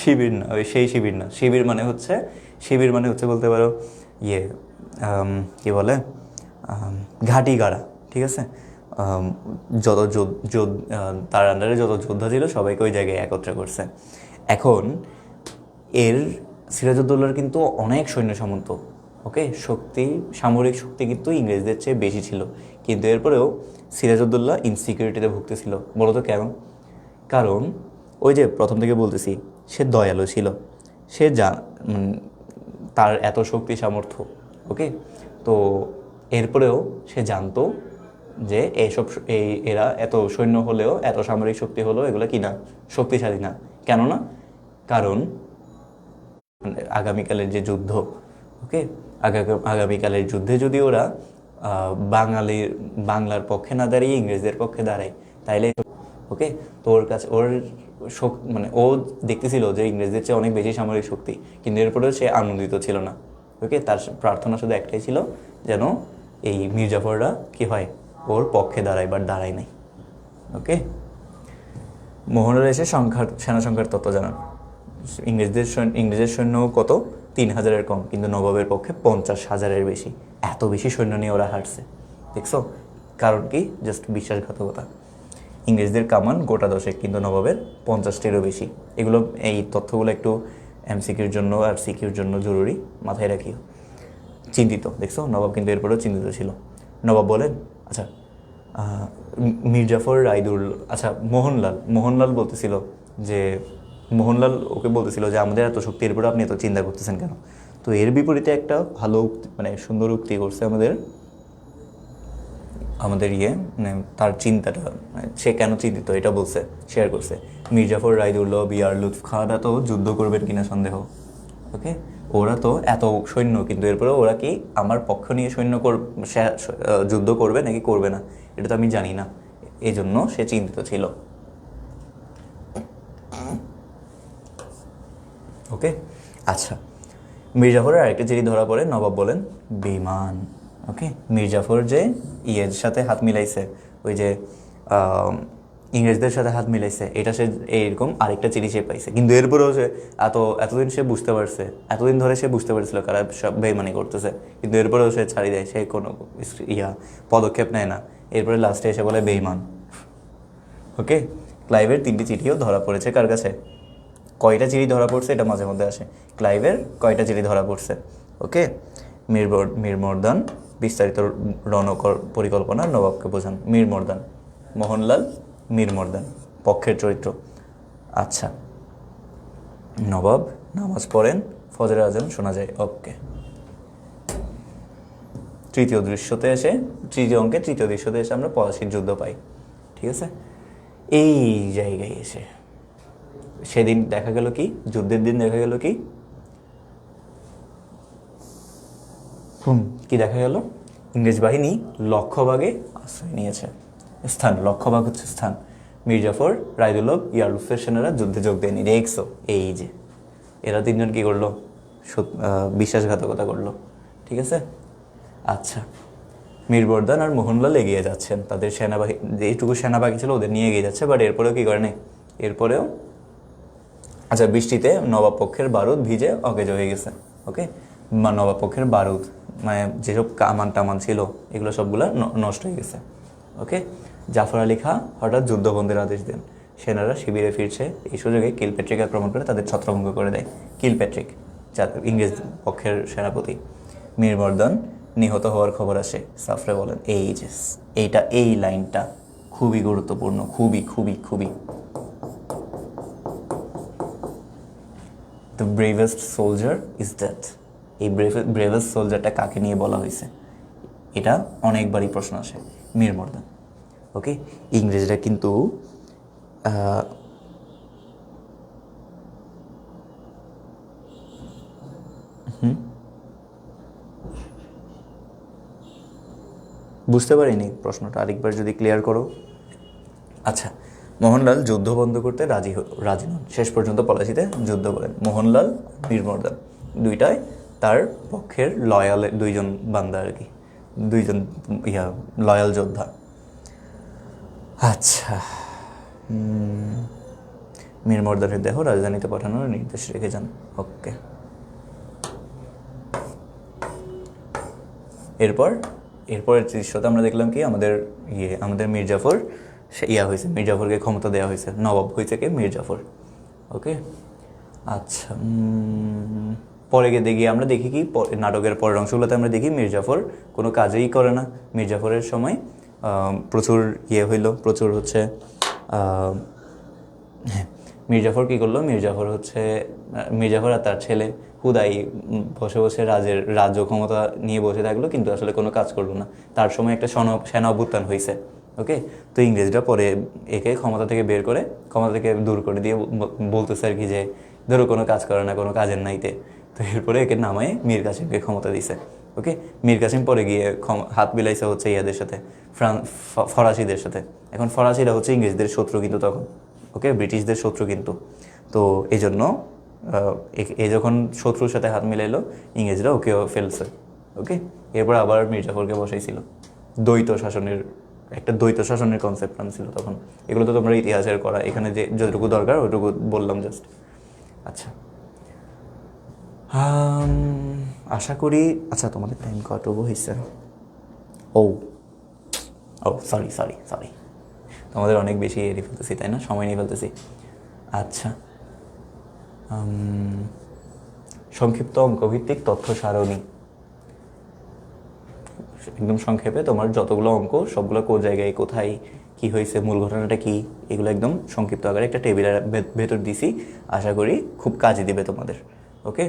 S2: শিবির না, সেই শিবির না। শিবির মানে হচ্ছে বলতে পারো কি বলে, ঘাঁটি গাড়া, ঠিক আছে। যত তার আন্ডারে যত যোদ্ধা ছিল সবাইকে ওই জায়গায় একত্রে করছে। এখন সিরাজউদ্দৌলার কিন্তু অনেক সৈন্য সামন্ত, ওকে, সামরিক শক্তি কিন্তু ইংরেজদের চেয়ে বেশি ছিল, কিন্তু এরপরেও সিরাজউদ্দৌলা ইনসিকিউরিটিতে ভুগতেছিল। বলো তো কেন? কারণ ওই যে প্রথম থেকে বলতেছি, সে দয়ালু ছিল, সে তার এত শক্তি সামর্থ্য, ওকে। তো এরপরেও সে জানতো যে এরা এত সৈন্য হলেও, এত সামরিক শক্তি হলেও এগুলো কি না, শক্তিশালী না। কেননা কারণ আগামীকালের যে যুদ্ধ, ওকে, আগামীকালের যুদ্ধে যদি ওরা বাংলার পক্ষে না দাঁড়িয়ে ইংরেজদের পক্ষে দাঁড়ায়, তাইলে ওকে, তো ও দেখতেছিল যে ইংরেজদের চেয়ে অনেক বেশি সামরিক শক্তি, কিন্তু এরপরেও সে আনন্দিত ছিল না, ওকে। তার প্রার্থনা শুধু একটাই ছিল, যেন এই মির্জাফররা কি হয়, ওর পক্ষে দাঁড়ায়, বাট দাঁড়ায় নাই, ওকে। মোহনের এসে সেনা সংখ্যার তত্ত্ব জানান। ইংরেজের সৈন্য কত, 3000-এর কম, কিন্তু নবাবের পক্ষে 50,000-এর বেশি। এত বেশি সৈন্য নিয়ে ওরা হারছে, দেখছো? কারণ কি? জাস্ট বিশ্বাসঘাতকতা। ইংরেজদের কামান গোটা 10, কিন্তু নবাবের 50-টিরও বেশি। এই তথ্যগুলো একটু এমসিকিউর জন্য আর সিকিউর জন্য জরুরি, মাথায় রাখিও। চিন্তিত, দেখছো, নবাব কিন্তু এরপরেও চিন্তিত ছিল। নবাব বলেন, আচ্ছা, মির্জাফর রায়দুল্লাহ, আচ্ছা, মোহনলাল বলতেছিল যে, মোহনলাল ওকে বলতেছিল যে আমাদের এত শক্তির উপরে আপনি এত চিন্তা করতেছেন কেন? তো এর বিপরীতে একটা ভালো উক্তি, মানে সুন্দর উক্তি করছে আমাদের তার চিন্তাটা, সে কেন চিন্তিত এটা বলছে, শেয়ার করছে। মির্জাফর রায়দুল্লাহ বিআর লুৎফ খানরা তো যুদ্ধ করবেন কিনা সন্দেহ, ওকে। ওরা তো এত সৈন্য, কিন্তু এরপরে ওরা কি আমার পক্ষ নিয়ে যুদ্ধ করবে নাকি করবে না, এটা তো আমি জানি না, এই জন্য সে চিন্তিত ছিল, ওকে। আচ্ছা, মির্জাফরের আরেকটা জিনিস ধরা পড়ে, নবাব বলেন বেঈমান, ওকে। মির্জাফর যে সাথে হাত মিলাইছে, ওই যে ইংরেজদের সাথে হাত মিলাইছে, এটা সে এইরকম আরেকটা চিঠি সে পাইছে, কিন্তু এরপরেও সে এতদিন সে বুঝতে পারছে, এতদিন ধরে সে বুঝতে পারছিল কারা সব বেইমানি করতেছে, কিন্তু এরপরেও সে ছাড়ি দেয়, সে কোনো পদক্ষেপ নেয় না, এরপরে লাস্টে এসে বলে বেইমান। ওকে, ক্লাইভের 3টি চিঠিও ধরা পড়েছে কার কাছে? কয়টা চিঠি ধরা পড়ছে এটা মাঝে মধ্যে আসে, ক্লাইভের কয়টা চিঠি ধরা পড়ছে? ওকে, মীর মর্দান বিস্তারিত পরিকল্পনা নবাবকে বোঝান। মীর মর্দান, মোহনলাল মীর মর্দান পক্ষের চরিত্র। আচ্ছা, নবাব নামাজ পড়েন, ফজরের আজান শোনা যায়। ওকে, তৃতীয় অঙ্কে তৃতীয় দৃশ্যতে এসে আমরা পলাশির যুদ্ধ পাই। ঠিক আছে, এই জায়গায় এসে সেদিন দেখা গেল কি, যুদ্ধের দিন দেখা গেল কি, কি দেখা গেল? ইংরেজ বাহিনী লক্ষ্যভাগে আশ্রয় নিয়েছে। স্থান, লক্ষ্যভাগ হচ্ছে স্থান। মীর জাফর, রায়দুল্লভ, ইয়ারুফের সেনারা যুদ্ধে যোগ দেয়নি। দেখছো, এই যে এরা 3জন কি করলো? বিশ্বাসঘাতকতা করলো। ঠিক আছে, আচ্ছা, মীর বরদান আর মোহনলাল এগিয়ে যাচ্ছেন, তাদের সেনাবাহিনী যেটুকু সেনাবাহিনী ছিল ওদের নিয়ে এগিয়ে যাচ্ছে, বাট এরপরেও কি করে নেই, এরপরেও আচ্ছা, বৃষ্টিতে নবাব পক্ষের বারুদ ভিজে অকেজো হয়ে গেছে। ওকে, নবাব পক্ষের বারুদ মানে যেসব কামান টামান ছিল এগুলো সবগুলো নষ্ট হয়ে গেছে। ওকে, জাফর আলী খাঁ হঠাৎ যুদ্ধবন্দের আদেশ দেন, সেনারা শিবিরে ফিরছে, এই সুযোগে কিলপ্যাট্রিক আক্রমণ করে তাদের ছত্রভঙ্গ করে দেয়। কিলপ্যাট্রিক ইংরেজ পক্ষের সেনাপতি। মীর মর্দান নিহত হওয়ার খবর আসে, সাফরে বলেন এই লাইনটা খুবই গুরুত্বপূর্ণ, খুবই খুবই খুবই। The bravest soldier is death. এই ব্রেভেস্ট সোলজারটা কাকে নিয়ে বলা হয়েছে? এটা অনেকবারই প্রশ্ন আসে। মীর মর্দান। ওকে, ইংরেজরা কিন্তু বুঝতে পারিনি প্রশ্নটা, আরেকবার যদি ক্লিয়ার করো। আচ্ছা, মোহনলাল যুদ্ধ বন্ধ করতে রাজি নন, শেষ পর্যন্ত পলাশিতে যুদ্ধ করেন। মোহনলাল, মীর মর্দান দুইটাই তার পক্ষের লয়াল 2জন বান্দা আর কি, 2জন লয়াল যোদ্ধা। আচ্ছা, মীর মর্দানের দেহ রাজধানীতে পাঠানোর নির্দেশ রেখে যান। ওকে, এরপরের দৃশ্যতে আমরা দেখলাম কি, আমাদের মীর জাফর হয়েছে, মীর জাফরকে ক্ষমতা দেওয়া হয়েছে, নবাব হয়েছে কে? মীর জাফর। ওকে, আচ্ছা, পরে দেখি আমরা দেখি কি নাটকের পরের অংশগুলোতে আমরা দেখি মীর জাফর কোনো কাজেই করে না। মীর জাফরের সময় প্রচুর প্রচুর হচ্ছে মীর জাফর কী করলো? মীর জাফর আর তার ছেলে হুদাই বসে বসে রাজ্য ক্ষমতা নিয়ে বসে থাকলো, কিন্তু আসলে কোনো কাজ করলো না। তার সময় একটা সেনা অভ্যুত্থান হয়েছে। ওকে, তো ইংরেজরা পরে একে ক্ষমতা থেকে দূর করে দিয়ে বলতেছে আর কি যে ধরো কোনো কাজ করে না, কোনো কাজের নাইতে, তো এরপরে একে নামায় মীর কাসিমকে ক্ষমতা দিছে। ওকে, মীর কাসিম পরে গিয়ে হাত মিলাইছে হচ্ছে ইয়াদের সাথে, ফরাসিদের সাথে। এখন ফরাসিরা হচ্ছে ইংরেজদের শত্রু কিন্তু তখন, ওকে, ব্রিটিশদের শত্রু কিন্তু। তো এই জন্য যখন শত্রুর সাথে হাত মিলাইলো, ইংরেজরা ওকেও ফেলছে। ওকে, এরপর আবার মীর জাফরকে বসাইছিল। দ্বৈত শাসনের কনসেপ্ট আনছিল তখন। এগুলো তো তোমরা ইতিহাসের করা, এখানে যে যতটুকু দরকার ওইটুকু বললাম জাস্ট। আচ্ছা, আশা করি, আচ্ছা তোমাদের টাইম কতটুকু হয়েছে? ও সরি, তোমাদের অনেক বেশি এড়িয়ে ফেলতেছি, তাই না? সময় নিয়ে ফেলতেছি। আচ্ছা, সংক্ষিপ্ত অঙ্কভিত্তিক তথ্য সারণী, একদম সংক্ষেপে তোমার যতগুলো অঙ্ক সবগুলো কোন জায়গায় কোথায় কি হয়েছে, মূল ঘটনাটা কি, এগুলো একদম সংক্ষিপ্ত আকারে একটা টেবিলের ভেতর দিছি। আশা করি খুব কাজে দিবে তোমাদের। ওকে,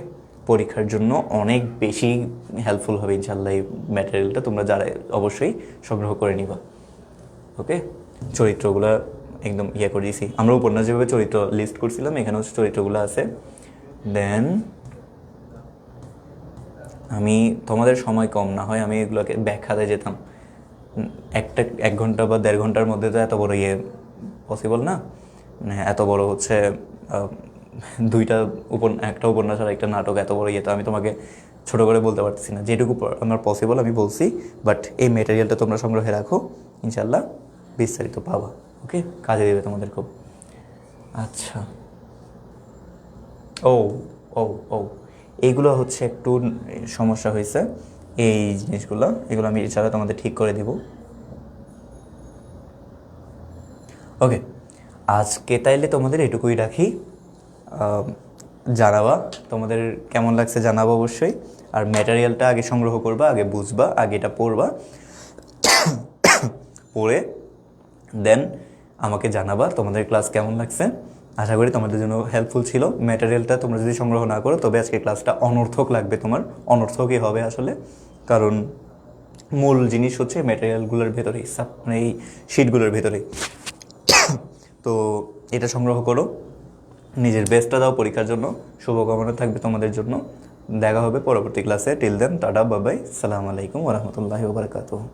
S2: পরীক্ষার জন্য অনেক বেশি হেল্পফুল হবে ইনশাল্লাহ এই ম্যাটেরিয়ালটা, তোমরা যারা অবশ্যই সংগ্রহ করে নিবা। ওকে, চরিত্রগুলো একদম করে দিয়েছি আমরা, উপন্যাস যেভাবে চরিত্র লিস্ট করছিলাম এখানেও চরিত্রগুলো আছে। দেন আমি তোমাদের সময় কম, না হয় আমি এগুলোকে ব্যাখ্যাতে যেতাম, 1 ঘন্টা বা 1.5 ঘন্টার মধ্যে তো এত বড় পসিবল না, মানে এত বড় হচ্ছে একটা উপন্যাস আর একটা নাটক, এত বড় তো আমি তোমাকে ছোট করে বলতে পারতেছি না। যেটুকু আমার পসিবল আমি বলছি, বাট এই ম্যাটেরিয়ালটা তোমরা সংগ্রহে রাখো, ইনশাল্লাহ বিস্তারিত পাবা। ওকে, কাজে দেবে তোমাদের খুব। আচ্ছা, ও ও ও এইগুলো হচ্ছে একটু সমস্যা হয়েছে, এই জিনিসগুলো, এগুলো আমি এছাড়া তোমাদের ঠিক করে দিব। ওকে, আজকে তাইলে তোমাদের এটুকুই রাখি। জানাবা তোমাদের কেমন লাগছে, জানাবো অবশ্যই। আর ম্যাটেরিয়ালটা আগে সংগ্রহ করবা, আগে বুঝবা, আগে এটা পড়বা, পড়ে দেন আমাকে জানাবা তোমাদের ক্লাস কেমন লাগছে। আশা করি তোমাদের জন্য হেল্পফুল ছিল। ম্যাটেরিয়ালটা তোমরা যদি সংগ্রহ না করো তবে আজকে ক্লাসটা অনর্থক লাগবে, তোমার অনর্থকই হবে আসলে। কারণ মূল জিনিস হচ্ছে ম্যাটেরিয়ালগুলোর ভেতরেই, মানে এই শিটগুলোর ভেতরেই। তো এটা সংগ্রহ করো, নিজের বেস্টটা দাও পরীক্ষার জন্য। শুভকামনা থাকবে তোমাদের জন্য। দেখা হবে পরবর্তী ক্লাসে। টিল দেন, টাটা, বাবাই, সালাম আলাইকুম ওয়া রাহমাতুল্লাহি ওয়া বারাকাতুহু।